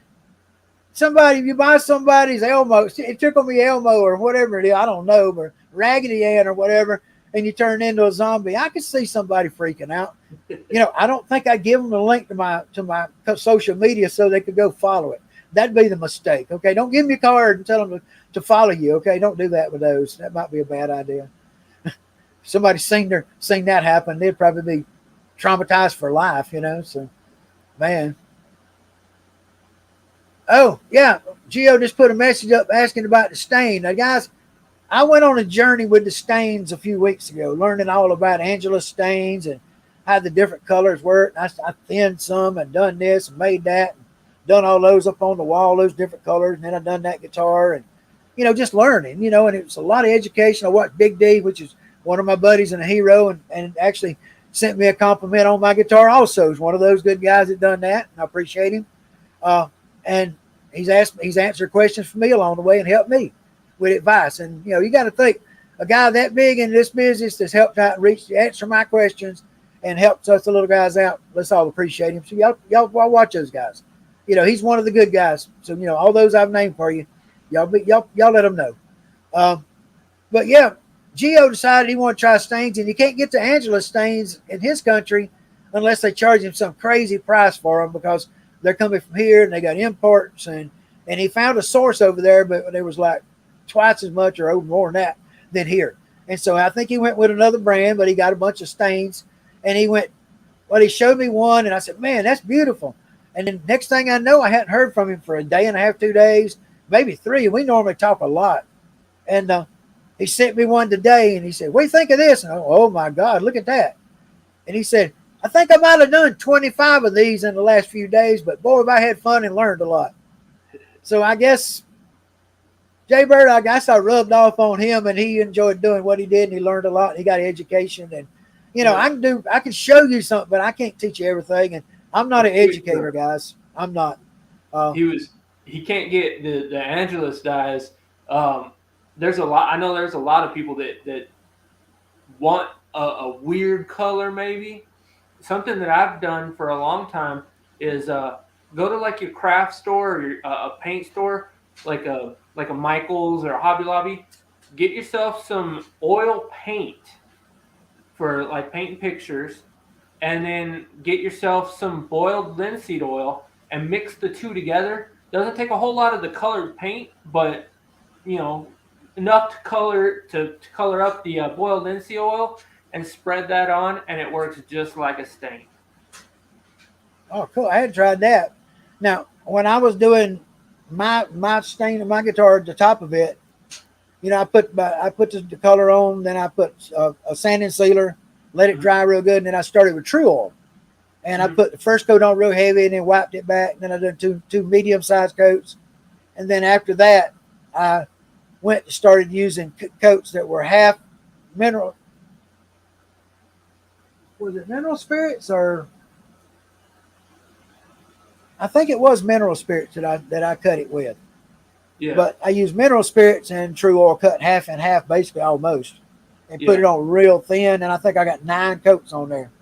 if you buy somebody's Elmo, it Tickle Me Elmo or whatever it is, I don't know, or Raggedy Ann or whatever, and you turn into a zombie, I could see somebody freaking out. I don't think I give them a link to my social media so they could go follow it. That'd be the mistake. Okay, don't give me a card and tell them to follow you. Okay, don't do that with those. That might be a bad idea. Somebody seen that happen, they'd probably be traumatized for life. So, man. Oh yeah, Gio just put a message up asking about the stain. Now, guys, I went on a journey with the stains a few weeks ago, learning all about Angela's stains and how the different colors work. I thinned some and done this and made that. Done all those up on the wall, those different colors, and then I done that guitar and, just learning, and it was a lot of education. I watched Big D, which is one of my buddies and a hero, and actually sent me a compliment on my guitar also. He's one of those good guys that done that, and I appreciate him. And he's answered questions for me along the way and helped me with advice. And you got to think, a guy that big in this business that's helped out and answer my questions and helps us the little guys out. Let's all appreciate him. So y'all watch those guys. He's one of the good guys. So all those I've named for you, y'all let them know. But yeah, Gio decided he wanted to try stains, and you can't get to Angela's stains in his country unless they charge him some crazy price for them, because they're coming from here and they got imports, and he found a source over there, but there was like twice as much or more than that than here. And so I think he went with another brand, but he got a bunch of stains, and he showed me one, and I said, man, that's beautiful. And then next thing I know, I hadn't heard from him for a day and a half, 2 days, maybe 3. We normally talk a lot. And he sent me one today, and he said, what do you think of this? And oh my God, look at that. And he said, I think I might have done 25 of these in the last few days, but boy, have I had fun and learned a lot. So I guess, Jay Bird, I guess I rubbed off on him, and he enjoyed doing what he did, and he learned a lot, and he got education. And, I can show you something, but I can't teach you everything. And I'm not an educator, guys. I'm not. He can't get the Angelus dyes. There's a lot. I know there's a lot of people that want a weird color, maybe. Something that I've done for a long time is go to like your craft store or a paint store, like a Michael's or a Hobby Lobby. Get yourself some oil paint for like painting pictures, and then get yourself some boiled linseed oil and mix the two together. Doesn't take a whole lot of the colored paint, but enough to color up the boiled linseed oil, and spread that on, and it works just like a stain. Oh, cool. I hadn't tried that. Now, when I was doing my stain of my guitar at the top of it, I put the color on, then I put a sanding sealer, let it dry real good, and then I started with True Oil. And I put the first coat on real heavy, and then wiped it back. And then I did two medium-sized coats. And then after that, I started using coats that were half mineral. Was it mineral spirits, or I think it was mineral spirits that I cut it with. Yeah. But I used mineral spirits and True Oil, cut half and half, basically almost, and put it on real thin. And I think I got 9 coats on there.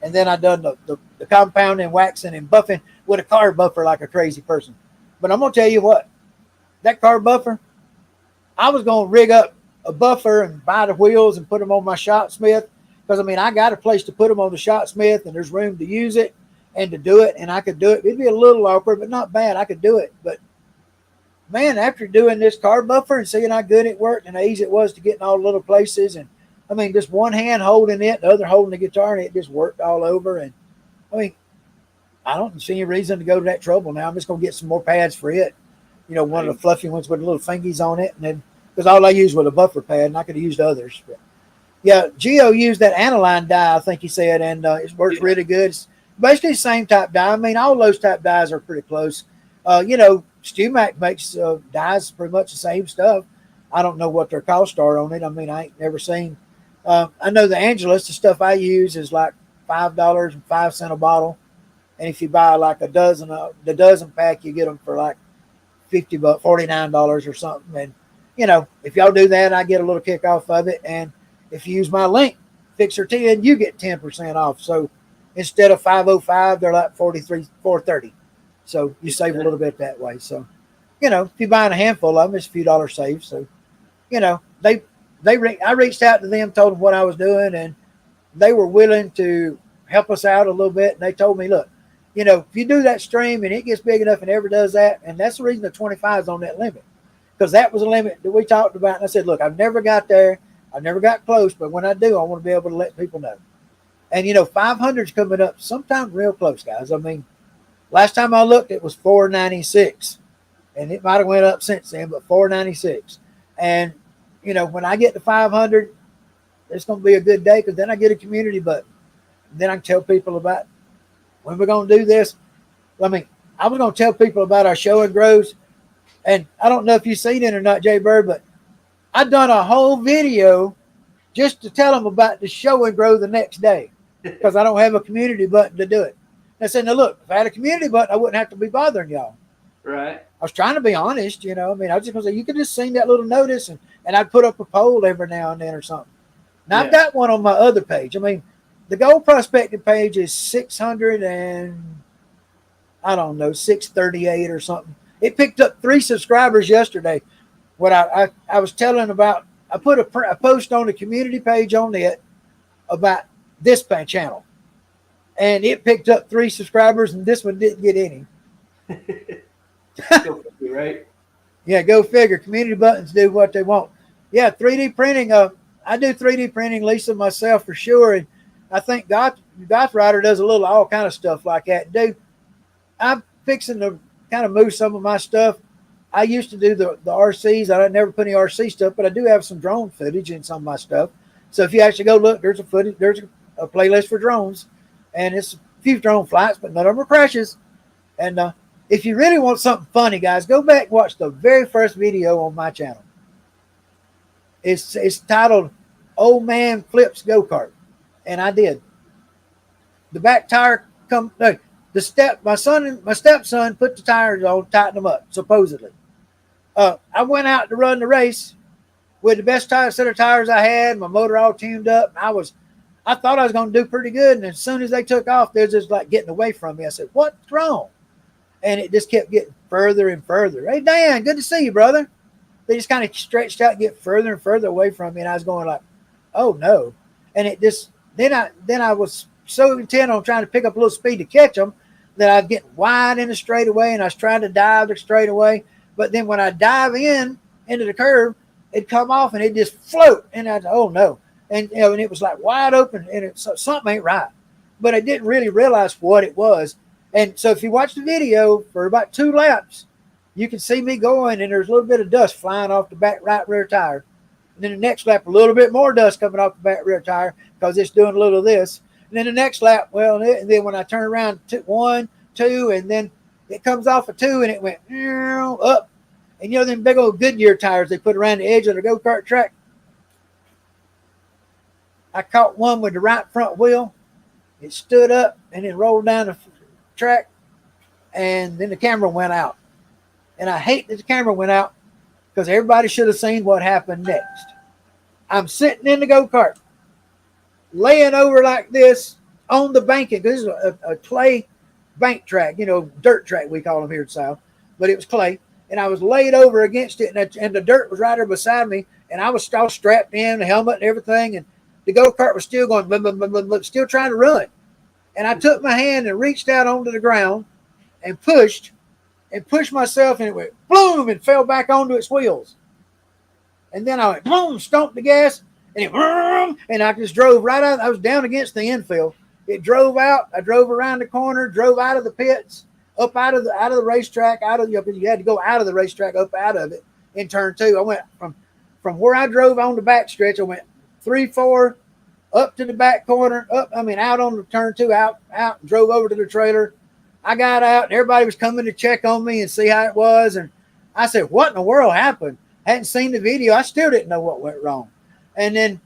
And then I done the compounding, waxing, and buffing with a carb buffer like a crazy person. But I'm gonna tell you what, that carb buffer, I was gonna rig up a buffer and buy the wheels and put them on my Shopsmith, because I got a place to put them on the Shopsmith, and there's room to use it and to do it, and I could do it. It'd be a little awkward, but not bad. I could do it. But man, after doing this carb buffer and seeing how good it worked and how easy it was to get in all the little places, and just one hand holding it, the other holding the guitar, and it just worked all over. And I don't see any reason to go to that trouble now. I'm just gonna get some more pads for it. One of the fluffy ones with the little fingies on it, and then because all I used was a buffer pad, and I could have used others. But yeah, Gio used that aniline dye, I think he said, and it works really good. It's basically the same type dye. All those type dyes are pretty close. StewMac makes dyes pretty much the same stuff. I don't know what their costs are on it. I ain't never seen. I know the Angelus, the stuff I use is like $5.05 a bottle, and if you buy like the dozen pack, you get them for like $50, $49 or something. And if y'all do that, I get a little kick off of it. And if you use my link, Fixer10, you get 10% off. So instead of $5.05, they're like $4.30. So you save a little bit that way. So, if you're buying a handful of them, it's a few dollars saved. So, I reached out to them, told them what I was doing, and they were willing to help us out a little bit. And they told me, look, if you do that stream and it gets big enough and ever does that, and that's the reason the 25 is on that limit, because that was a limit that we talked about. And I said, look, I've never got there. I've never got close, but when I do, I want to be able to let people know. And, 500 is coming up sometime real close, guys. Last time I looked, it was 496, and it might have went up since then, but 496. And, when I get to 500, it's going to be a good day, because then I get a community button. Then I can tell people about when we're going to do this. I was going to tell people about our show and grows, and I don't know if you've seen it or not, Jay Bird, but I've done a whole video just to tell them about the show and grow the next day, because I don't have a community button to do it. And I said, now look, if I had a community button, I wouldn't have to be bothering y'all. Right. I was trying to be honest, I was just going to say, you could just sing that little notice and I'd put up a poll every now and then or something. Now, I've got one on my other page. The gold prospecting page is 600 and, I don't know, 638 or something. It picked up 3 subscribers yesterday. What I was telling about, I put a post on the community page on it about this channel. And it picked up 3 subscribers, and this one didn't get any. Go figure, right? Yeah, go figure. Community buttons do what they want. Yeah, 3D printing. I do 3D printing, Lisa, myself for sure. And I think Goth Rider does a little all kind of stuff like that. Dude, I'm fixing to kind of move some of my stuff. I used to do the RCs. I never put any RC stuff, but I do have some drone footage in some of my stuff. So if you actually go look, there's a playlist for drones, and it's a few drone flights, but none of them are crashes. And if you really want something funny, guys, go back and watch the very first video on my channel. It's titled "Old Man Flips Go-Kart," and I did. The back tire my stepson put the tires on, tightened them up, supposedly. I went out to run the race with the best set of tires I had, my motor all tuned up. I thought I was going to do pretty good, and as soon as they took off, they're just like getting away from me. I said, "What's wrong?" And it just kept getting further and further. "Hey, Dan, good to see you, brother." They just kind of stretched out and get further and further away from me, and I was going like, "Oh no!" And it just then I was so intent on trying to pick up a little speed to catch them that I'd get wide in the straightaway, and I was trying to dive the straightaway. But then when I dive into the curve, it'd come off and it'd just float, and I'd "Oh no!" And and it was like wide open, and something ain't right. But I didn't really realize what it was. And so if you watch the video for about 2 laps, you can see me going, and there's a little bit of dust flying off the back right rear tire. And then the next lap, a little bit more dust coming off the back rear tire because it's doing a little of this. And then the next lap, and then when I turn around, 1, 2, and then it comes off of 2, and it went up. And them big old Goodyear tires they put around the edge of the go-kart track. I caught one with the right front wheel. It stood up and then rolled down the track, and then the camera went out. And I hate that the camera went out because everybody should have seen what happened next. I'm sitting in the go-kart, laying over like this on the banking. This is a clay bank track, dirt track we call them here in the South, but it was clay. And I was laid over against it, and the dirt was right there beside me, and I was still strapped in, the helmet and everything, and the go-kart was still going, blah, blah, blah, blah, blah, still trying to run. And I took my hand and reached out onto the ground and pushed myself, and it went boom and fell back onto its wheels. And then I went boom, stomped the gas, and it boom, and I just drove right out. I was down against the infield. It drove out. I drove around the corner, drove out of the pits, up out of the racetrack, you had to go out of the racetrack, up out of it in turn 2. I went from where I drove on the back stretch. I went 3, 4, up to the back corner, out on the turn 2, out, and drove over to the trailer. I got out, and everybody was coming to check on me and see how it was. And I said, "What in the world happened?" Hadn't seen the video. I still didn't know what went wrong. And then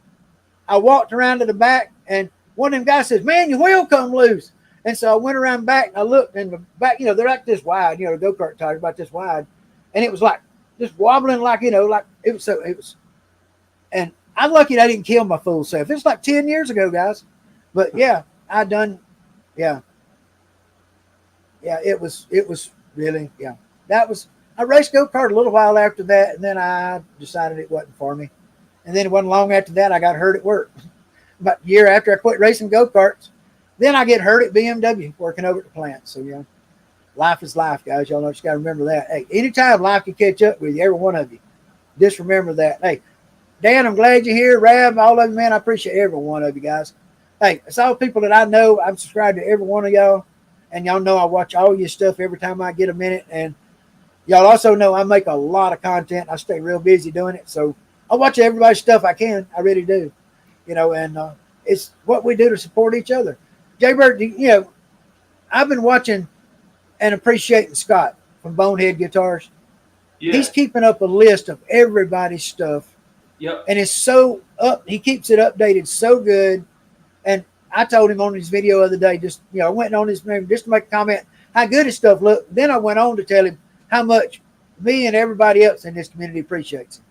I walked around to the back, and one of them guys says, "Man, your wheel come loose." And so I went around back, and I looked, and the back, they're like this wide, the go-kart tires about this wide. And it was like just wobbling like it was. And I'm lucky I didn't kill my fool self. It's like 10 years ago, guys. But yeah, it was really, I raced go-kart a little while after that, and then I decided it wasn't for me. And then it wasn't long after that I got hurt at work. About a year after I quit racing go-karts, then I get hurt at BMW working over at the plant. So, life is life, guys. Y'all just got to remember that. Hey, anytime life can catch up with you, every one of you, just remember that. Hey, Dan, I'm glad you're here. Rab, all of you, man, I appreciate every one of you guys. Hey, it's all people that I know. I'm subscribed to every one of y'all. And y'all know I watch all your stuff every time I get a minute. And y'all also know I make a lot of content. I stay real busy doing it. So I watch everybody's stuff I can. I really do. And it's what we do to support each other. Jaybird, I've been watching and appreciating Scott from Bonehead Guitars. Yeah. He's keeping up a list of everybody's stuff. Yep. And it's so up. He keeps it updated so good. And I told him on his video the other day, just, I went on his name just to make a comment how good his stuff looked. Then I went on to tell him how much me and everybody else in this community appreciates him,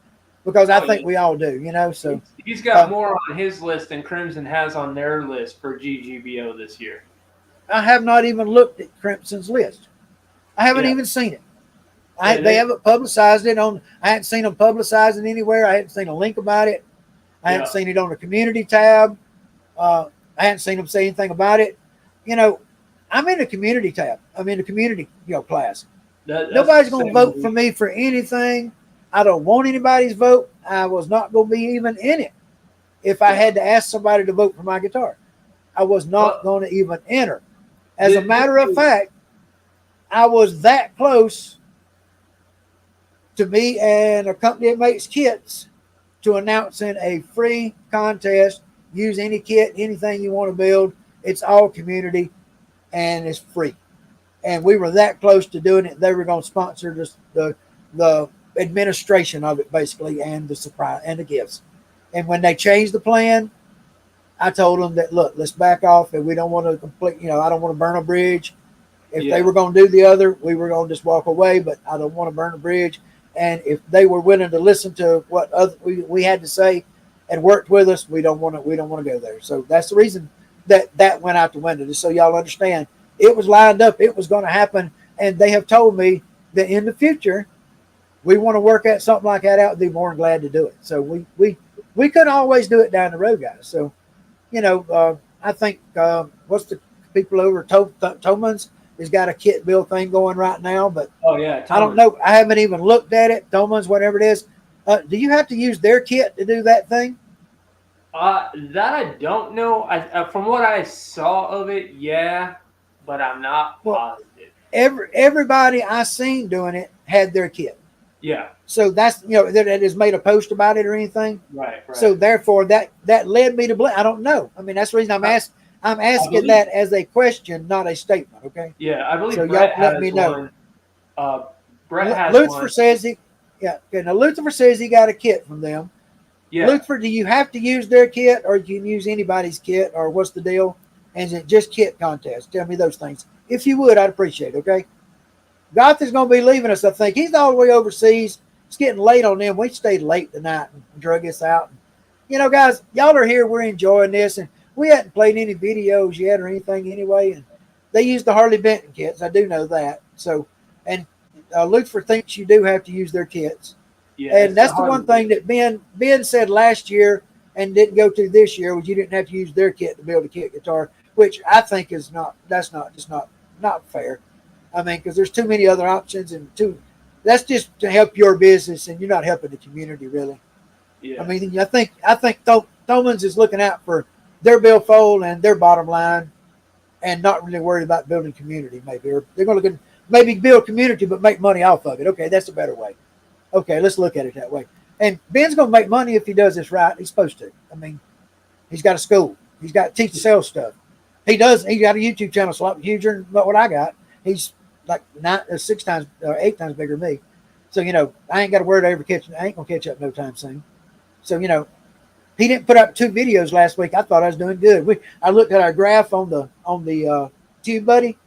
because I think we all do, So he's got more on his list than Crimson has on their list for GGBO this year. I have not even looked at Crimson's list. I haven't even seen it. They haven't publicized it on. I hadn't seen them publicize it anywhere. I hadn't seen a link about it. I hadn't seen it on the community tab. I hadn't seen them say anything about it. I'm in the community tab. I'm in the community class. Nobody's going to vote for me for anything. I don't want anybody's vote. I was not going to be even in it if I had to ask somebody to vote for my guitar. I was not going to even enter. As a matter of fact, I was that close to me and a company that makes kits to announcing a free contest. Use any kit, anything you want to build. It's all community and it's free. And we were that close to doing it. They were going to sponsor the administration of it, basically, and the surprise and the gifts. And when they changed the plan, I told them that, look, let's back off, and we don't want to complete, I don't want to burn a bridge. If they were going to do the other, we were going to just walk away, but I don't want to burn a bridge. And if they were willing to listen to what we had to say and worked with us, we don't want to go there. So that's the reason that went out the window, just so y'all understand. It was lined up. It was going to happen. And they have told me that in the future, we want to work at something like that out and be more than glad to do it. So we couldn't always do it down the road, guys. So, I think what's the people over Tomans has got a kit build thing going right now, but I don't know. I haven't even looked at it. Tomans, whatever it is. Do you have to use their kit to do that thing? That I don't know. From what I saw of it, yeah, but I'm not positive. Everybody I seen doing it had their kit. Yeah. So that's that has made a post about it or anything. Right. So therefore that led me to believe. I don't know. I mean, that's the reason I'm asking that as a question, not a statement. Okay. Yeah, I believe. So Brett y'all let me know. Brett has Lucifer one. says he. Yeah. Okay. Now Lucifer says he got a kit from them. Yeah. Lucifer, do you have to use their kit, or you can use anybody's kit, or what's the deal? And is it just kit contest? Tell me those things. If you would, I'd appreciate it. Okay. Goth is going to be leaving us, I think. He's all the way overseas. It's getting late on them. We stayed late tonight and drug us out. Guys, y'all are here. We're enjoying this. And we hadn't played any videos yet or anything anyway. And they use the Harley Benton kits. I do know that. So, and Lucifer thinks you do have to use their kits. Yeah, and that's the one thing that Ben said last year and didn't go to this year, was you didn't have to use their kit to build a kit guitar, which I think is not fair. I mean, because there's too many other options, and that's just to help your business, and you're not helping the community really. Yeah. I mean, I think Thomans is looking out for their billfold and their bottom line, and not really worried about building community. Maybe, or they're going to maybe build community but make money off of it. Okay, that's a better way. Okay, let's look at it that way. And Ben's going to make money if he does this right. He's supposed to. I mean, he's got a school. He's got to teach and sell stuff. He does. He's got a YouTube channel, a lot huger than what I got. He's like 8 times bigger than me. So, I ain't got a word over catching. I ain't going to catch up no time soon. So, he didn't put up 2 videos last week. I thought I was doing good. I looked at our graph on the Tube Buddy,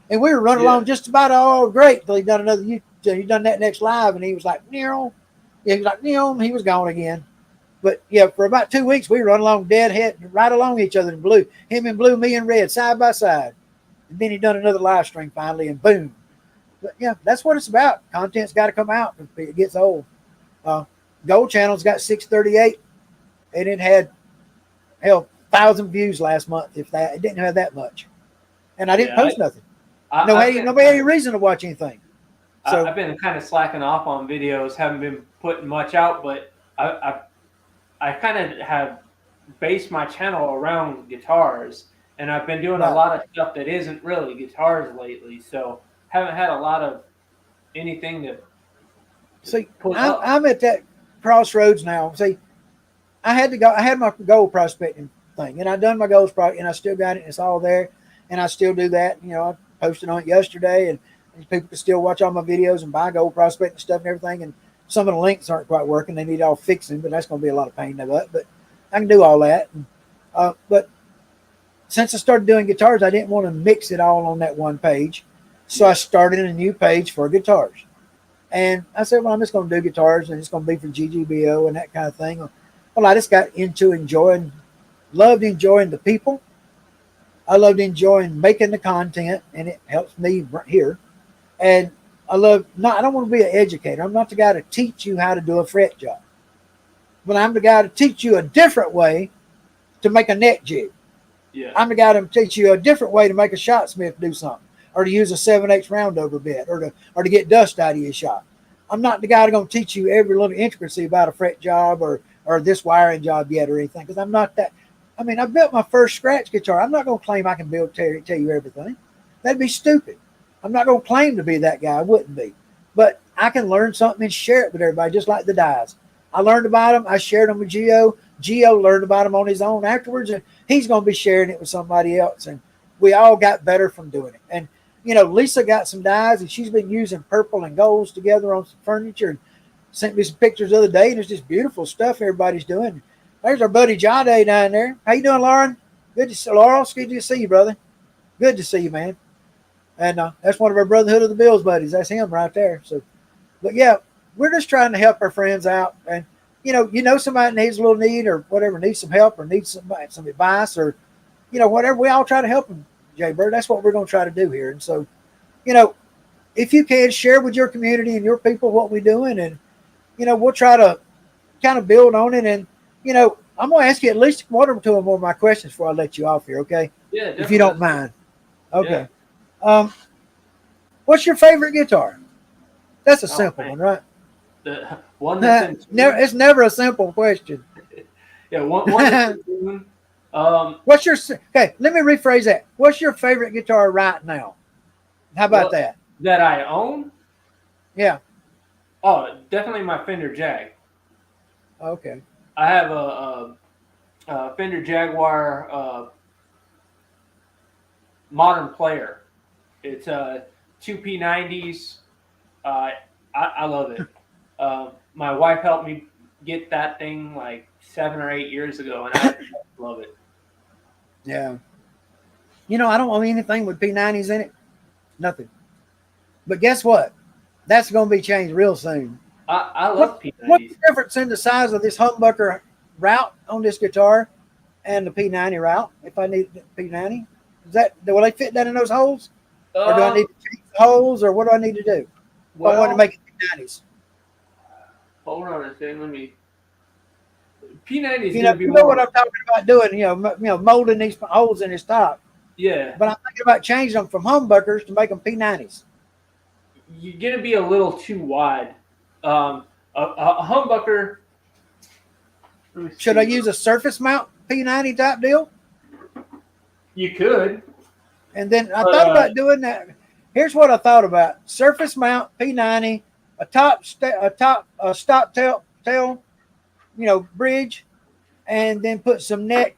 and we were running along just about all great until he done another YouTube. He done that next live, and he was like, "Neil." Yeah, he was like, "Neil." He was gone again. But yeah, for about 2 weeks, we run along dead right along each other in blue. Him in blue, me in red, side by side. And then he done another live stream finally, and boom. But yeah, that's what it's about. Content's got to come out if it gets old. Gold Channel's got 638, and it had 1,000 views last month. If that, it didn't have that much, and I didn't post nothing. Nobody had any reason to watch anything. So I've been kind of slacking off on videos, haven't been putting much out, but I kind of have based my channel around guitars, and I've been doing a lot of stuff that isn't really guitars lately, so haven't had a lot of anything to pull up. I'm at that crossroads now. See, I had my gold prospecting thing, and I done my gold project, and I still got it, and it's all there, and I still do that. I posted on it yesterday, and people can still watch all my videos and buy gold prospecting stuff and everything. And some of the links aren't quite working; they need all fixing, but that's going to be a lot of pain in the butt. But I can do all that. But since I started doing guitars, I didn't want to mix it all on that one page. So I started a new page for guitars. And I said, well, I'm just going to do guitars and it's going to be for GGBO and that kind of thing. Well, I just got into loved enjoying the people. I loved enjoying making the content, and it helps me here. And I don't want to be an educator. I'm not the guy to teach you how to do a fret job. But I'm the guy to teach you a different way to make a neck jig. Yeah. I'm the guy to teach you a different way to make a shot smith do something, or to use a 7/8 round over bit, or to get dust out of your shot. I'm not the guy that's going to teach you every little intricacy about a fret job or this wiring job yet or anything, because I'm not that. I mean, I built my first scratch guitar. I'm not going to claim I can tell you everything. That'd be stupid. I'm not going to claim to be that guy. I wouldn't be. But I can learn something and share it with everybody, just like the dies. I learned about them. I shared them with Gio. Gio learned about them on his own afterwards, and he's going to be sharing it with somebody else. And we all got better from doing it. And, you know, Lisa got some dies, and she's been using purple and golds together on some furniture and sent me some pictures the other day, and it's just beautiful stuff everybody's doing. There's our buddy Jade down there. How you doing, Lauren? Good to see Laurel. It's good to see you, brother. Good to see you, man. And that's one of our Brotherhood of the Bills buddies. That's him right there. So, but yeah, we're just trying to help our friends out. And you know, somebody needs a little need or whatever, needs some help or needs some advice or, you know, whatever. We all try to help them, Jay Bird. That's what we're going to try to do here. And so, you know, if you can share with your community and your people what we're doing, and you know, we'll try to kind of build on it. And you know, I'm going to ask you at least one or two more of my questions before I let you off here, okay? Yeah, definitely. If you don't mind. Okay. Yeah. What's your favorite guitar? That's a simple one, right? The one that's it's never a simple question. Yeah, one that's in tune. What's your okay? Let me rephrase that. What's your favorite guitar right now? How about that? That I own? Yeah. Oh, definitely my Fender Jag. Okay. I have a Fender Jaguar modern player. It's two P90s. I love it. My wife helped me get that thing like 7 or 8 years ago, and I love it. Yeah. You know, I don't own anything with P90s in it. Nothing. But guess what? That's going to be changed real soon. I love P90s. What's the difference in the size of this humbucker route on this guitar and the P90 route? If I need the P90, will they fit that in those holes? Or do I need to change the holes, or what do I need to do? Well, I want to make it P90s. Hold on a second. Let me. P90s. You know what I'm talking about doing. You know, molding these holes in his top. Yeah. But I'm thinking about changing them from humbuckers to make them P90s. You're gonna be a little too wide. A humbucker. Should I use a surface mount P90 type deal? You could. And then I thought about doing that. Here's what I thought about: surface mount P90, a stop tail, you know, bridge, and then put some neck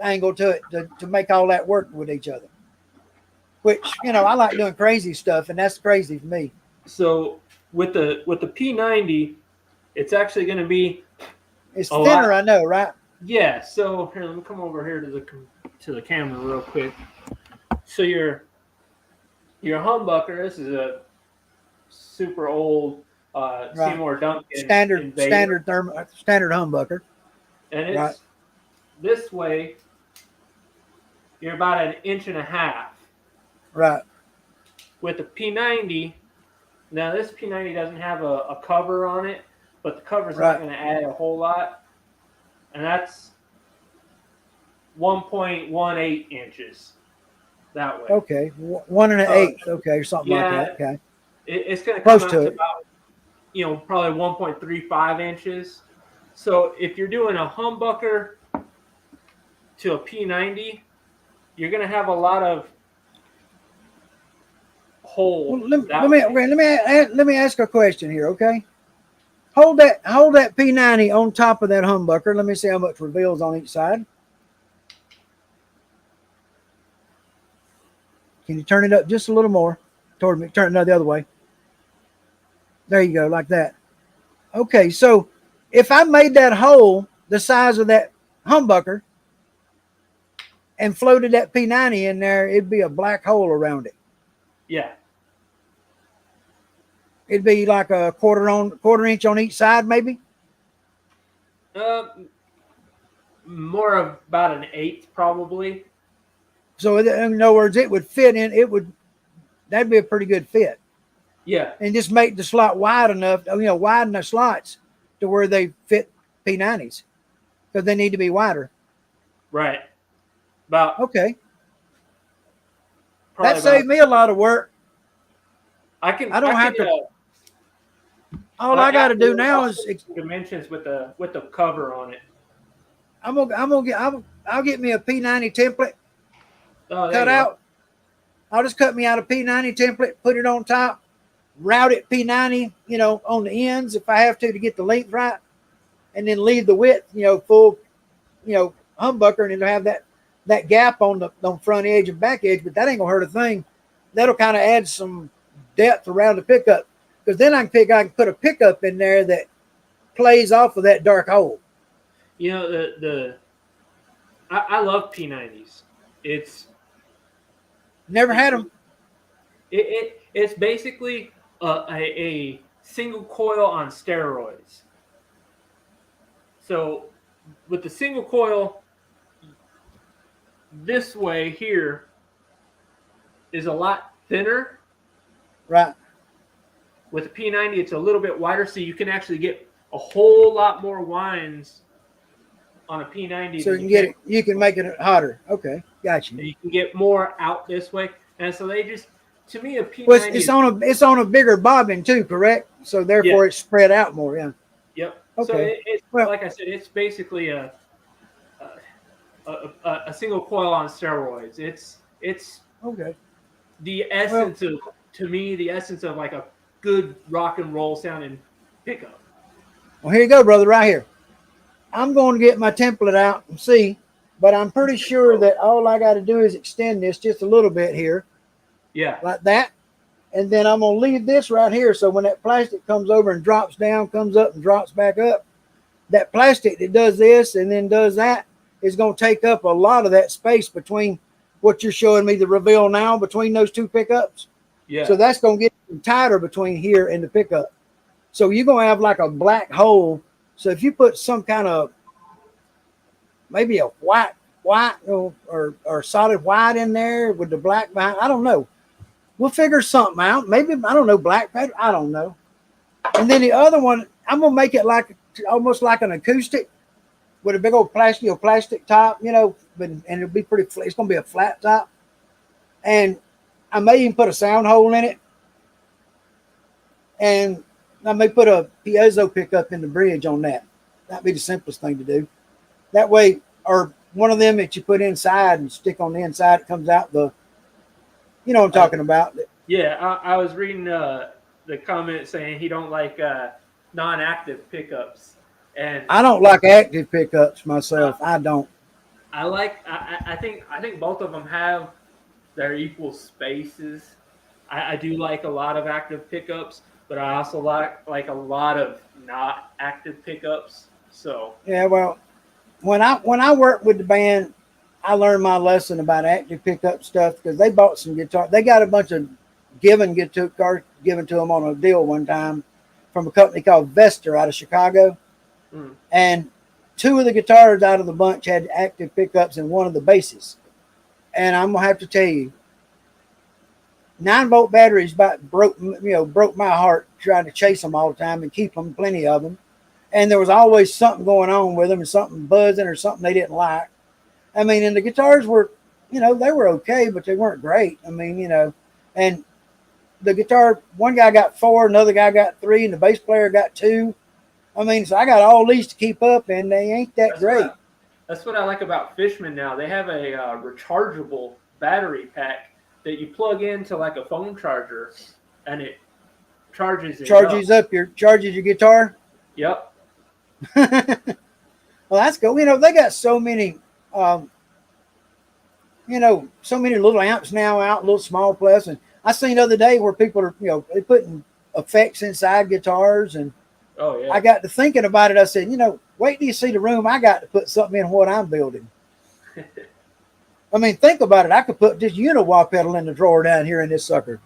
angle to it to make all that work with each other. Which, you know, I like doing crazy stuff, and that's crazy for me. So with the P90, it's actually going to be thinner, I know, right? Yeah. So here, let me come over here to the camera real quick. So your humbucker. This is a super old Seymour Duncan standard humbucker, and it's this way. You're about 1.5 inches. Right. With the P90, now this P90 doesn't have a cover on it, but the cover's not going to add a whole lot. And that's 1.18 inches that way. Okay. 1 1/8. Okay. Or something like that. Okay. It's going to come close out to to it. about, you know, probably 1.35 inches. So if you're doing a humbucker to a P90, you're going to have a lot of hole. Well, let me ask a question here, okay? Hold that P90 on top of that humbucker. Let me see how much reveals on each side. Can you turn it up just a little more toward me? Turn it the other way. There you go, like that. Okay, so if I made that hole the size of that humbucker, and floated that P90 in there, it'd be a black hole around it. Yeah. It'd be like a quarter inch on each side, maybe. More of about an eighth, probably. So in other words, it would fit in. That'd be a pretty good fit. Yeah. And just make the slot wide enough, widen the slots to where they fit P90s, because they need to be wider. Right. About. Okay. That saved me a lot of work. I don't have to. All I got to do now is dimensions with the cover on it. I'll get me a P90 template cut out. I'll just cut me out a P90 template, put it on top, route it P90, on the ends if I have to get the length right, and then leave the width, full, humbucker, and it'll have that gap on the front edge and back edge, but that ain't gonna hurt a thing. That'll kind of add some depth around the pickup, because then I can put a pickup in there that plays off of that dark hole. I love P90s. It's never had them. It's basically a single coil on steroids. So with the single coil, this way here is a lot thinner. Right. With the P90, it's a little bit wider, so you can actually get a whole lot more winds on a P90. So you can make it hotter. Okay, gotcha. You can get more out this way, and so they just, to me, a P90. Well, it's on a bigger bobbin too, correct? So therefore, it's spread out more. Yeah. Yep. Okay. So like I said, it's basically a single coil on steroids. It's okay. The essence the essence of like a good rock and roll sounding pickup. Well, here you go, brother, right here. I'm going to get my template out and see, but I'm pretty sure that all I got to do is extend this just a little bit here. Yeah. Like that. And then I'm going to leave this right here, so when that plastic comes over and drops down, comes up and drops back up, that plastic that does this and then does that is going to take up a lot of that space between what you're showing me, the reveal now, between those two pickups. Yeah. So that's going to get tighter between here and the pickup. So you're going to have like a black hole. So if you put some kind of, maybe a white or solid white in there with the black behind, I don't know. We'll figure something out. Maybe, I don't know, black pattern, I don't know. And then the other one, I'm going to make it like almost like an acoustic with a big old plastic top, and it'll be pretty, it's going to be a flat top. And I may even put a sound hole in it. And I may put a piezo pickup in the bridge on that. That'd be the simplest thing to do. That way, or one of them that you put inside and stick on the inside, it comes out the, you know what I'm talking about. Yeah, I was reading the comment saying he don't like non-active pickups. And I don't like active pickups myself. I don't. I think both of them have their equal spaces. I do like a lot of active pickups, but I also like a lot of not active pickups. So yeah, well, when I worked with the band, I learned my lesson about active pickup stuff, because they bought some guitar. They got a bunch of guitars given to them on a deal one time from a company called Vester out of Chicago. And two of the guitars out of the bunch had active pickups and one of the basses. And I'm gonna have to tell you, 9-volt batteries about broke my heart trying to chase them all the time and keep them, plenty of them. And there was always something going on with them, and something buzzing or something they didn't like. I mean, and the guitars were, they were okay, but they weren't great. I mean, and the guitar, one guy got 4, another guy got 3, and the bass player got 2. I mean, so I got all these to keep up, and they ain't that great. That's what I like about Fishman now. They have a rechargeable battery pack that you plug into like a phone charger, and it charges your guitar. Yep. Well, that's good. They got so many, so many little amps now out, little small plus. And I seen the other day where people are, they putting effects inside guitars. And oh yeah, I got to thinking about it. I said, wait till you see the room I got to put something in what I'm building. I mean, think about it. I could put this Uniwah pedal in the drawer down here in this sucker.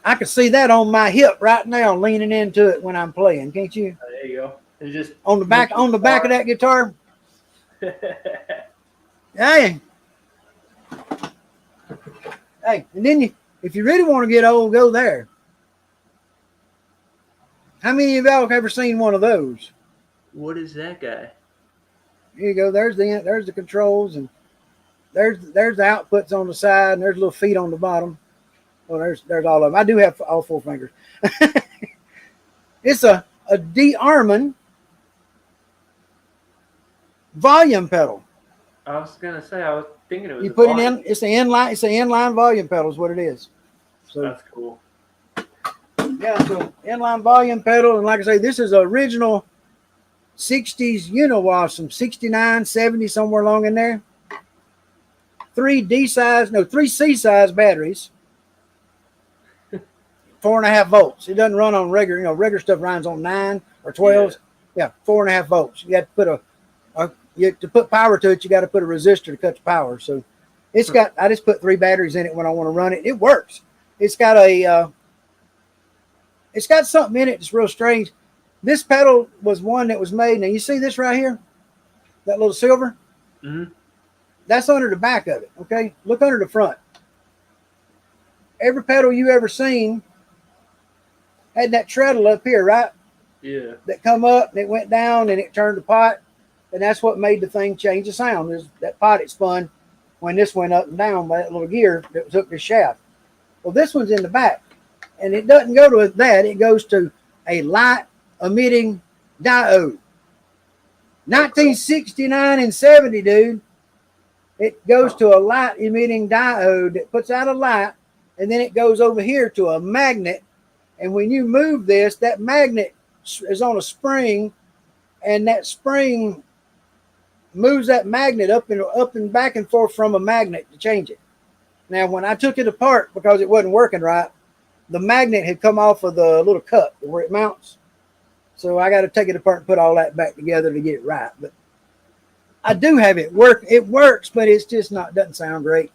I can see that on my hip right now, leaning into it when I'm playing. Can't you? There you go. It's just On the back of that guitar. Hey, hey, and then if you really want to get old, go there. How many of y'all have ever seen one of those? What is that guy? Here you go. There's the controls, and there's the outputs on the side, and there's little feet on the bottom. Well, there's all of them. I do have all 4 fingers. It's a de-arming volume pedal. I was gonna say, I was thinking it was. You put it in. It's an inline volume pedal is what it is. So that's cool. Yeah, so inline volume pedal, and like I say, this is original 60s Uniwah, some 69, 70, somewhere along in there. 3 C size batteries. 4.5 volts. It doesn't run on regular, regular stuff runs on 9 or 12s. Yeah, 4.5 volts. You have to put to put power to it, you got to put a resistor to cut the power. So it's got, I just put 3 batteries in it when I want to run it. It works. It's got something in it that's real strange. This pedal was one that was made. Now you see this right here, that little silver. Mm-hmm. That's under the back of it. Okay, look under the front. Every pedal you ever seen had that treadle up here, right? Yeah. That come up and it went down and it turned the pot, and that's what made the thing change the sound. Is that pot it spun when this went up and down by that little gear that was hooked to the shaft. Well, this one's in the back, and it doesn't go to that. It goes to a light emitting diode. 1969 and 70, dude. It goes to a light emitting diode that puts out a light, and then it goes over here to a magnet. And when you move this, that magnet is on a spring, and that spring moves that magnet up and back and forth from a magnet to change it. Now, when I took it apart because it wasn't working right, the magnet had come off of the little cup where it mounts. So I got to take it apart and put all that back together to get it right. But I do have it work. It works, but it's just doesn't sound great.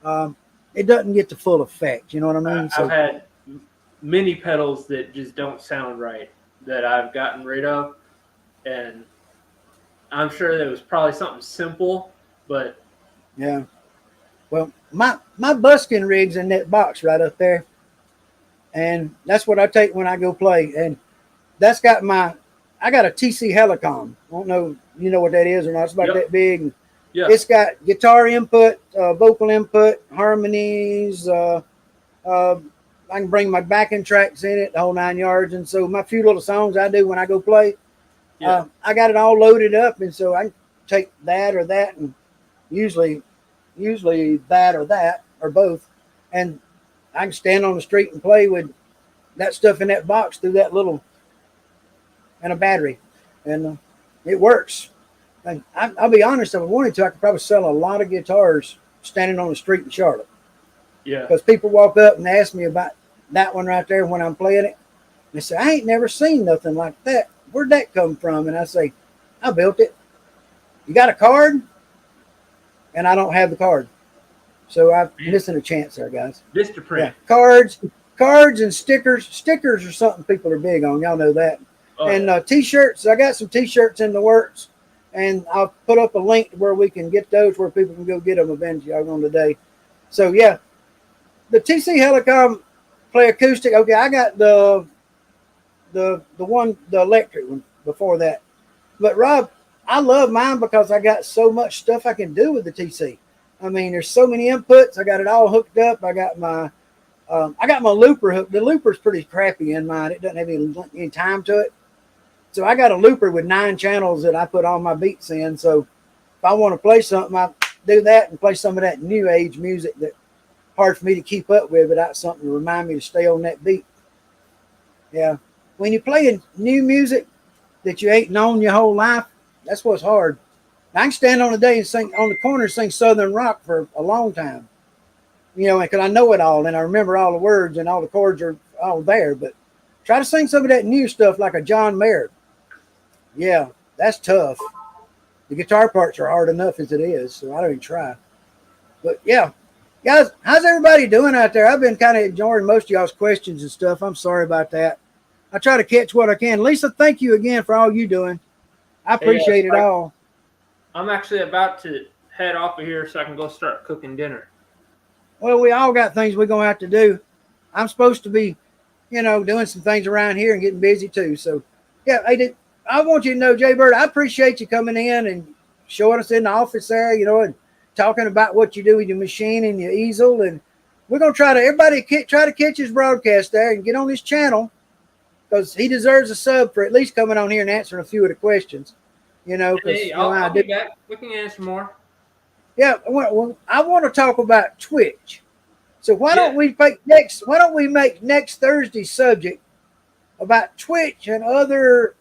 It doesn't get the full effect. You know what I mean? I've had many pedals that just don't sound right that I've gotten rid of, and I'm sure that was probably something simple, but yeah. Well, my buskin rig's in that box right up there, and that's what I take when I go play. And that's got I got a TC Helicom. I don't know, you know what that is or not. It's about that big. And it's got guitar input, vocal input, harmonies. I can bring my backing tracks in it, the whole 9 yards. And so my few little songs I do when I go play, I got it all loaded up. And so I can take that or that, and usually that or that or both. And I can stand on the street and play with that stuff in that box through that little, and a battery. And it works. And I'll be honest, if I wanted to, I could probably sell a lot of guitars standing on the street in Charlotte. Yeah. Because people walk up and ask me about that one right there when I'm playing it. And they say, I ain't never seen nothing like that. Where'd that come from? And I say, I built it. You got a card? And I don't have the card. So I'm missing a chance there, guys. Vistaprint. Yeah. Cards and stickers. Stickers are something people are big on. Y'all know that. Oh, and T-shirts. I got some T-shirts in the works. And I'll put up a link to where we can get those, where people can go get them eventually on today. So, yeah. The TC Helicom play acoustic. Okay, I got the electric one before that. But Rob, I love mine because I got so much stuff I can do with the TC. I mean, there's so many inputs. I got it all hooked up. I got my looper hooked. The looper's pretty crappy in mine. It doesn't have any time to it. So I got a looper with 9 channels that I put all my beats in. So if I want to play something, I do that and play some of that new age music that hard for me to keep up with without something to remind me to stay on that beat. Yeah. When you're playing new music that you ain't known your whole life, that's what's hard. I can stand on a day and sing on the corner and sing Southern rock for a long time. Because I know it all and I remember all the words and all the chords are all there. But try to sing some of that new stuff like a John Mayer. Yeah, that's tough. The guitar parts are hard enough as it is, so I don't even try. But yeah, guys, how's everybody doing out there? I've been kind of ignoring most of y'all's questions and stuff. I'm sorry about that. I try to catch what I can. Lisa, thank you again for all you doing. I appreciate it all. I'm actually about to head off of here so I can go start cooking dinner. Well, we all got things we're going to have to do. I'm supposed to be, doing some things around here and getting busy too. So, yeah, I want you to know, Jay Bird, I appreciate you coming in and showing us in the office there, and talking about what you do with your machine and your easel. And we're going to try to catch his broadcast there and get on his channel, because he deserves a sub for at least coming on here and answering a few of the questions. Hey, I'll be back. We can answer more. Yeah, I want to talk about Twitch. So why don't we make next Thursday's subject about Twitch and other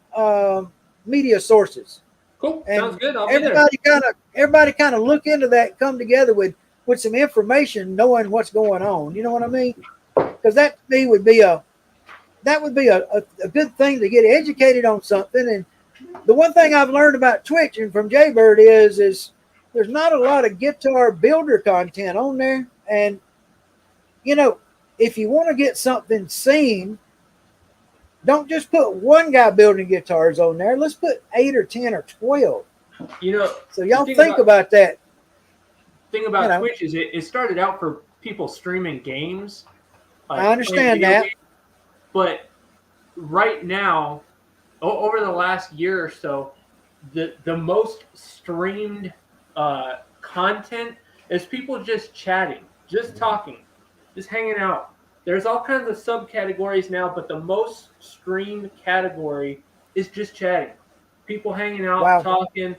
media sources? Cool. And sounds good. I'll be there. Everybody kind of look into that, come together with some information, knowing what's going on. You know what I mean? Because that to me would be a good thing to get educated on something. And the one thing I've learned about Twitch and from Jaybird is there's not a lot of guitar builder content on there. And, if you want to get something seen, don't just put one guy building guitars on there. Let's put 8 or 10 or 12. So y'all think about that. Thing about Twitch is it started out for people streaming games. I understand that. Games, but right now, over the last year or so, the most streamed content is people just chatting, just talking, just hanging out. There's all kinds of subcategories now, but the most streamed category is just chatting. People hanging out, talking,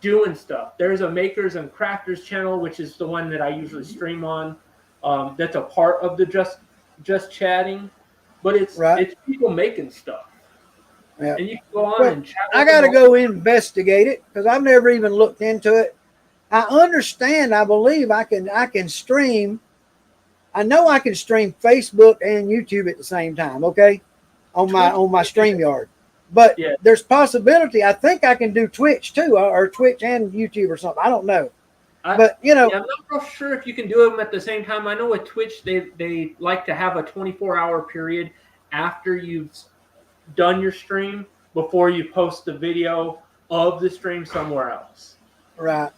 doing stuff. There's a makers and crafters channel, which is the one that I usually stream on. That's a part of the just chatting, but it's people making stuff. Yeah. And you can go on and chat. I got to go investigate it because I've never even looked into it. I understand. I believe I can stream. I know I can stream Facebook and YouTube at the same time. Okay, on my StreamYard. But there's possibility. I think I can do Twitch too, or Twitch and YouTube or something. I don't know. I'm not real sure if you can do them at the same time. I know with Twitch, they like to have a 24-hour period after you've done your stream before you post the video of the stream somewhere else. Right.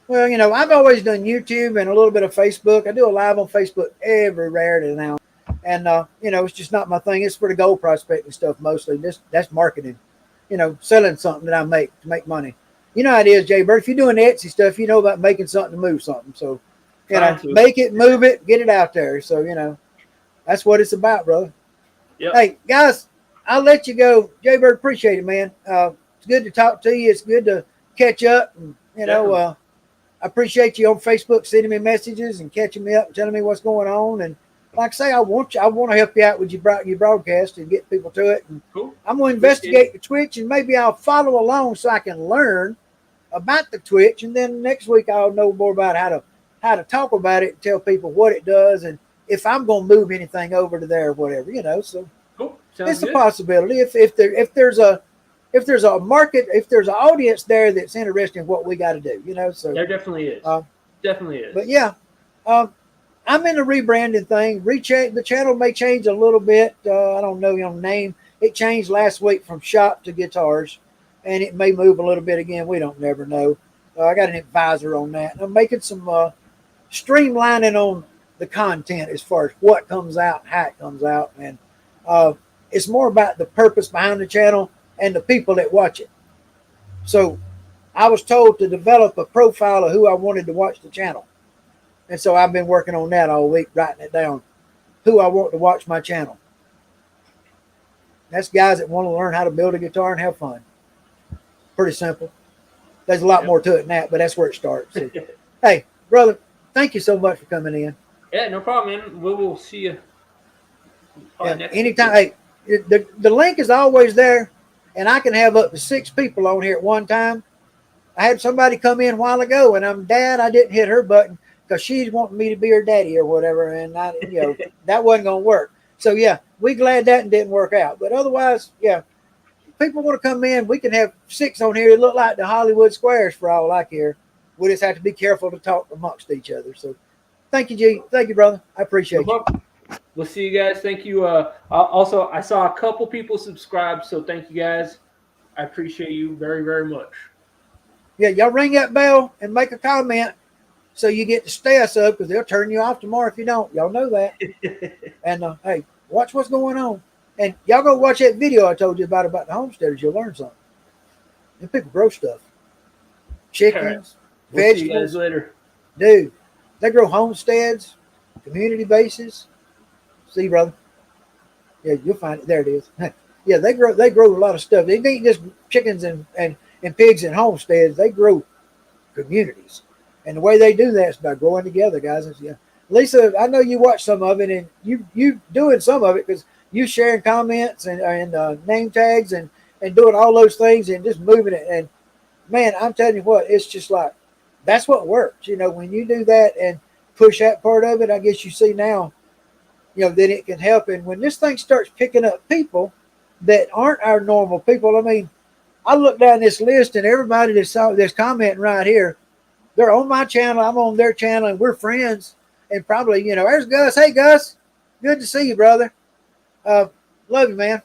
Well, I've always done YouTube and a little bit of Facebook. I do a live on Facebook every rare now. And, it's just not my thing. It's for the gold prospecting stuff mostly. That's marketing, selling something that I make to make money. You know how it is, Jay Bird. If you're doing Etsy stuff, you know about making something to move something. So, make it, move it, get it out there. So, that's what it's about, brother. Yep. Hey, guys, I'll let you go. Jay Bird, appreciate it, man. It's good to talk to you. It's good to catch up. And, I appreciate you on Facebook sending me messages and catching me up and telling me what's going on. And like I say, I want to help you out with your broadcast and get people to it. And cool. I'm going to investigate the Twitch, and maybe I'll follow along so I can learn about the Twitch. And then next week I'll know more about how to talk about it and tell people what it does and if I'm going to move anything over to there or whatever, So cool. It's a possibility. If there's a market, if there's an audience there that's interested in what we got to do, So there definitely is. Definitely is. But yeah, I'm in the rebranding thing. The channel may change a little bit. I don't know your name. It changed last week from shop to guitars, and it may move a little bit again. We don't never know. I got an advisor on that. I'm making some streamlining on the content as far as what comes out, how it comes out, and it's more about the purpose behind the channel and the people that watch it. So I was told to develop a profile of who I wanted to watch the channel. And so I've been working on that all week, writing it down, who I want to watch my channel. That's guys that want to learn how to build a guitar and have fun. Pretty simple. There's a lot more to it than that, but that's where it starts. So, hey, brother, thank you so much for coming in. Yeah, no problem, man. We will see you next anytime. Hey, the link is always there, and I can have up to 6 people on here at one time. I had somebody come in a while ago, and I didn't hit her button because she's wanting me to be her daddy or whatever, and that wasn't going to work. So, yeah, we glad that didn't work out. But otherwise, yeah, people want to come in, we can have 6 on here. It look like the Hollywood Squares for all I care. We just have to be careful to talk amongst each other. So thank you, G. Thank you, brother. I appreciate you. We'll see you guys. Thank you. Also, I saw a couple people subscribe, so thank you guys. I appreciate you very, very much. Yeah, y'all ring that bell and make a comment so you get to stay us up, because they'll turn you off tomorrow if you don't. Y'all know that. And hey, watch what's going on. And y'all go watch that video I told you about the homesteaders. You'll learn something. And people grow stuff. Chickens, we'll vegetables. See you guys later. Dude, they grow homesteads, community bases. See, brother? Yeah, you'll find it. There it is. Yeah, they grow a lot of stuff. They ain't just chickens and pigs and homesteads. They grow communities. And the way they do that is by growing together, guys. Yeah. Lisa, I know you watch some of it, and you doing some of it because you sharing comments and name tags and doing all those things and just moving it. And man, I'm telling you what, it's just like, that's what works. You know, when you do that and push that part of it, I guess you see now, you know, then it can help. And when this thing starts picking up people that aren't our normal people, I mean, I look down this list and everybody that's commenting right here, they're on my channel, I'm on their channel, and we're friends. And probably, you know, there's Gus. Hey, Gus, good to see you, brother. Love you, man.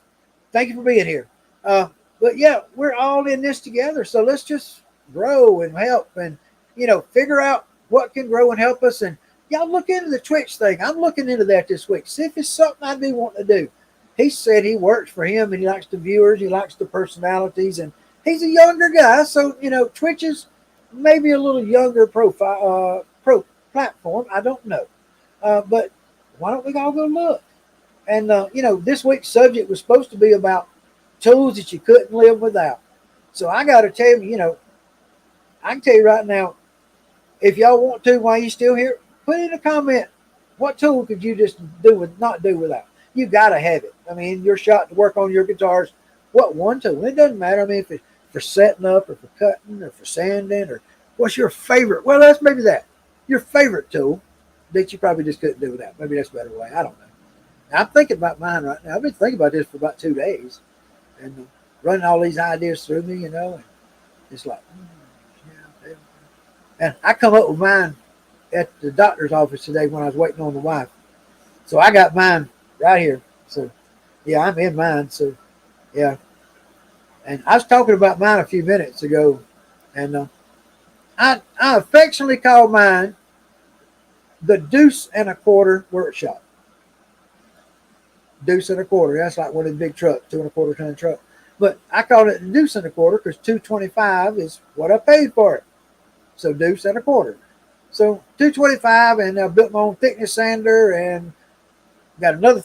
Thank you for being here. But yeah, we're all in this together. So let's just grow and help and, you know, figure out what can grow and help us. And y'all look into the Twitch thing. I'm looking into that this week. See if it's something I'd be wanting to do. He said he works for him and he likes the viewers. He likes the personalities. And he's a younger guy. So, you know, Twitch is maybe a little younger profile, platform. I don't know. But why don't we all go look? And, you know, this week's subject was supposed to be about tools that you couldn't live without. So I got to tell you, you know, I can tell you right now, if y'all want to, while you're still here, put in a comment, what tool could you just not do without? You got to have it. I mean, your shot to work on your guitars, what one tool? It doesn't matter. I mean, if it's for setting up or for cutting or for sanding or what's your favorite? Well, that's maybe that. Your favorite tool that you probably just couldn't do without. Maybe that's a better way. I don't know. I'm thinking about mine right now. I've been thinking about this for about 2 days and running all these ideas through me, you know, and it's like, yeah. And I come up with mine at the doctor's office today when I was waiting on the wife. So I got mine right here. So, yeah, I'm in mine. So, yeah. And I was talking about mine a few minutes ago, and I affectionately call mine the Deuce and a Quarter Workshop. Deuce and a Quarter. That's like one of the big trucks, 2.25 ton truck. But I call it the Deuce and a Quarter because $225 is what I paid for it. So Deuce and a Quarter. So $225, and I built my own thickness sander and got another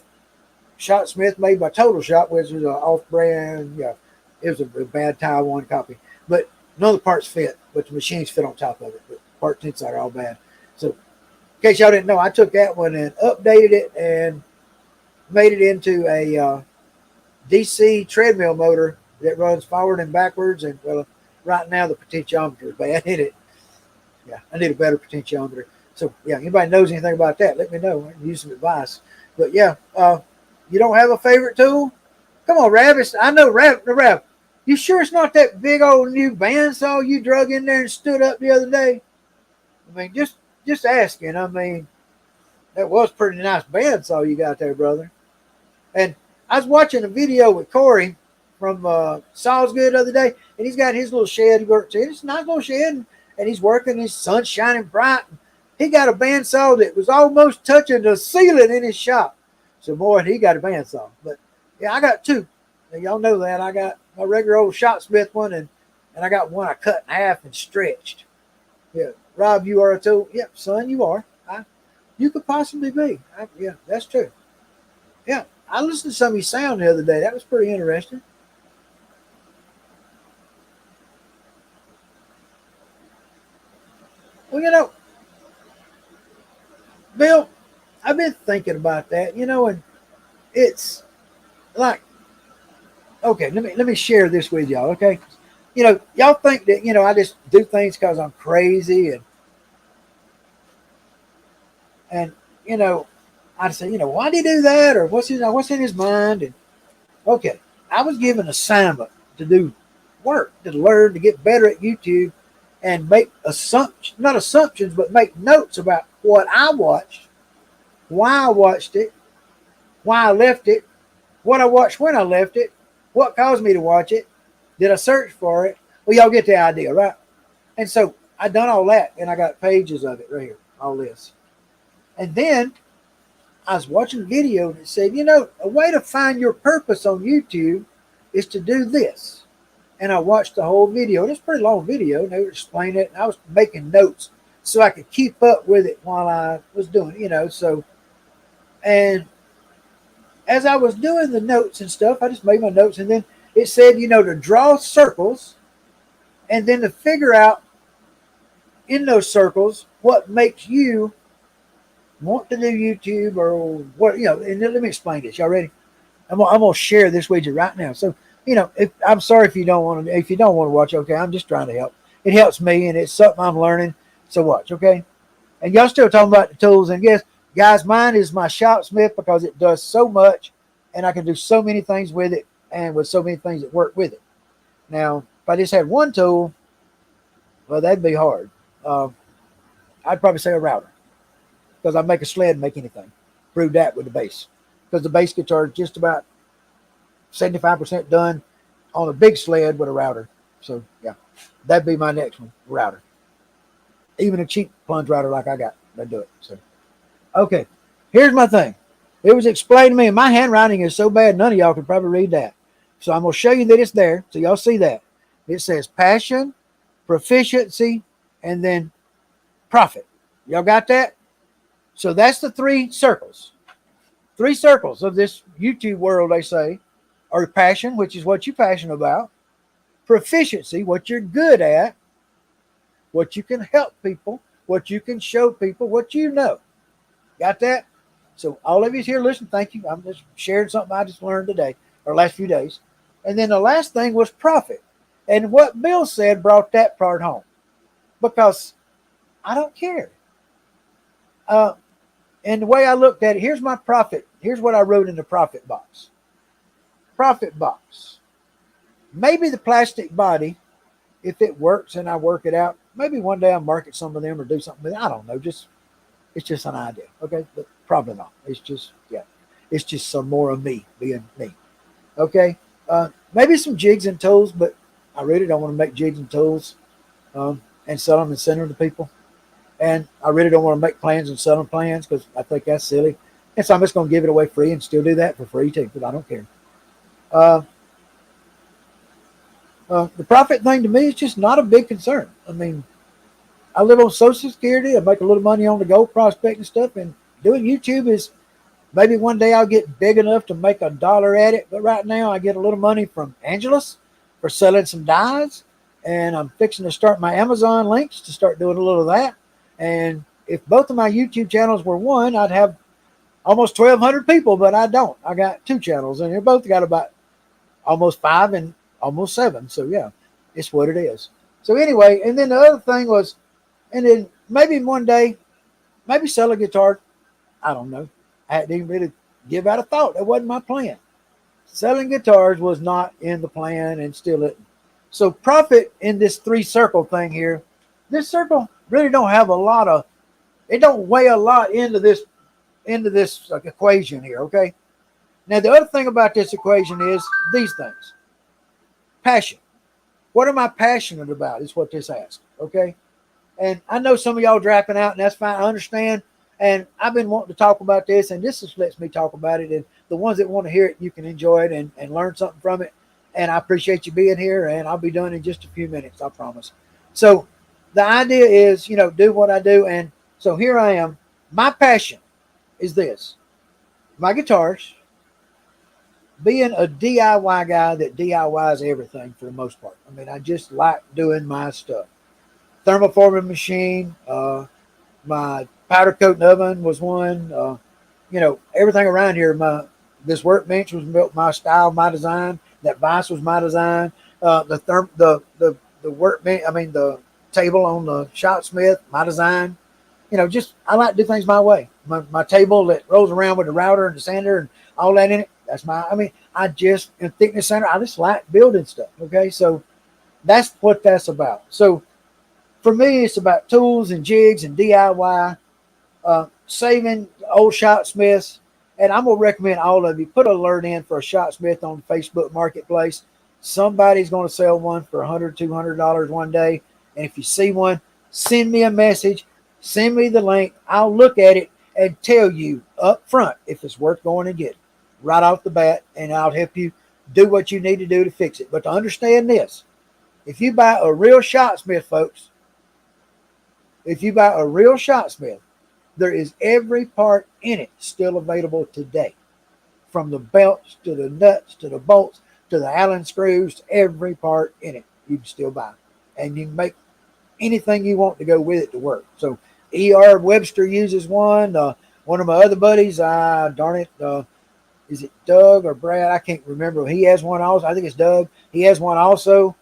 shot smith made by Total Shop, which is an off-brand. Yeah, it was a bad Taiwan copy, but none of the parts fit, but the machines fit on top of it. But parts inside are all bad. So in case y'all didn't know, I took that one and updated it and made it into a DC treadmill motor that runs forward and backwards. And well, right now the potentiometer is bad. Yeah, I need a better potentiometer. So yeah, anybody knows anything about that, let me know. I can use some advice. But yeah, you don't have a favorite tool? Come on, Rab. I know Rab. You sure it's not that big old new bandsaw you drug in there and stood up the other day? I mean, just asking. I mean, that was a pretty nice bandsaw you got there, brother. And I was watching a video with Corey from Saw's Good the other day, and he's got his little shed he works in. It's a nice little shed, and he's working. His sun's shining bright. He got a bandsaw that was almost touching the ceiling in his shop. So, boy, he got a bandsaw. But, yeah, I got two. And y'all know that. I got my regular old shopsmith one, and I got one I cut in half and stretched. Yeah, Rob, you are a tool. Yep, son, you are. You could possibly be. Yeah, that's true. Yeah, I listened to some of your sound the other day. That was pretty interesting. Well, you know, Bill, I've been thinking about that, you know, and it's like, okay, let me share this with y'all, okay? You know, y'all think that, you know, I just do things because I'm crazy and you know, I say, you know, why did he do that, or what's in his mind? And okay, I was given an assignment to do work, to learn, to get better at YouTube and make assumptions, not assumptions, but make notes about what I watched, why I watched it, why I left it, what I watched when I left it, what caused me to watch it, did I search for it? Well, y'all get the idea, right? And so I done all that, and I got pages of it right here, all this. And then I was watching a video and it said, a way to find your purpose on YouTube is to do this. And I watched the whole video. And it's a pretty long video, and they were explaining it. And I was making notes so I could keep up with it while I was doing it, so. And as I was doing the notes and stuff, I just made my notes. And then it said, to draw circles and then to figure out in those circles what makes you want to do YouTube or what, and then let me explain this. Y'all ready? I'm going to share this with you right now. So, I'm sorry if you don't want to watch, okay? I'm just trying to help. It helps me, and it's something I'm learning. So watch, okay? And y'all still talking about the tools. And yes, guys, mine is my Shopsmith because it does so much, and I can do so many things with it, and with so many things that work with it. Now, if I just had one tool, well, that'd be hard. I'd probably say a router because I make a sled make anything. Prove that with the bass because the bass guitar is just about 75% done on a big sled with a router. So, yeah, that'd be my next one, router. Even a cheap plunge router like I got, that'd do it. So, okay, here's my thing. It was explained to me, and my handwriting is so bad, none of y'all could probably read that. So I'm going to show you that it's there, so y'all see that. It says passion, proficiency, and then profit. Y'all got that? So that's the three circles. Three circles of this YouTube world, they say, are passion, which is what you're passionate about, proficiency, what you're good at, what you can help people, what you can show people, what you know. Got that? So all of you here, listen, thank you. I'm just sharing something I just learned today, or last few days. And then the last thing was profit. And what Bill said brought that part home. Because I don't care. And the way I looked at it, here's my profit. Here's what I wrote in the profit box. Profit box. Maybe the plastic body, if it works and I work it out, maybe one day I'll market some of them or do something with it. I don't know. It's just an idea. Okay. But probably not. It's just some more of me being me. Okay. Maybe some jigs and tools, but I really don't want to make jigs and tools and sell them and send them to people. And I really don't want to make plans and sell them plans because I think that's silly. And so I'm just going to give it away free and still do that for free too, because I don't care. The profit thing to me is just not a big concern. I mean, I live on Social Security. I make a little money on the gold prospect and stuff. And doing YouTube is maybe one day I'll get big enough to make $1 at it. But right now I get a little money from Angelus for selling some dies. And I'm fixing to start my Amazon links to start doing a little of that. And if both of my YouTube channels were one, I'd have almost 1,200 people, but I don't. I got two channels, and they both got about almost 5 and almost 7. So, yeah, it's what it is. So, anyway, and then the other thing was, and then maybe one day, maybe sell a guitar. I don't know. I didn't even really give out a thought. That wasn't my plan. Selling guitars was not in the plan and still isn't. So, profit in this 3-circle thing here, this circle really don't have a lot of, it don't weigh a lot into this equation here, okay? Now, the other thing about this equation is these things. Passion. What am I passionate about is what this asks, okay? And I know some of y'all dropping out, and that's fine. I understand. And I've been wanting to talk about this, and this just lets me talk about it. And the ones that want to hear it, you can enjoy it and learn something from it. And I appreciate you being here, and I'll be done in just a few minutes, I promise. So the idea is, do what I do. And so here I am. My passion is this. My guitars, being a DIY guy that DIYs everything for the most part. I mean, I just like doing my stuff. Thermoforming machine, my powder coating oven was one. Everything around here. This workbench was built my style, my design. That vise was my design. The workbench. I mean the table on the Shopsmith, my design. I like to do things my way. My table that rolls around with the router and the sander and all that in it, That's I just, in Thickness Center, I just like building stuff. Okay. So that's what that's about. So for me, it's about tools and jigs and DIY, saving old shot smiths. And I'm going to recommend all of you put an alert in for a shot smith on Facebook Marketplace. Somebody's going to sell one for $100, $200 one day. And if you see one, send me a message, send me the link. I'll look at it and tell you up front if it's worth going and getting right off the bat. And I'll help you do what you need to do to fix it. But to understand this, if you buy a real shot smith, folks, if you buy a real shot smith, there is every part in it still available today. From the belts to the nuts to the bolts to the Allen screws, every part in it you can still buy. And you can make anything you want to go with it to work. So E.R. Webster uses one. One of my other buddies, is it Doug or Brad? I can't remember. He has one also. I think it's Doug. He has one also.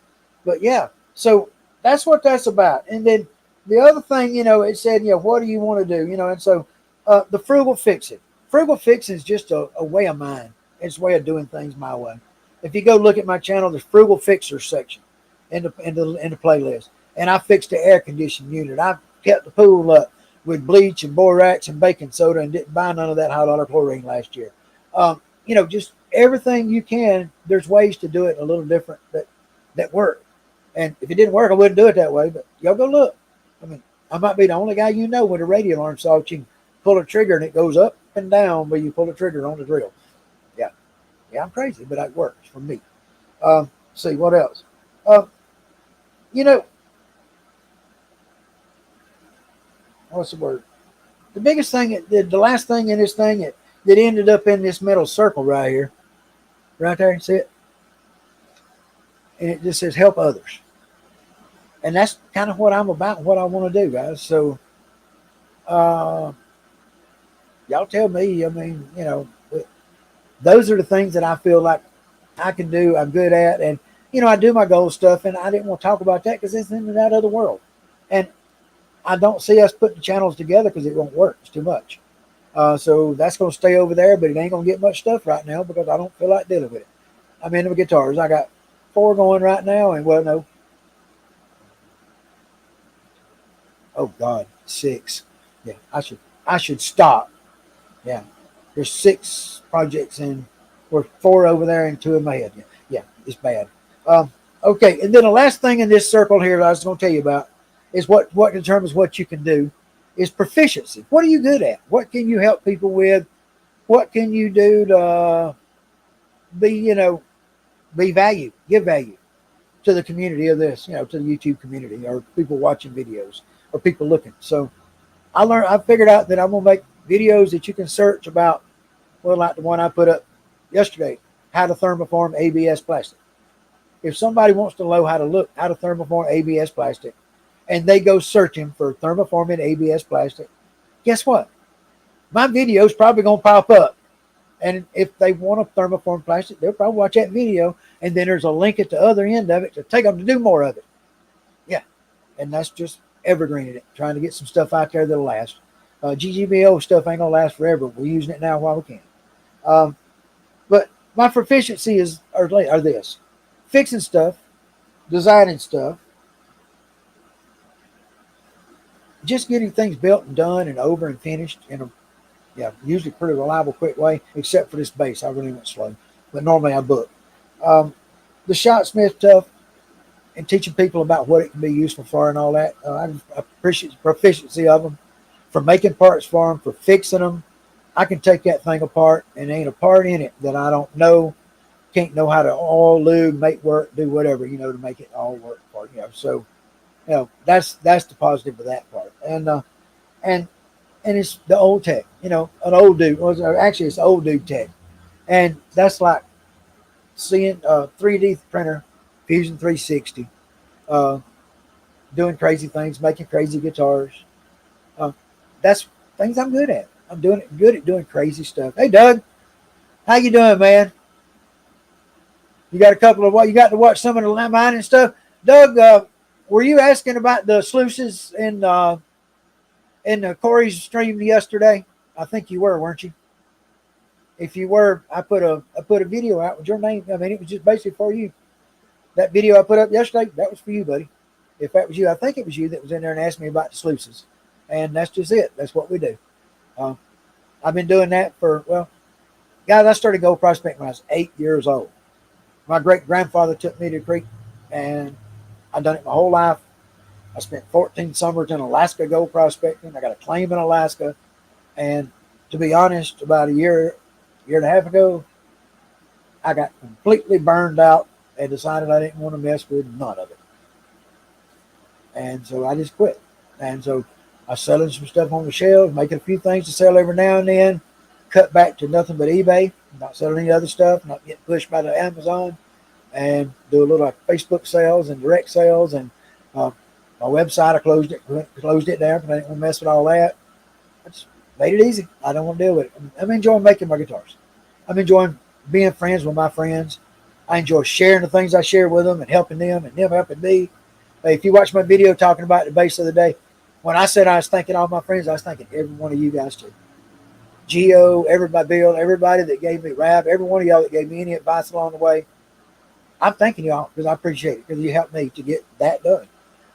But yeah, so that's what that's about. And then the other thing, it said, what do you want to do? And so the frugal fixing. Frugal fixing is just a way of mine. It's a way of doing things my way. If you go look at my channel, there's frugal fixers section in the playlist. And I fixed the air conditioning unit. I kept the pool up with bleach and borax and baking soda and didn't buy none of that high dollar chlorine last year. Just everything you can. There's ways to do it a little different that work. And if it didn't work, I wouldn't do it that way. But y'all go look. I might be the only guy with a radio alarm saw you can pull a trigger and it goes up and down when you pull the trigger on the drill. Yeah, I'm crazy, but it works for me. See what else? What's the word? The biggest thing, the last thing in this thing that ended up in this metal circle right here, right there. See it? And it just says help others. And that's kind of what I'm about, what I want to do, guys. So, y'all tell me, those are the things that I feel like I can do, I'm good at. And, I do my goal stuff, and I didn't want to talk about that because it's in that other world. And I don't see us putting channels together because it won't work. It's too much. So that's going to stay over there, but it ain't going to get much stuff right now because I don't feel like dealing with it. I'm into guitars. I got 4 going right now, and no. Oh God, 6. Yeah, I should stop. Yeah, there's 6 projects and we're 4 over there and 2 in my head. Yeah, it's bad. Okay, and then the last thing in this circle here that I was going to tell you about is what determines what you can do is proficiency. What are you good at? What can you help people with? What can you do to give value to the community of this, to the YouTube community or people watching videos or people looking. So I figured out that I'm going to make videos that you can search about, like the one I put up yesterday, how to thermoform ABS plastic. If somebody wants to know how to thermoform ABS plastic and they go searching for thermoforming ABS plastic, guess what? My video is probably going to pop up. And if they want to thermoform plastic, they'll probably watch that video. And then there's a link at the other end of it to take them to do more of it. Yeah. And that's just evergreening it, trying to get some stuff out there that'll last. GGBO stuff ain't going to last forever. We're using it now while we can. But my proficiency are this. Fixing stuff, designing stuff, just getting things built and done and over and finished in a usually pretty reliable, quick way, except for this bass. I really went slow, but normally I book. The shot smith stuff and teaching people about what it can be useful for and all that. I appreciate the proficiency of them, for making parts for them, for fixing them. I can take that thing apart and ain't a part in it that I don't know, can't know how to oil, lube, make work, do whatever, to make it all work for it. So, that's the positive of that part. And it's the old tech, an old dude. Actually, it's old dude tech. And that's like seeing a 3D printer, Fusion 360, doing crazy things, making crazy guitars. That's things I'm good at. I'm good at doing crazy stuff. Hey, Doug, how you doing, man? You got you got to watch some of the mining stuff. Doug, were you asking about the sluices in Corey's stream yesterday? I think you were, weren't you? if you were, I put a video out with your name. I mean, it was just basically for you. That video I put up yesterday, that was for you, buddy. If that was you, I think it was you that was in there and asked me about the sluices. And that's just it. That's what we do. I've been doing that for, well, guys, I started gold prospecting when I was 8 years old. My great-grandfather took me to the creek, and I've done it my whole life. I spent 14 summers in Alaska gold prospecting. I got a claim in Alaska. And to be honest, about a year and a half ago, I got completely burned out and decided I didn't want to mess with none of it. And so I just quit. And so I was selling some stuff on the shelves, making a few things to sell every now and then, cut back to nothing but eBay, not selling any other stuff, not getting pushed by the Amazon, and do a little like Facebook sales and direct sales. And my website, I closed it down because I didn't want to mess with all that. I just made it easy. I don't want to deal with it. I'm enjoying making my guitars. I'm enjoying being friends with my friends. I enjoy sharing the things I share with them and helping them and them helping me. Hey, if you watch my video talking about the bass of the day, when I said I was thanking all my friends, I was thanking every one of you guys too. Gio, everybody, Bill, everybody that gave me rap, every one of y'all that gave me any advice along the way. I'm thanking y'all because I appreciate it because you helped me to get that done.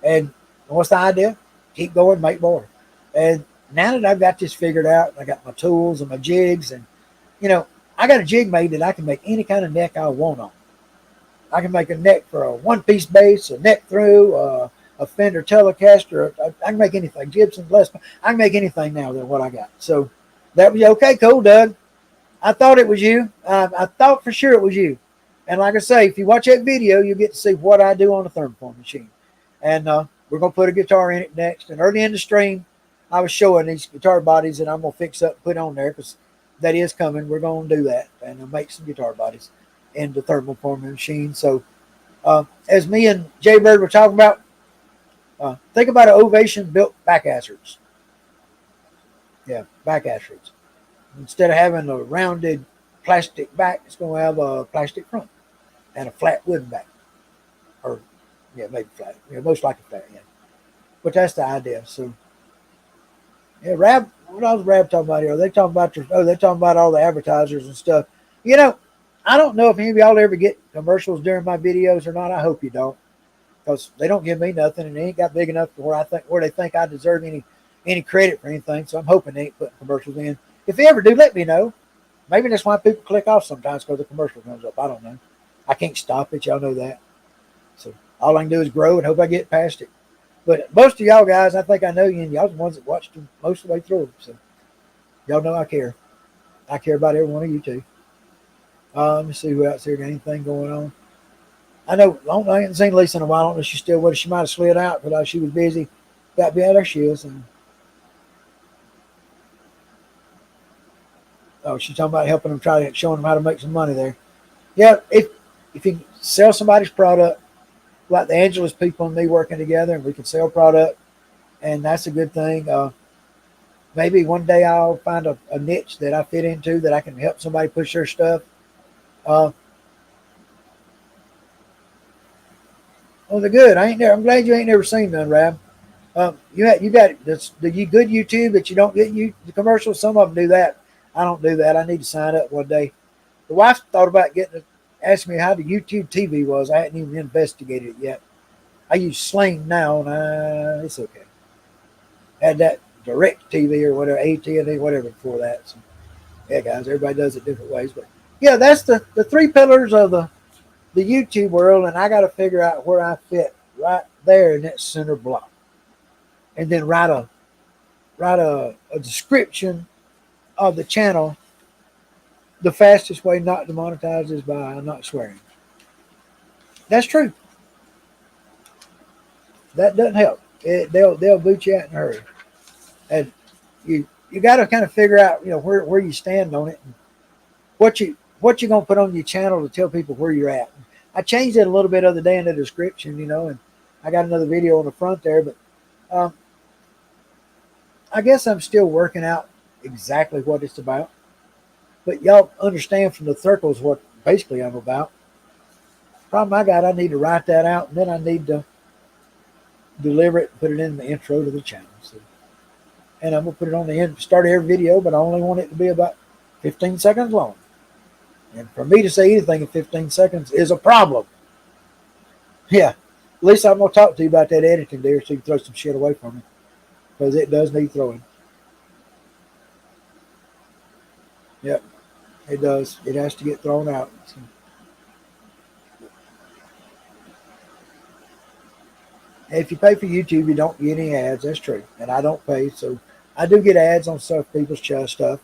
And what's the idea? Keep going, make more. And now that I've got this figured out, I got my tools and my jigs, and I got a jig made that I can make any kind of neck I want on. I can make a neck for a one-piece bass, a neck through, a Fender Telecaster. I can make anything. Gibson, Les Paul. I can make anything now than what I got. So that was okay. Cool, Doug. I thought it was you. I thought for sure it was you. And like I say, if you watch that video, you'll get to see what I do on the thermoform machine. And we're going to put a guitar in it next. And early in the stream, I was showing these guitar bodies that I'm going to fix up and put on there because that is coming. We're going to do that and I'll make some guitar bodies in the thermoforming machine. So as me and Jay Bird were talking about, think about an Ovation built back asterisk. Yeah, back asterisk. Instead of having a rounded plastic back, it's going to have a plastic front and a flat wooden back. Or, yeah, maybe flat. Yeah, most likely flat, yeah. But that's the idea. So, yeah, Rab, what else Rab talking about here? Are they talking about they're talking about all the advertisers and stuff. I don't know if any of y'all ever get commercials during my videos or not. I hope you don't. Because they don't give me nothing and they ain't got big enough to where they think I deserve any credit for anything. So I'm hoping they ain't putting commercials in. If they ever do, let me know. Maybe that's why people click off sometimes because the commercial comes up. I don't know. I can't stop it. Y'all know that. So all I can do is grow and hope I get past it. But most of y'all guys, I think I know you, and y'all the ones that watched them most of the way through. So y'all know I care. I care about every one of you too. Let me see who else here got anything going on. I know I haven't seen Lisa in a while. I don't know if she's still with us. She might have slid out because she was busy. Got to be out there. She is. And she's talking about helping them showing them how to make some money there. Yeah, if you sell somebody's product, like the Angeles people and me working together, and we can sell product, and that's a good thing. Maybe one day I'll find a niche that I fit into that I can help somebody push their stuff. Well, they're good. I'm glad you ain't never seen none, Rab. You got the good YouTube that you don't get the commercials. Some of them do that. I don't do that. I need to sign up one day. The wife thought about asked me how the YouTube TV was. I hadn't even investigated it yet. I use Sling now, and it's okay. Had that Direct TV or whatever, AT&T, whatever before that. So, yeah, guys, everybody does it different ways. But yeah, that's the three pillars of the YouTube world, and I got to figure out where I fit right there in that center block, and then write a description of the channel. The fastest way not to monetize is by not swearing. That's true. That doesn't help. They'll boot you out in a hurry, and you got to kind of figure out where you stand on it, and what you're gonna put on your channel to tell people where you're at. I changed it a little bit the other day in the description, and I got another video on the front there, but I guess I'm still working out exactly what it's about. But y'all understand from the circles what basically I'm about. Problem I got, I need to write that out, and then I need to deliver it and put it in the intro to the channel. So, and I'm going to put it on the end, start of every video, but I only want it to be about 15 seconds long. And for me to say anything in 15 seconds is a problem. Yeah. At least I'm going to talk to you about that editing there so you can throw some shit away from me. Because it does need throwing. Yep. It does. It has to get thrown out. So. If you pay for YouTube, you don't get any ads. That's true. And I don't pay. So I do get ads on stuff, people's stuff.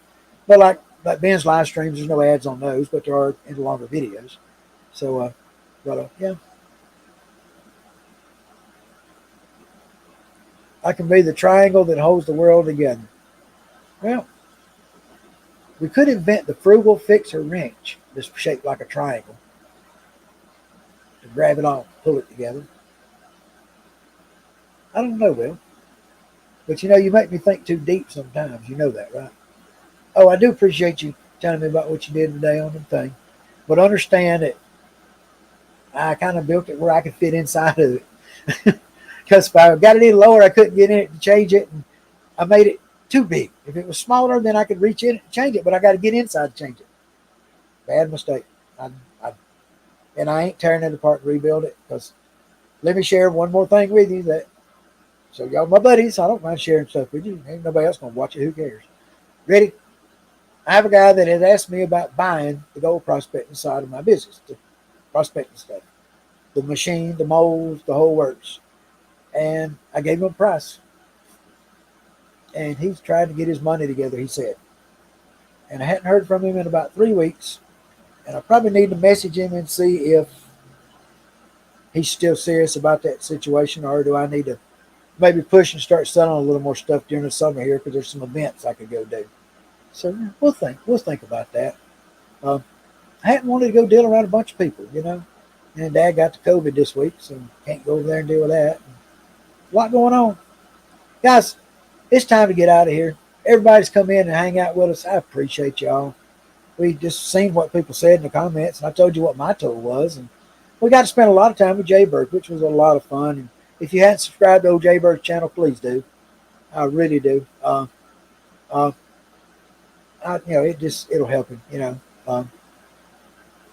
But like Ben's live streams, there's no ads on those, but there are in the longer videos. So, yeah. I can be the triangle that holds the world together. Well, we could invent the frugal fixer wrench that's shaped like a triangle to grab it all, pull it together. I don't know, Will. But you make me think too deep sometimes. You know that, right? Oh, I do appreciate you telling me about what you did today on the thing. But understand that I kind of built it where I could fit inside of it. Because if I got it any lower, I couldn't get in it to change it. And I made it too big. If it was smaller, then I could reach in and change it. But I got to get inside to change it. Bad mistake. And I ain't tearing it apart to rebuild it. Because let me share one more thing with you. So y'all my buddies. I don't mind sharing stuff with you. Ain't nobody else going to watch it. Who cares? Ready? I have a guy that has asked me about buying the gold prospecting side of my business. The prospecting stuff. The machine, the molds, the whole works. And I gave him a price. And he's trying to get his money together, he said. And I hadn't heard from him in about 3 weeks. And I probably need to message him and see if he's still serious about that situation, or do I need to maybe push and start selling a little more stuff during the summer here, because there's some events I could go do. So we'll think about that. I hadn't wanted to go deal around a bunch of people, And Dad got the COVID this week, so can't go over there and deal with that. A lot going on. Guys, it's time to get out of here. Everybody's come in and hang out with us. I appreciate y'all. We just seen what people said in the comments, and I told you what my tool was. And we got to spend a lot of time with Jaybird, which was a lot of fun. And if you hadn't subscribed to old Jaybird's channel, please do. I really do. It'll help him,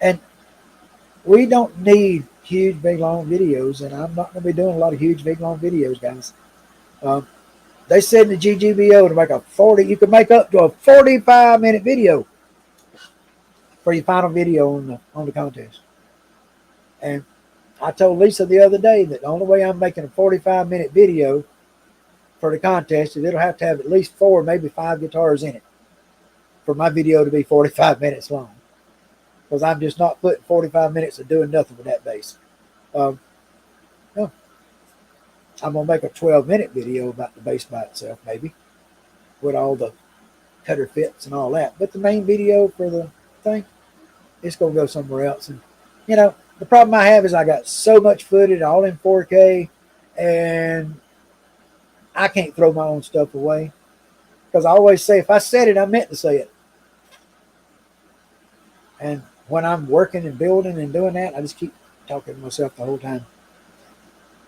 and we don't need huge, big, long videos, and I'm not going to be doing a lot of huge, big, long videos, guys. They said in the GGBO to make you can make up to a 45-minute video for your final video on the contest. And I told Lisa the other day that the only way I'm making a 45-minute video for the contest is it'll have to have at least 4, maybe 5 guitars in it for my video to be 45 minutes long. Because I'm just not putting 45 minutes of doing nothing with that bass. No. I'm going to make a 12-minute video about the bass by itself, maybe, with all the cutter fits and all that. But the main video for the thing, it's going to go somewhere else. And, the problem I have is I got so much footage, all in 4K, and I can't throw my own stuff away. Because I always say, if I said it, I meant to say it. And when I'm working and building and doing that, I just keep talking to myself the whole time.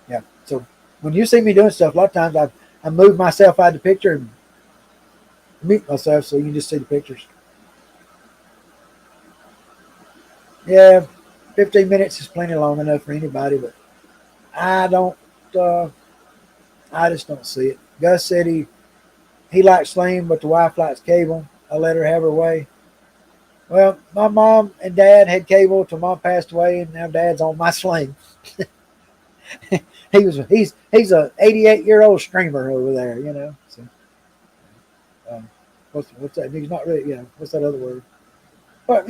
Yeah. So when you see me doing stuff, a lot of times I move myself out of the picture and mute myself so you can just see the pictures. Yeah, 15 minutes is plenty long enough for anybody, but I just don't see it. Gus said he likes Sling, but the wife likes cable. I let her have her way. Well, my mom and dad had cable till Mom passed away, and now Dad's on my Sling. He's a 88-year-old streamer over there, So, what's that? He's not really, what's that other word? But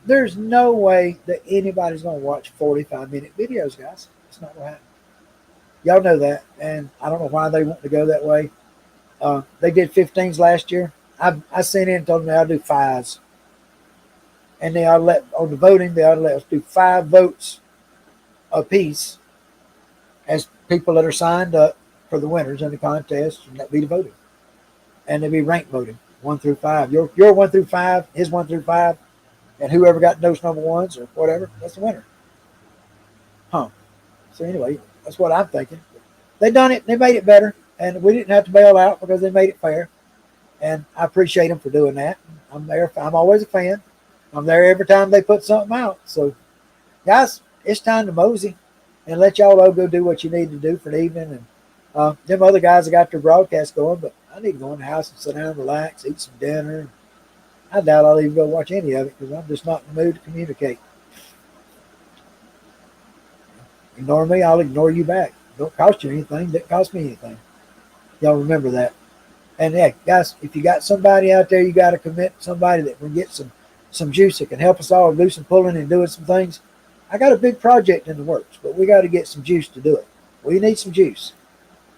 there's no way that anybody's going to watch 45-minute videos, guys. It's not going to happen. Y'all know that, and I don't know why they want to go that way. They did 15s last year. I sent in and told them they ought to do 5s. And they ought to on the voting, they ought to let us do 5 votes apiece as people that are signed up for the winners in the contest, and that be the voting. And they'd be ranked voting, 1 through 5. Your 1 through 5, his 1 through 5, and whoever got those number ones or whatever, that's the winner. So anyway, that's what I'm thinking. They done it. They made it better, and we didn't have to bail out because they made it fair. And I appreciate them for doing that. I'm there. I'm always a fan. I'm there every time they put something out. So, guys, it's time to mosey and let y'all all go do what you need to do for the evening. And them other guys have got their broadcast going, but I need to go in the house and sit down, relax, eat some dinner. I doubt I'll even go watch any of it because I'm just not in the mood to communicate. Ignore me, I'll ignore you back. Don't cost you anything. Didn't cost me anything. Y'all remember that. And hey, guys, if you got somebody out there, you got to commit somebody that can get some juice that can help us all do some pulling and doing some things. I got a big project in the works, but we got to get some juice to do it. We need some juice.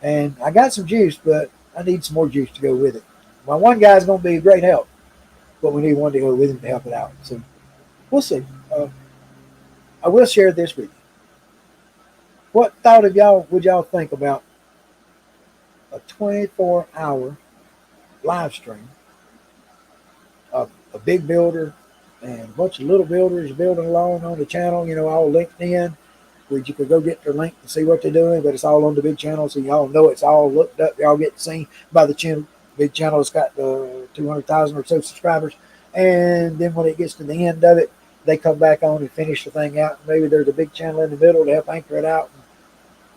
And I got some juice, but I need some more juice to go with it. My one guy's going to be a great help, but we need one to go with him to help it out. So we'll see. I will share this with you. What thought of y'all would y'all think about a 24-hour live stream of a big builder and a bunch of little builders building along on the channel, all linked in, where you could go get their link and see what they're doing, but it's all on the big channel, so y'all know it's all looked up. Y'all get seen by the channel. Big channel has got 200,000 or so subscribers, and then when it gets to the end of it, they come back on and finish the thing out. Maybe there's a big channel in the middle to help anchor it out.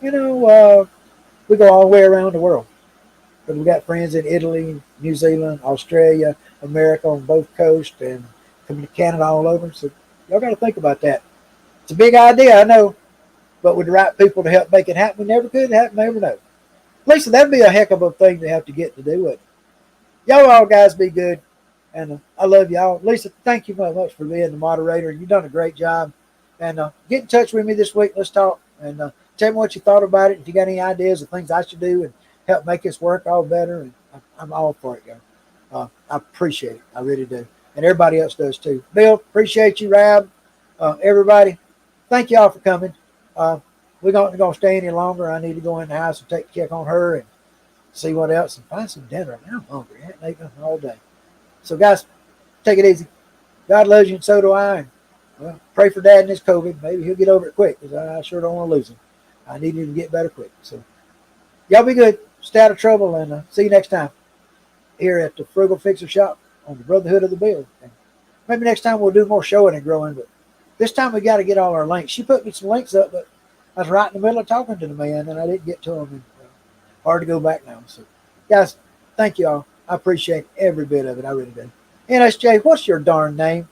We go all the way around the world. But we got friends in Italy, New Zealand, Australia, America on both coasts, and coming to Canada all over. So y'all got to think about that. It's a big idea, I know, but with the right people to help make it happen, we never could happen, never know. Lisa, that'd be a heck of a thing to have to get to do with. Y'all all guys be good, and I love y'all. Lisa, thank you very much for being the moderator. You've done a great job. And get in touch with me this week. Let's talk, and tell me what you thought about it. If you got any ideas of things I should do and help make this work all better, and I'm all for it, y'all. I appreciate it. I really do. And everybody else does too. Bill, appreciate you, Rab. Everybody, thank y'all for coming. We're not going to stay any longer. I need to go in the house and take a check on her and see what else and find some dinner. I'm hungry. I haven't eaten nothing all day. So, guys, take it easy. God loves you, and so do I. And, well, pray for Dad and his COVID. Maybe he'll get over it quick, because I sure don't want to lose him. I need him to get better quick. So, y'all be good. Stay out of trouble, and see you next time here at the Frugal Fixer Shop on the Brotherhood of the Build. And maybe next time we'll do more showing and growing, but this time we got to get all our links. She put me some links up, but I was right in the middle of talking to the man, and I didn't get to them. And, hard to go back now. So, guys, thank you all. I appreciate every bit of it. I really do. NSJ, what's your darn name?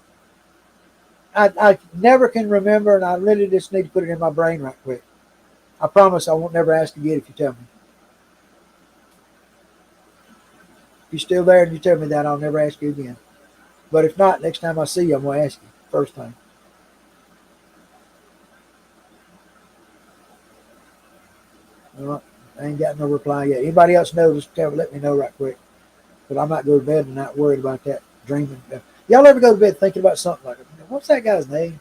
I never can remember, and I really just need to put it in my brain right quick. I promise I won't never ask again if you tell me. If you're still there and you tell me that, I'll never ask you again. But if not, next time I see you, I'm going to ask you first time. Well, I ain't got no reply yet. Anybody else know, just let me know right quick. But I might go to bed and not worried about that dreaming. Y'all ever go to bed thinking about something like, what's that guy's name?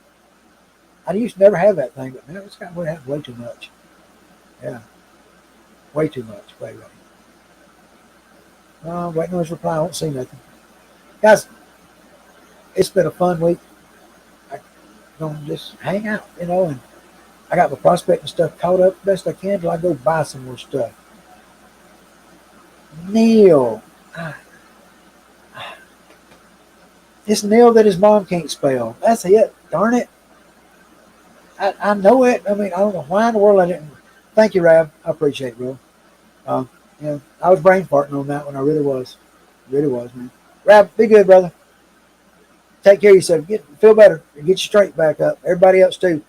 I used to never have that thing, but now it's got to happen way too much. Yeah. Way too much. Wait. Waiting on his reply. I won't see nothing. Guys, it's been a fun week. I'm going to just hang out, and I got my prospecting stuff caught up best I can till I go buy some more stuff. Neil. It's Neil that his mom can't spell. That's it. Darn it. I know it. I mean, I don't know why in the world I didn't. Thank you, Rab. I appreciate it, bro. I was brain farting on that one. I really was. Really was, man. Rab, be good, brother. Take care of yourself. Feel better. Get you straight back up. Everybody else, too.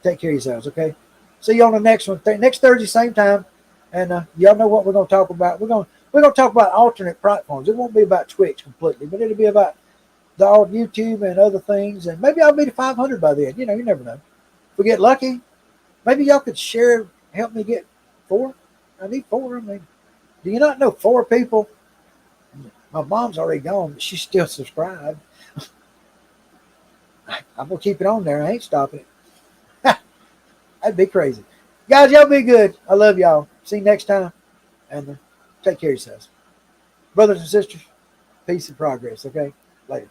Take care of yourselves, okay? See you on the next one. Next Thursday, same time. And y'all know what we're going to talk about. We're going to talk about alternate platforms. It won't be about Twitch completely, but it'll be about the old YouTube and other things. And maybe I'll be to 500 by then. You never know. If we get lucky, maybe y'all could help me get 4. I need 4. I mean, do you not know 4 people? My mom's already gone, but she's still subscribed. I'm going to keep it on there. I ain't stopping it. That'd be crazy. Guys, y'all be good. I love y'all. See you next time. And take care of yourselves. Brothers and sisters, peace and progress, okay? Later.